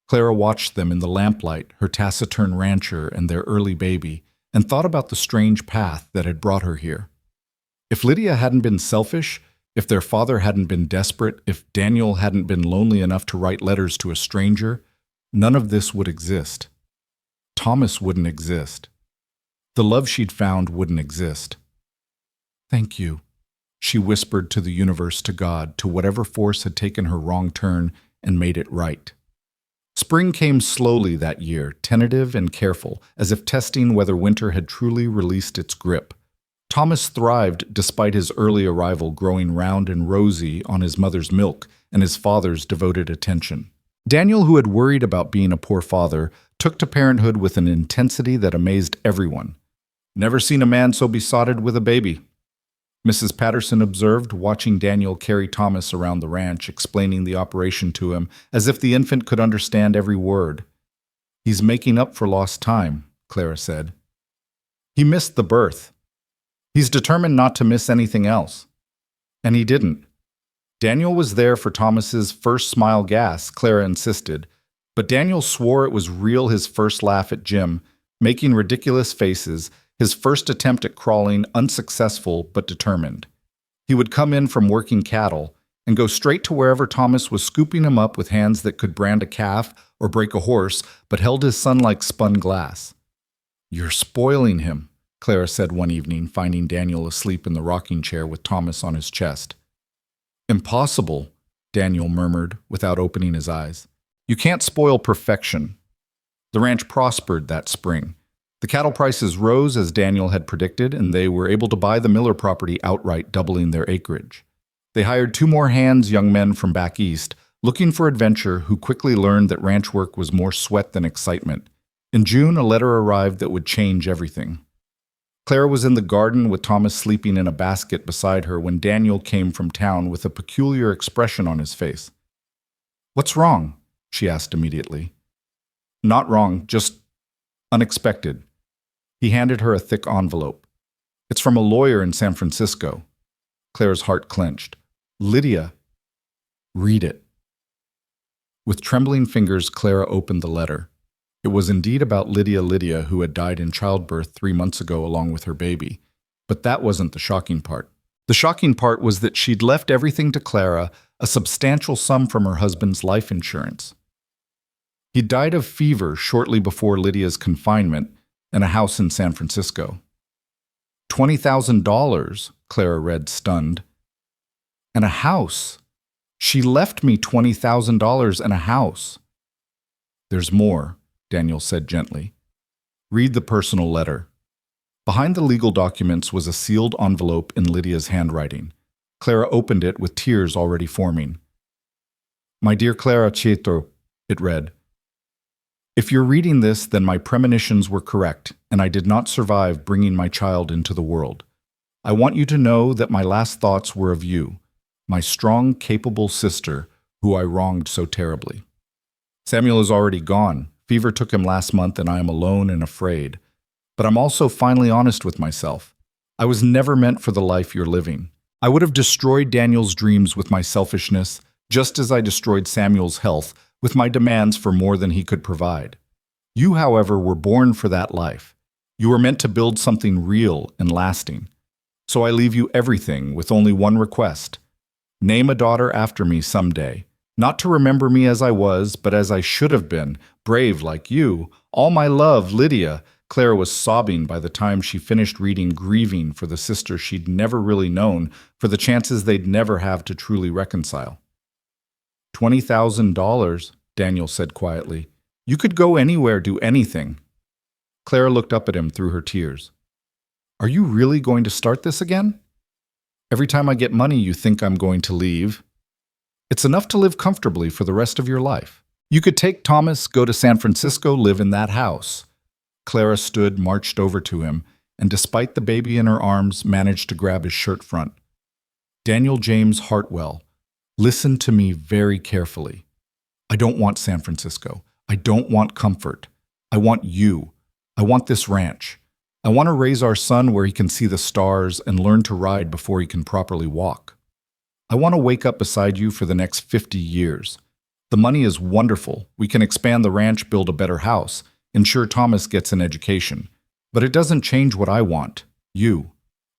Clara watched them in the lamplight, her taciturn rancher and their early baby, and thought about the strange path that had brought her here. If Lydia hadn't been selfish, if their father hadn't been desperate, if Daniel hadn't been lonely enough to write letters to a stranger, none of this would exist. Thomas wouldn't exist. The love she'd found wouldn't exist. "Thank you," she whispered to the universe, to God, to whatever force had taken her wrong turn and made it right. Spring came slowly that year, tentative and careful, as if testing whether winter had truly released its grip. Thomas thrived despite his early arrival, growing round and rosy on his mother's milk and his father's devoted attention. Daniel, who had worried about being a poor father, took to parenthood with an intensity that amazed everyone. "Never seen a man so besotted with a baby," Mrs. Patterson observed, watching Daniel carry Thomas around the ranch, explaining the operation to him as if the infant could understand every word. "He's making up for lost time," Clara said. "He missed the birth. He's determined not to miss anything else." And he didn't. Daniel was there for Thomas's first smile gas, Clara insisted, but Daniel swore it was real, his first laugh at Jim, making ridiculous faces, his first attempt at crawling, unsuccessful but determined. He would come in from working cattle and go straight to wherever Thomas was, scooping him up with hands that could brand a calf or break a horse, but held his son like spun glass. "You're spoiling him," Clara said one evening, finding Daniel asleep in the rocking chair with Thomas on his chest. Impossible, Daniel murmured without opening his eyes. You can't spoil perfection. The ranch prospered that spring. The cattle prices rose as Daniel had predicted, and they were able to buy the Miller property outright, doubling their acreage. They hired 2 more hands, young men from back east, looking for adventure, who quickly learned that ranch work was more sweat than excitement. In June, a letter arrived that would change everything. Clara was in the garden with Thomas sleeping in a basket beside her when Daniel came from town with a peculiar expression on his face. "What's wrong?" she asked immediately. "Not wrong, just unexpected." He handed her a thick envelope. "It's from a lawyer in San Francisco." Clara's heart clenched. "Lydia." "Read it." With trembling fingers, Clara opened the letter. It was indeed about Lydia, who had died in childbirth 3 months ago along with her baby. But that wasn't the shocking part. The shocking part was that she'd left everything to Clara, a substantial sum from her husband's life insurance. He died of fever shortly before Lydia's confinement and a house in San Francisco. $20,000, Clara read, stunned. And a house. She left me $20,000 and a house. "There's more," Daniel said gently. "Read the personal letter." Behind the legal documents was a sealed envelope in Lydia's handwriting. Clara opened it with tears already forming. "My dear Clara Chietro," it read, "if you're reading this, then my premonitions were correct, and I did not survive bringing my child into the world. I want you to know that my last thoughts were of you, my strong, capable sister, who I wronged so terribly. Samuel is already gone. Fever took him last month, and I am alone and afraid. But I'm also finally honest with myself. I was never meant for the life you're living. I would have destroyed Daniel's dreams with my selfishness, just as I destroyed Samuel's health with my demands for more than he could provide. You, however, were born for that life. You were meant to build something real and lasting. So I leave you everything with only one request. Name a daughter after me someday. Not to remember me as I was, but as I should have been, brave like you. All my love, Lydia." Clara was sobbing by the time she finished reading, grieving for the sister she'd never really known, for the chances they'd never have to truly reconcile. $20,000, Daniel said quietly. "You could go anywhere, do anything." Clara looked up at him through her tears. "Are you really going to start this again? Every time I get money, you think I'm going to leave. It's enough to live comfortably for the rest of your life. You could take Thomas, go to San Francisco, live in that house." Clara stood, marched over to him, and despite the baby in her arms, managed to grab his shirt front. "Daniel James Hartwell, listen to me very carefully. I don't want San Francisco. I don't want comfort. I want you. I want this ranch. I want to raise our son where he can see the stars and learn to ride before he can properly walk. I want to wake up beside you for the next 50 years. The money is wonderful. We can expand the ranch, build a better house, ensure Thomas gets an education. But it doesn't change what I want. You.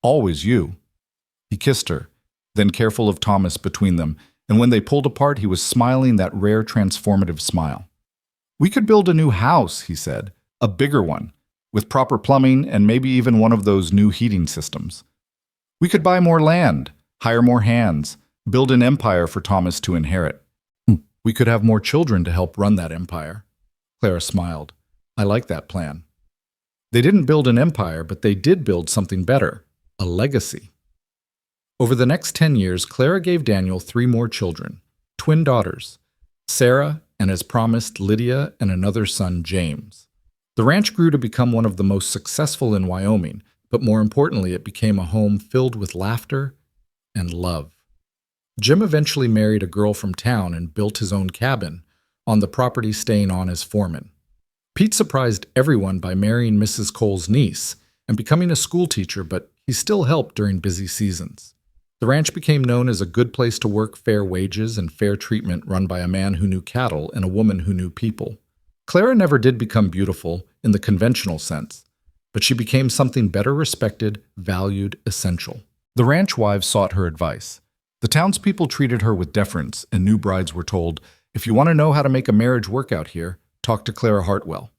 Always you." He kissed her, then careful of Thomas between them, and when they pulled apart, he was smiling that rare transformative smile. "We could build a new house," he said, "a bigger one, with proper plumbing and maybe even one of those new heating systems. We could buy more land, hire more hands, build an empire for Thomas to inherit. We could have more children to help run that empire." Clara smiled. "I like that plan." They didn't build an empire, but they did build something better, a legacy. Over the next 10 years, Clara gave Daniel 3 more children, twin daughters, Sarah, and as promised, Lydia and another son, James. The ranch grew to become one of the most successful in Wyoming, but more importantly, it became a home filled with laughter and love. Jim eventually married a girl from town and built his own cabin on the property, staying on as foreman. Pete surprised everyone by marrying Mrs. Cole's niece and becoming a school teacher, but he still helped during busy seasons. The ranch became known as a good place to work, fair wages, and fair treatment, run by a man who knew cattle and a woman who knew people. Clara never did become beautiful in the conventional sense, but she became something better respected, valued, essential. The ranch wives sought her advice. The townspeople treated her with deference, and new brides were told, "If you want to know how to make a marriage work out here, talk to Clara Hartwell."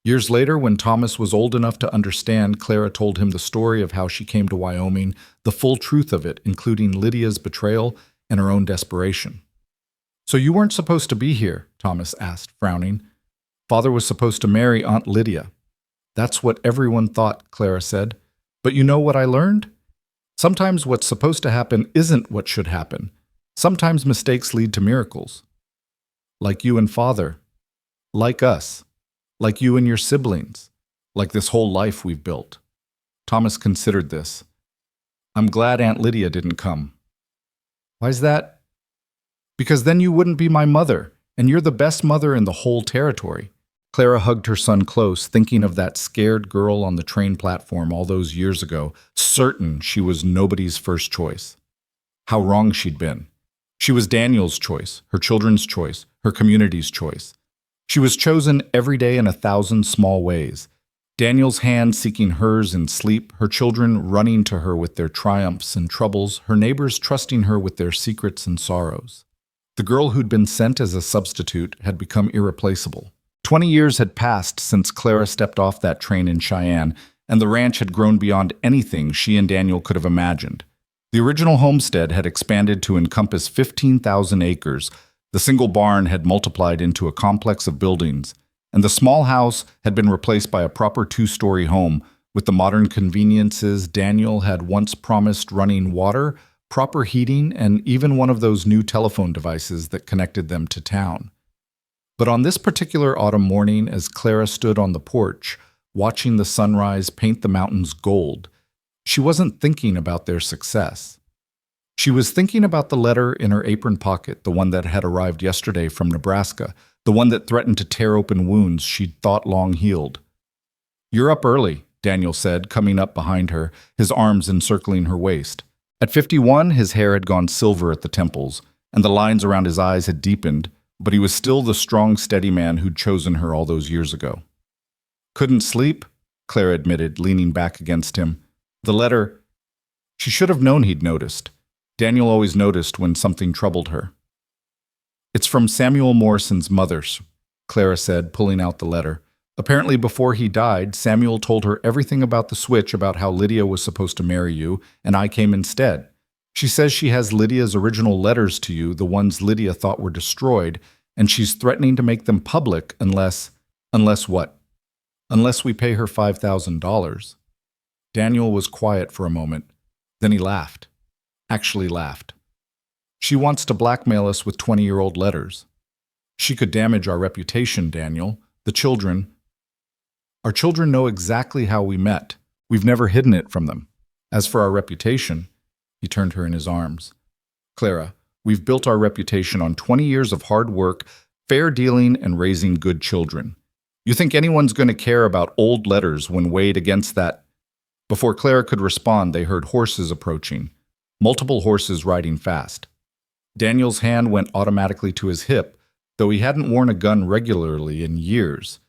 Years later, when Thomas was old enough to understand, Clara told him the story of how she came to Wyoming, the full truth of it, including Lydia's betrayal and her own desperation. "So you weren't supposed to be here?" Thomas asked, frowning. "Father was supposed to marry Aunt Lydia." "That's what everyone thought," Clara said. "But you know what I learned? Sometimes what's supposed to happen isn't what should happen. Sometimes mistakes lead to miracles. Like you and Father. Like us. Like you and your siblings. Like this whole life we've built." Thomas considered this. "I'm glad Aunt Lydia didn't come." "Why's that?" "Because then you wouldn't be my mother, and you're the best mother in the whole territory." Clara hugged her son close, thinking of that scared girl on the train platform all those years ago, certain she was nobody's first choice. How wrong she'd been. She was Daniel's choice, her children's choice, her community's choice. She was chosen every day in 1,000 small ways. Daniel's hand seeking hers in sleep, her children running to her with their triumphs and troubles, her neighbors trusting her with their secrets and sorrows. The girl who'd been sent as a substitute had become irreplaceable. 20 years had passed since Clara stepped off that train in Cheyenne, and the ranch had grown beyond anything she and Daniel could have imagined. The original homestead had expanded to encompass 15,000 acres. The single barn had multiplied into a complex of buildings, and the small house had been replaced by a proper 2-story home with the modern conveniences Daniel had once promised: running water, proper heating, and even one of those new telephone devices that connected them to town. But on this particular autumn morning, as Clara stood on the porch, watching the sunrise paint the mountains gold, she wasn't thinking about their success. She was thinking about the letter in her apron pocket, the one that had arrived yesterday from Nebraska, the one that threatened to tear open wounds she'd thought long healed. "You're up early," Daniel said, coming up behind her, his arms encircling her waist. At 51, his hair had gone silver at the temples, and the lines around his eyes had deepened, but he was still the strong, steady man who'd chosen her all those years ago. "Couldn't sleep?" Clara admitted, leaning back against him. "The letter—" She should have known he'd noticed. Daniel always noticed when something troubled her. "It's from Samuel Morrison's mother," Clara said, pulling out the letter. "Apparently before he died, Samuel told her everything about the switch, about how Lydia was supposed to marry you, and I came instead. She says she has Lydia's original letters to you, the ones Lydia thought were destroyed, and she's threatening to make them public unless what? Unless we pay her $5,000. Daniel was quiet for a moment. Then he laughed. Actually laughed. "She wants to blackmail us with 20-year-old letters. She could damage our reputation, Daniel. The children. Our children know exactly how we met. We've never hidden it from them. As for our reputation," he turned her in his arms. "Clara, we've built our reputation on 20 years of hard work, fair dealing, and raising good children. You think anyone's going to care about old letters when weighed against that?" Before Clara could respond, they heard horses approaching, multiple horses riding fast. Daniel's hand went automatically to his hip, though he hadn't worn a gun regularly in years.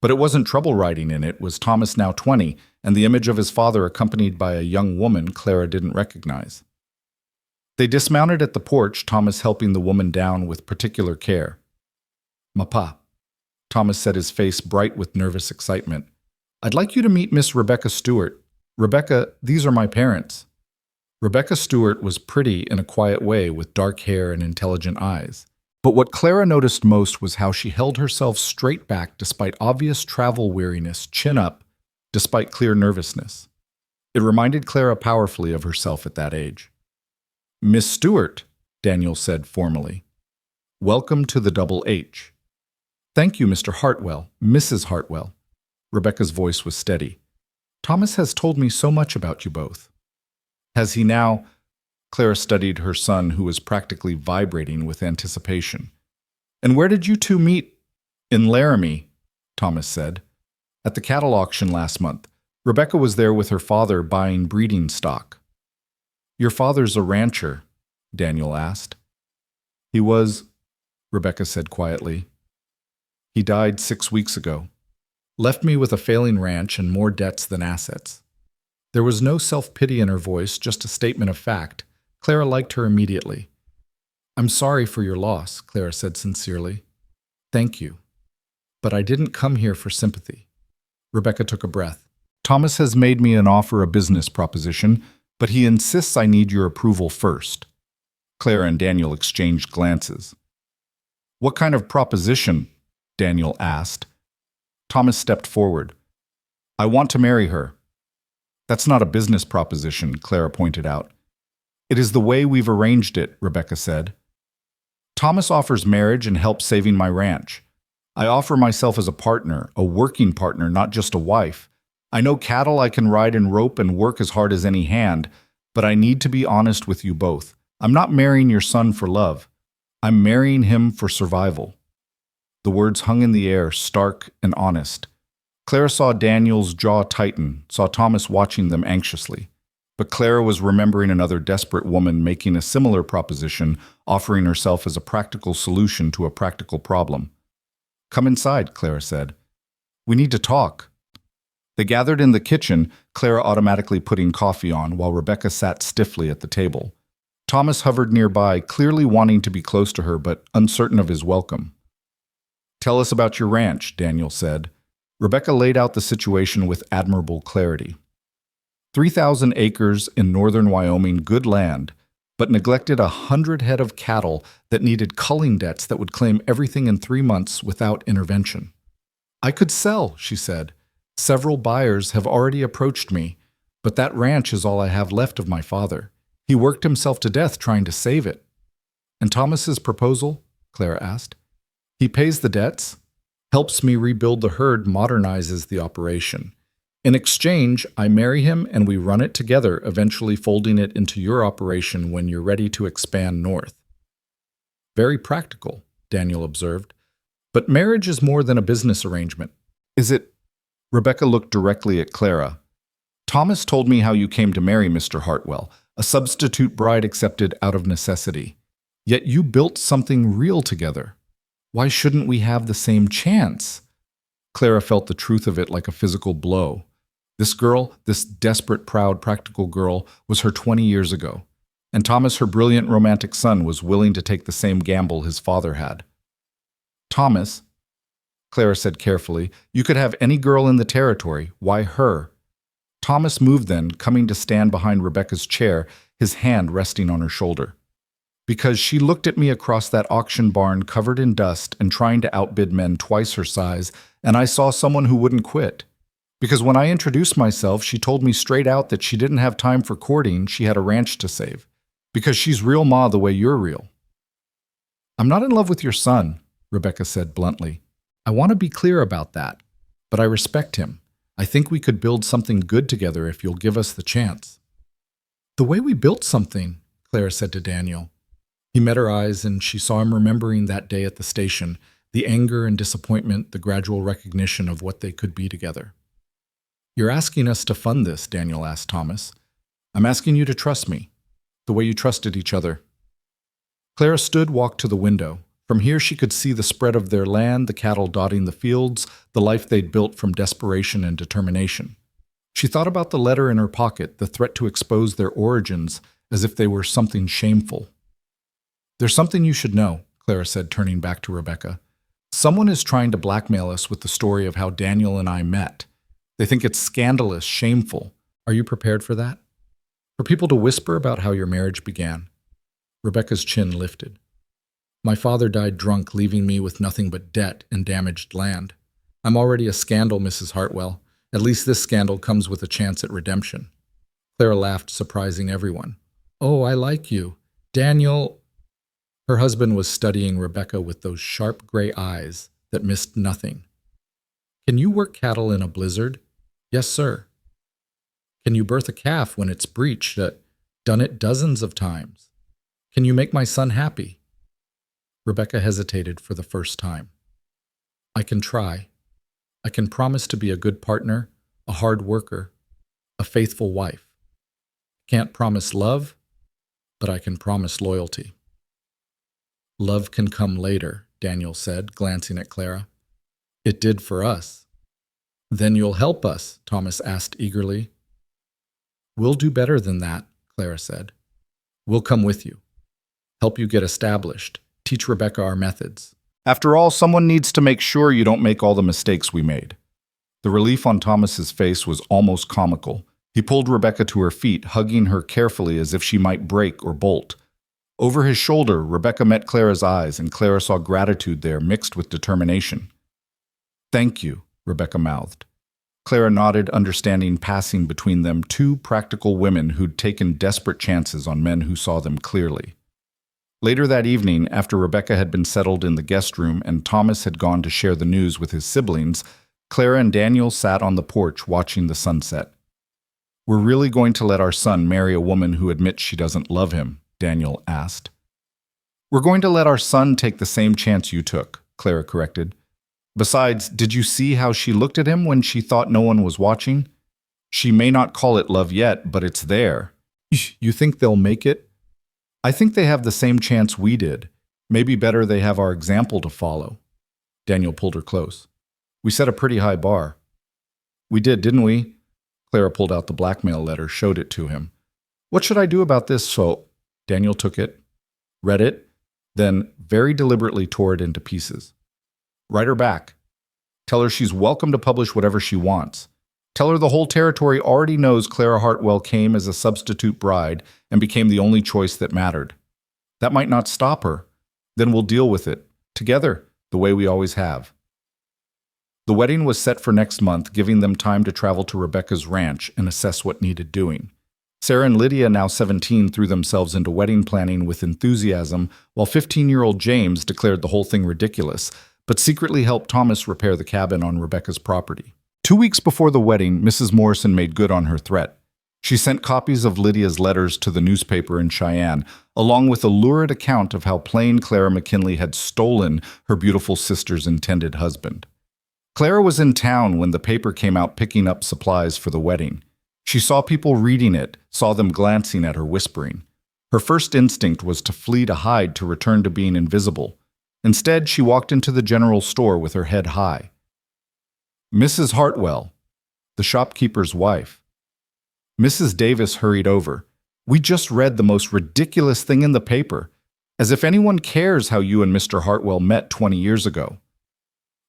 But it wasn't trouble riding in it, was Thomas, now 20, and the image of his father accompanied by a young woman Clara didn't recognize. They dismounted at the porch, Thomas helping the woman down with particular care. "Mapa," Thomas said, his face bright with nervous excitement. "I'd like you to meet Miss Rebecca Stewart. Rebecca, these are my parents." Rebecca Stewart was pretty in a quiet way, with dark hair and intelligent eyes. But what Clara noticed most was how she held herself straight back despite obvious travel weariness, chin up, despite clear nervousness. It reminded Clara powerfully of herself at that age. "Miss Stewart," Daniel said formally. "Welcome to the Double H." "Thank you, Mr. Hartwell, Mrs. Hartwell." Rebecca's voice was steady. "Thomas has told me so much about you both." "Has he now?" Clara studied her son, who was practically vibrating with anticipation. "And where did you two meet?" "In Laramie," Thomas said. "At the cattle auction last month. Rebecca was there with her father buying breeding stock." "Your father's a rancher?" Daniel asked. "He was," Rebecca said quietly. "He died 6 weeks ago. Left me with a failing ranch and more debts than assets." There was no self-pity in her voice, just a statement of fact. Clara liked her immediately. "I'm sorry for your loss," Clara said sincerely. "Thank you. But I didn't come here for sympathy." Rebecca took a breath. "Thomas has made me an offer, a business proposition, but he insists I need your approval first." Clara and Daniel exchanged glances. "What kind of proposition?" Daniel asked. Thomas stepped forward. "I want to marry her." "That's not a business proposition," Clara pointed out. "It is the way we've arranged it," Rebecca said. "Thomas offers marriage and help saving my ranch. I offer myself as a partner, a working partner, not just a wife. I know cattle I can ride and rope and work as hard as any hand, but I need to be honest with you both. I'm not marrying your son for love. I'm marrying him for survival." The words hung in the air, stark and honest. Clara saw Daniel's jaw tighten, saw Thomas watching them anxiously. But Clara was remembering another desperate woman making a similar proposition, offering herself as a practical solution to a practical problem. "Come inside," Clara said. "We need to talk." They gathered in the kitchen, Clara automatically putting coffee on, while Rebecca sat stiffly at the table. Thomas hovered nearby, clearly wanting to be close to her, but uncertain of his welcome. "Tell us about your ranch," Daniel said. Rebecca laid out the situation with admirable clarity. 3,000 acres in northern Wyoming, good land, but neglected 100 head of cattle that needed culling debts that would claim everything in 3 months without intervention. "I could sell," she said. "Several buyers have already approached me, but that ranch is all I have left of my father. He worked himself to death trying to save it." "And Thomas's proposal?" Clara asked. "He pays the debts, helps me rebuild the herd, modernizes the operation. In exchange, I marry him and we run it together, eventually folding it into your operation when you're ready to expand north." "Very practical," Daniel observed. "But marriage is more than a business arrangement. Is it?" Rebecca looked directly at Clara. "Thomas told me how you came to marry Mr. Hartwell, a substitute bride accepted out of necessity. Yet you built something real together. Why shouldn't we have the same chance?" Clara felt the truth of it like a physical blow. This girl, this desperate, proud, practical girl, was her 20 years ago. And Thomas, her brilliant, romantic son, was willing to take the same gamble his father had. "Thomas," Clara said carefully, "you could have any girl in the territory. Why her?" Thomas moved then, coming to stand behind Rebecca's chair, his hand resting on her shoulder. "Because she looked at me across that auction barn covered in dust and trying to outbid men twice her size, and I saw someone who wouldn't quit. Because when I introduced myself, she told me straight out that she didn't have time for courting, she had a ranch to save. Because she's real ma the way you're real." "I'm not in love with your son," Rebecca said bluntly. "I want to be clear about that, but I respect him. I think we could build something good together if you'll give us the chance." "The way we built something," Clara said to Daniel. He met her eyes, and she saw him remembering that day at the station, the anger and disappointment, the gradual recognition of what they could be together. "You're asking us to fund this," Daniel asked Thomas. "I'm asking you to trust me, the way you trusted each other." Clara stood, walked to the window. From here she could see the spread of their land, the cattle dotting the fields, the life they'd built from desperation and determination. She thought about the letter in her pocket, the threat to expose their origins, as if they were something shameful. "There's something you should know," Clara said, turning back to Rebecca. "Someone is trying to blackmail us with the story of how Daniel and I met. They think it's scandalous, shameful. Are you prepared for that? For people to whisper about how your marriage began?" Rebecca's chin lifted. "My father died drunk, leaving me with nothing but debt and damaged land. I'm already a scandal, Mrs. Hartwell. At least this scandal comes with a chance at redemption." Clara laughed, surprising everyone. "Oh, I like you. Daniel—" Her husband was studying Rebecca with those sharp gray eyes that missed nothing. "Can you work cattle in a blizzard?" "Yes, sir." "Can you birth a calf when it's breached? Done it dozens of times. Can you make my son happy?" Rebecca hesitated for the first time. "I can try. I can promise to be a good partner, a hard worker, a faithful wife. Can't promise love, but I can promise loyalty." "Love can come later," Daniel said, glancing at Clara. "It did for us." "Then you'll help us?" Thomas asked eagerly. "We'll do better than that," Clara said. "We'll come with you, help you get established, teach Rebecca our methods. After all, someone needs to make sure you don't make all the mistakes we made." The relief on Thomas's face was almost comical. He pulled Rebecca to her feet, hugging her carefully as if she might break or bolt. Over his shoulder, Rebecca met Clara's eyes, and Clara saw gratitude there mixed with determination. "Thank you," Rebecca mouthed. Clara nodded, understanding passing between them, two practical women who'd taken desperate chances on men who saw them clearly. Later that evening, after Rebecca had been settled in the guest room and Thomas had gone to share the news with his siblings, Clara and Daniel sat on the porch watching the sunset. "We're really going to let our son marry a woman who admits she doesn't love him?" Daniel asked. "We're going to let our son take the same chance you took," Clara corrected. "Besides, did you see how she looked at him when she thought no one was watching? She may not call it love yet, but it's there." "You think they'll make it?" "I think they have the same chance we did. Maybe better they have our example to follow." Daniel pulled her close. "We set a pretty high bar." "We did, didn't we?" Clara pulled out the blackmail letter, showed it to him. "What should I do about this?" So Daniel took it, read it, then very deliberately tore it into pieces. "Write her back. Tell her she's welcome to publish whatever she wants. Tell her the whole territory already knows Clara Hartwell came as a substitute bride and became the only choice that mattered. That might not stop her. Then we'll deal with it, together, the way we always have." The wedding was set for next month, giving them time to travel to Rebecca's ranch and assess what needed doing. Sarah and Lydia, now 17, threw themselves into wedding planning with enthusiasm, while 15-year-old James declared the whole thing ridiculous, but secretly helped Thomas repair the cabin on Rebecca's property. 2 weeks before the wedding, Mrs. Morrison made good on her threat. She sent copies of Lydia's letters to the newspaper in Cheyenne, along with a lurid account of how plain Clara McKinley had stolen her beautiful sister's intended husband. Clara was in town when the paper came out picking up supplies for the wedding. She saw people reading it, saw them glancing at her, whispering. Her first instinct was to flee to hide, to return to being invisible. Instead, she walked into the general store with her head high. "Mrs. Hartwell," the shopkeeper's wife. Mrs. Davis hurried over. "We just read the most ridiculous thing in the paper. As if anyone cares how you and Mr. Hartwell met 20 years ago."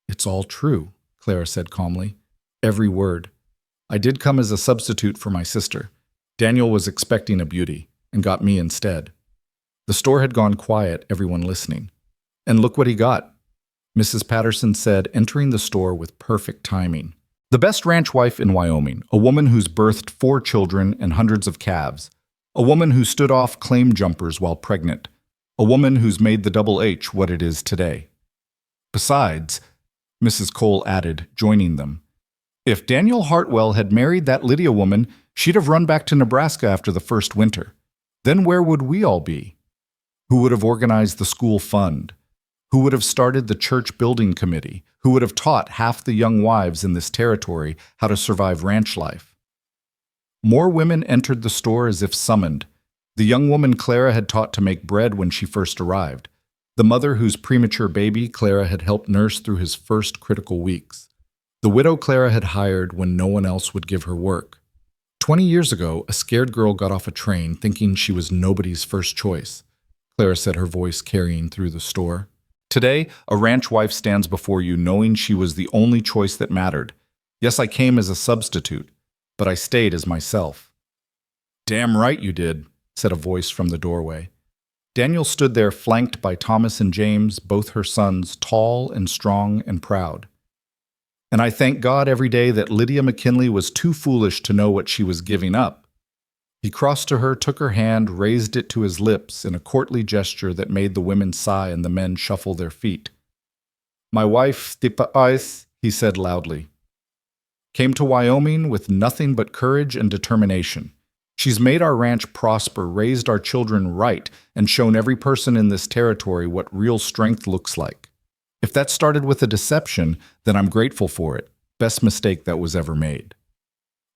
"It's all true," Clara said calmly. "Every word. I did come as a substitute for my sister. Daniel was expecting a beauty, and got me instead." The store had gone quiet, everyone listening. "And look what he got," Mrs. Patterson said, entering the store with perfect timing. "The best ranch wife in Wyoming, a woman who's birthed 4 children and hundreds of calves, a woman who stood off claim jumpers while pregnant, a woman who's made the Double H what it is today. Besides," Mrs. Cole added, joining them, "if Daniel Hartwell had married that Lydia woman, she'd have run back to Nebraska after the first winter. Then where would we all be? Who would have organized the school fund? Who would have started the church building committee? Who would have taught half the young wives in this territory how to survive ranch life?" More women entered the store as if summoned. The young woman Clara had taught to make bread when she first arrived. The mother whose premature baby Clara had helped nurse through his first critical weeks. The widow Clara had hired when no one else would give her work. 20 years ago, a scared girl got off a train thinking she was nobody's first choice, Clara said, her voice carrying through the store. Today, a ranch wife stands before you knowing she was the only choice that mattered. Yes, I came as a substitute, but I stayed as myself. "Damn right you did," said a voice from the doorway. Daniel stood there flanked by Thomas and James, both her sons, tall and strong and proud. "And I thank God every day that Lydia McKinley was too foolish to know what she was giving up." He crossed to her, took her hand, raised it to his lips in a courtly gesture that made the women sigh and the men shuffle their feet. "My wife, Tipa-Ice," he said loudly, "came to Wyoming with nothing but courage and determination. She's made our ranch prosper, raised our children right, and shown every person in this territory what real strength looks like. If that started with a deception, then I'm grateful for it. Best mistake that was ever made."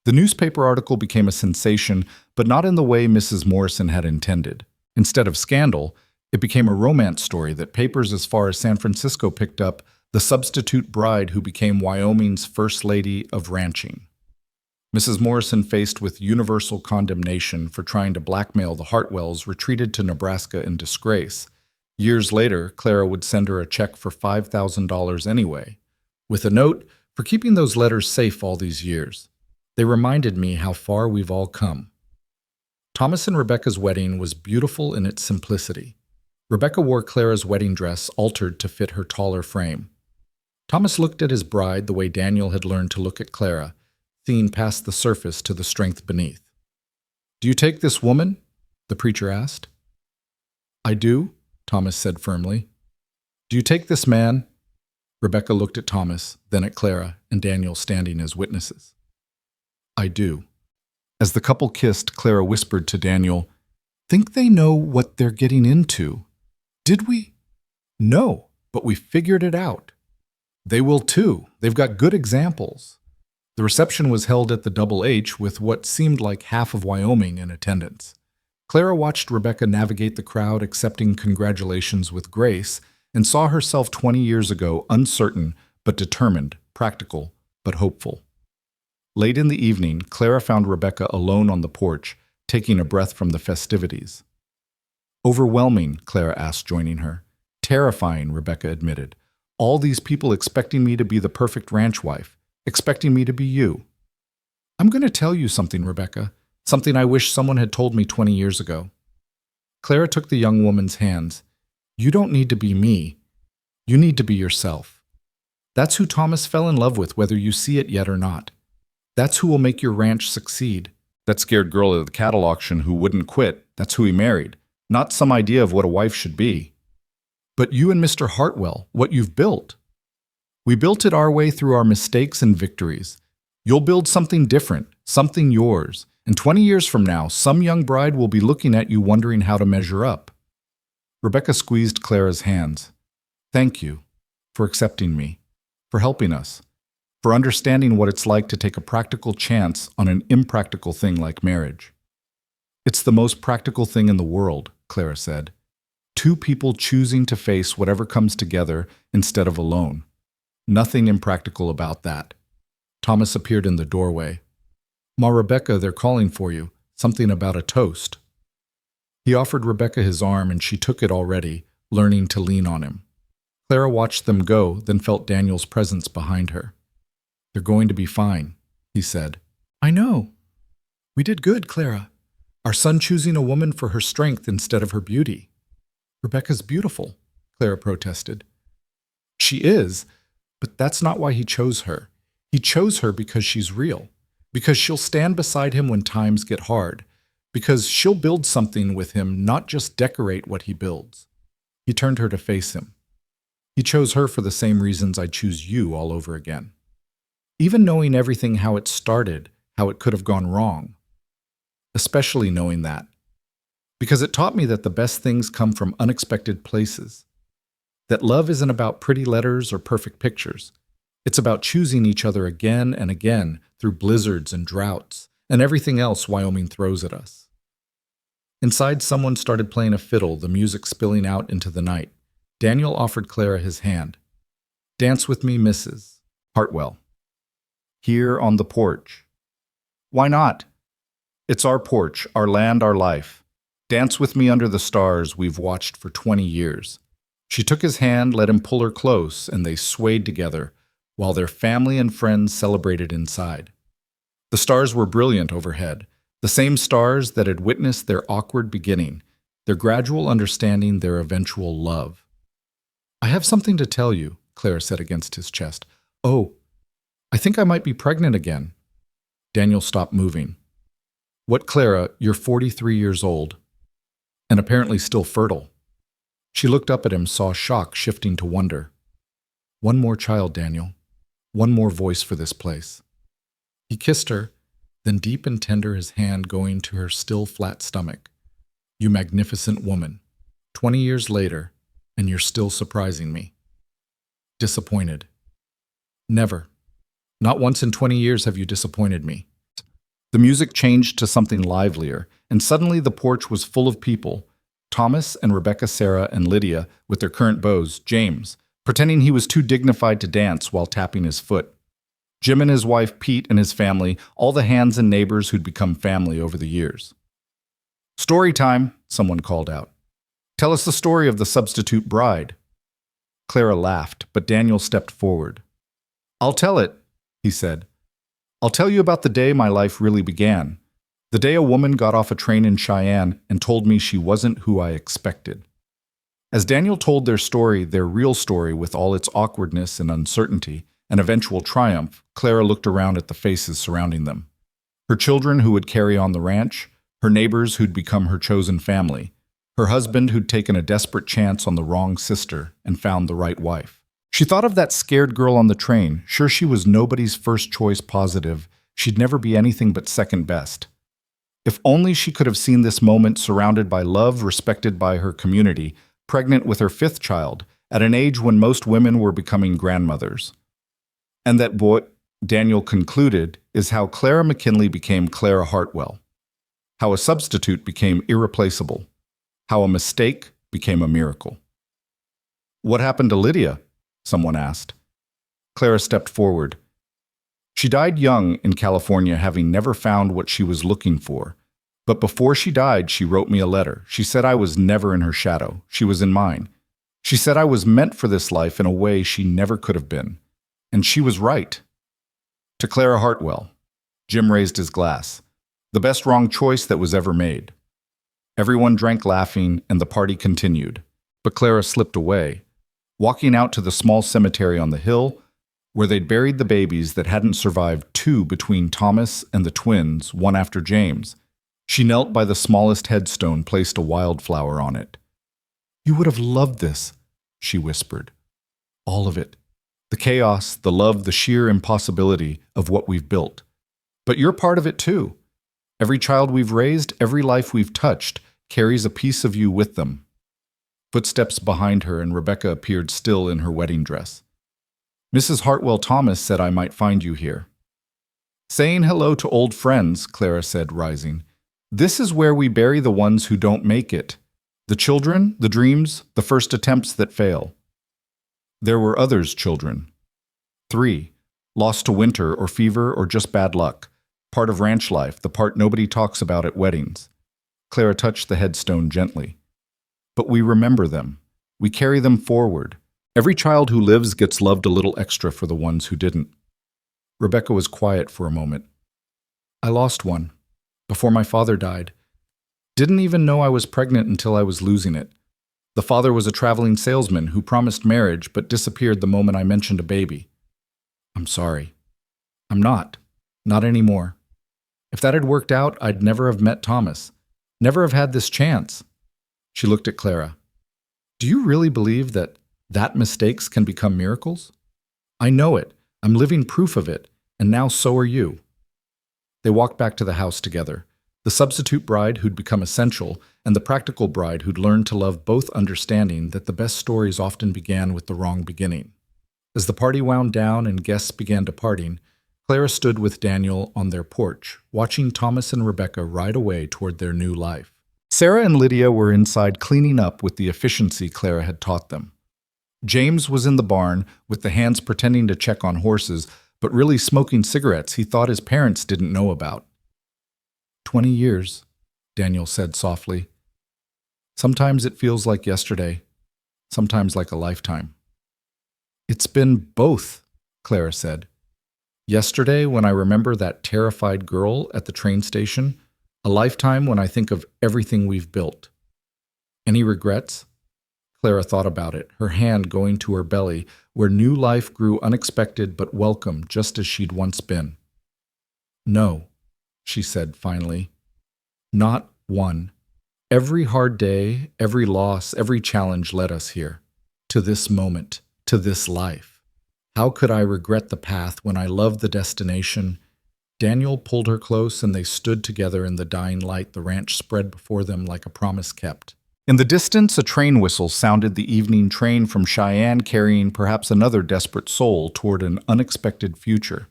The newspaper article became a sensation, but not in the way Mrs. Morrison had intended. Instead of scandal, it became a romance story that papers as far as San Francisco picked up, the substitute bride who became Wyoming's first lady of ranching. Mrs. Morrison, faced with universal condemnation for trying to blackmail the Hartwells, retreated to Nebraska in disgrace. Years later, Clara would send her a check for $5,000 anyway, with a note for keeping those letters safe all these years. They reminded me how far we've all come. Thomas and Rebecca's wedding was beautiful in its simplicity. Rebecca wore Clara's wedding dress altered to fit her taller frame. Thomas looked at his bride the way Daniel had learned to look at Clara, seeing past the surface to the strength beneath. "Do you take this woman?" the preacher asked. "I do," Thomas said firmly. "Do you take this man?" Rebecca looked at Thomas, then at Clara, and Daniel standing as witnesses. "I do." As the couple kissed, Clara whispered to Daniel, "Think they know what they're getting into? Did we?" "No, but we figured it out." "They will too. They've got good examples." The reception was held at the Double H with what seemed like half of Wyoming in attendance. Clara watched Rebecca navigate the crowd, accepting congratulations with grace, and saw herself 20 years ago uncertain but determined, practical but hopeful. Late in the evening, Clara found Rebecca alone on the porch, taking a breath from the festivities. "Overwhelming," Clara asked, joining her. "Terrifying," Rebecca admitted. "All these people expecting me to be the perfect ranch wife, expecting me to be you." "I'm going to tell you something, Rebecca, something I wish someone had told me 20 years ago." Clara took the young woman's hands. "You don't need to be me. You need to be yourself. That's who Thomas fell in love with, whether you see it yet or not. That's who will make your ranch succeed. That scared girl at the cattle auction who wouldn't quit, that's who he married. Not some idea of what a wife should be. But you and Mr. Hartwell, what you've built. We built it our way through our mistakes and victories. You'll build something different, something yours. And 20 years from now, some young bride will be looking at you wondering how to measure up." Rebecca squeezed Clara's hands. "Thank you for accepting me, for helping us, for understanding what it's like to take a practical chance on an impractical thing like marriage." "It's the most practical thing in the world," Clara said. "Two people choosing to face whatever comes together instead of alone. Nothing impractical about that." Thomas appeared in the doorway. "Ma, Rebecca, they're calling for you. Something about a toast." He offered Rebecca his arm, and she took it already, learning to lean on him. Clara watched them go, then felt Daniel's presence behind her. "They're going to be fine," he said. "I know. We did good, Clara. Our son choosing a woman for her strength instead of her beauty." "Rebecca's beautiful," Clara protested. "She is, but that's not why he chose her. He chose her because she's real, because she'll stand beside him when times get hard, because she'll build something with him, not just decorate what he builds." He turned her to face him. "He chose her for the same reasons I choose you all over again. Even knowing everything how it started, how it could have gone wrong. Especially knowing that. Because it taught me that the best things come from unexpected places. That love isn't about pretty letters or perfect pictures. It's about choosing each other again and again through blizzards and droughts and everything else Wyoming throws at us." Inside, someone started playing a fiddle, the music spilling out into the night. Daniel offered Clara his hand. "Dance with me, Mrs. Hartwell." "Here on the porch." "Why not? It's our porch, our land, our life. Dance with me under the stars we've watched for 20 years. She took his hand, let him pull her close, and they swayed together, while their family and friends celebrated inside. The stars were brilliant overhead, the same stars that had witnessed their awkward beginning, their gradual understanding, their eventual love. "I have something to tell you," Clara said against his chest. "Oh, I think I might be pregnant again." Daniel stopped moving. "What, Clara, you're 43 years old, and apparently still fertile." She looked up at him, saw shock shifting to wonder. "One more child, Daniel. One more voice for this place." He kissed her, then deep and tender, his hand going to her still flat stomach. "You magnificent woman. 20 years later, and you're still surprising me." "Disappointed." "Never. Not once in 20 years have you disappointed me." The music changed to something livelier, and suddenly the porch was full of people. Thomas and Rebecca, Sarah, and Lydia, with their current beaus, James, pretending he was too dignified to dance while tapping his foot. Jim and his wife, Pete, and his family, all the hands and neighbors who'd become family over the years. "Story time," someone called out. "Tell us the story of the substitute bride." Clara laughed, but Daniel stepped forward. "I'll tell it," he said. "I'll tell you about the day my life really began. The day a woman got off a train in Cheyenne and told me she wasn't who I expected. As Daniel told their story, their real story with all its awkwardness and uncertainty, and eventual triumph, Clara looked around at the faces surrounding them. Her children who would carry on the ranch, her neighbors who'd become her chosen family, her husband who'd taken a desperate chance on the wrong sister and found the right wife. She thought of that scared girl on the train, sure she was nobody's first choice positive, she'd never be anything but second best. If only she could have seen this moment surrounded by love, respected by her community, pregnant with her fifth child, at an age when most women were becoming grandmothers. And that what Daniel concluded is how Clara McKinley became Clara Hartwell, how a substitute became irreplaceable, how a mistake became a miracle. "What happened to Lydia?" someone asked. Clara stepped forward. "She died young in California, having never found what she was looking for. But before she died, she wrote me a letter. She said I was never in her shadow. She was in mine. She said I was meant for this life in a way she never could have been. And she was right." To Clara Hartwell, Jim raised his glass. The best wrong choice that was ever made. Everyone drank laughing, and the party continued. But Clara slipped away, walking out to the small cemetery on the hill, where they'd buried the babies that hadn't survived two between Thomas and the twins, one after James. She knelt by the smallest headstone, placed a wildflower on it. "You would have loved this," she whispered. "All of it. The chaos, the love, the sheer impossibility of what we've built. But you're part of it too. Every child we've raised, every life we've touched, carries a piece of you with them." Footsteps behind her, and Rebecca appeared still in her wedding dress. "Mrs. Hartwell Thomas said I might find you here." "Saying hello to old friends," Clara said, rising. "This is where we bury the ones who don't make it. The children, the dreams, the first attempts that fail." There were others' children. 3, lost to winter or fever or just bad luck. Part of ranch life, the part nobody talks about at weddings. Clara touched the headstone gently. "But we remember them. We carry them forward. Every child who lives gets loved a little extra for the ones who didn't." Rebecca was quiet for a moment. "I lost one. Before my father died. Didn't even know I was pregnant until I was losing it. The father was a traveling salesman who promised marriage but disappeared the moment I mentioned a baby. I'm sorry. I'm not. Not anymore. If that had worked out, I'd never have met Thomas. Never have had this chance." She looked at Clara. "Do you really believe that mistakes can become miracles?" "I know it. I'm living proof of it. And now so are you." They walked back to the house together. The substitute bride who'd become essential, and the practical bride who'd learned to love, both understanding that the best stories often began with the wrong beginning. As the party wound down and guests began departing, Clara stood with Daniel on their porch, watching Thomas and Rebecca ride away toward their new life. Sarah and Lydia were inside cleaning up with the efficiency Clara had taught them. James was in the barn, with the hands pretending to check on horses, but really smoking cigarettes he thought his parents didn't know about. 20 years, Daniel said softly. "Sometimes it feels like yesterday, sometimes like a lifetime." "It's been both," Clara said. "Yesterday, when I remember that terrified girl at the train station, a lifetime when I think of everything we've built." "Any regrets?" Clara thought about it, her hand going to her belly, where new life grew unexpected but welcome, just as she'd once been. "No," she said finally. "Not one. Every hard day, every loss, every challenge led us here, to this moment, to this life. How could I regret the path when I loved the destination?" Daniel pulled her close, and they stood together in the dying light the ranch spread before them like a promise kept. In the distance, a train whistle sounded, the evening train from Cheyenne, carrying perhaps another desperate soul toward an unexpected future.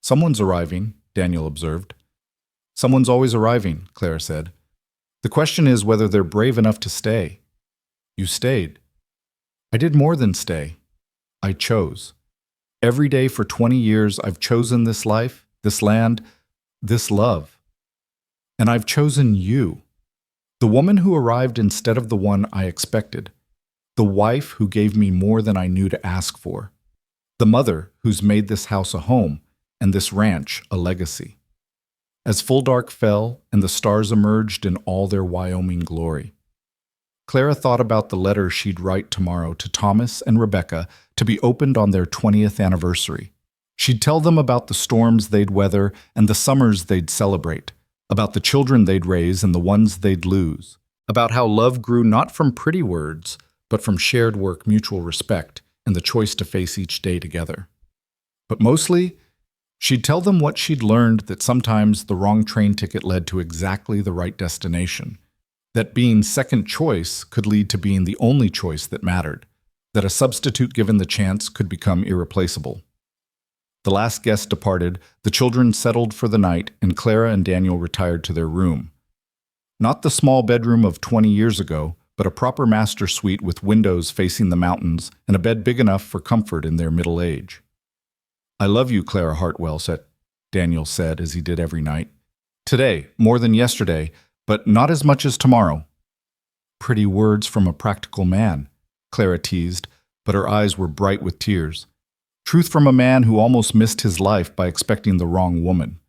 "Someone's arriving," Daniel observed. "Someone's always arriving," Clara said. "The question is whether they're brave enough to stay." "You stayed." "I did more than stay. I chose. Every day for 20 years I've chosen this life, this land, this love. And I've chosen you. The woman who arrived instead of the one I expected. The wife who gave me more than I knew to ask for. The mother who's made this house a home and this ranch a legacy." as full dark fell and the stars emerged in all their Wyoming glory. Clara thought about the letter she'd write tomorrow to Thomas and Rebecca to be opened on their 20th anniversary. She'd tell them about the storms they'd weather and the summers they'd celebrate, about the children they'd raise and the ones they'd lose, about how love grew not from pretty words, but from shared work, mutual respect, and the choice to face each day together. But mostly, she'd tell them what she'd learned, that sometimes the wrong train ticket led to exactly the right destination, that being second choice could lead to being the only choice that mattered, that a substitute given the chance could become irreplaceable. The last guest departed, the children settled for the night, and Clara and Daniel retired to their room. Not the small bedroom of 20 years ago, but a proper master suite with windows facing the mountains and a bed big enough for comfort in their middle age. "I love you, Clara Hartwell," Daniel said, as he did every night. "Today, more than yesterday, but not as much as tomorrow." "Pretty words from a practical man," Clara teased, but her eyes were bright with tears. Truth from a man who almost missed his life by expecting the wrong woman.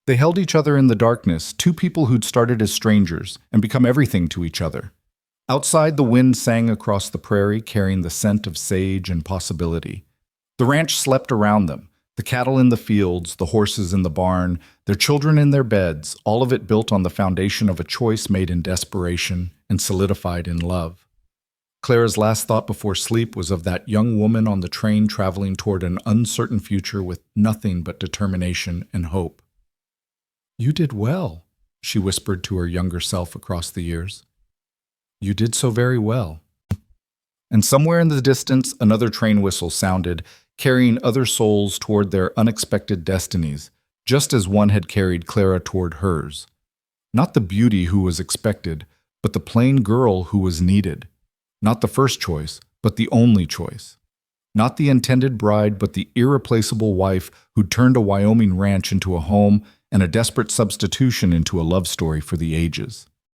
They held each other in the darkness, two people who'd started as strangers and become everything to each other. Outside, the wind sang across the prairie, carrying the scent of sage and possibility. The ranch slept around them, the cattle in the fields, the horses in the barn, their children in their beds, all of it built on the foundation of a choice made in desperation and solidified in love. Clara's last thought before sleep was of that young woman on the train traveling toward an uncertain future with nothing but determination and hope. "You did well," she whispered to her younger self across the years. "You did so very well." And somewhere in the distance, another train whistle sounded, carrying other souls toward their unexpected destinies, just as one had carried Clara toward hers. Not the beauty who was expected, but the plain girl who was needed. Not the first choice, but the only choice. Not the intended bride, but the irreplaceable wife who turned a Wyoming ranch into a home and a desperate substitution into a love story for the ages.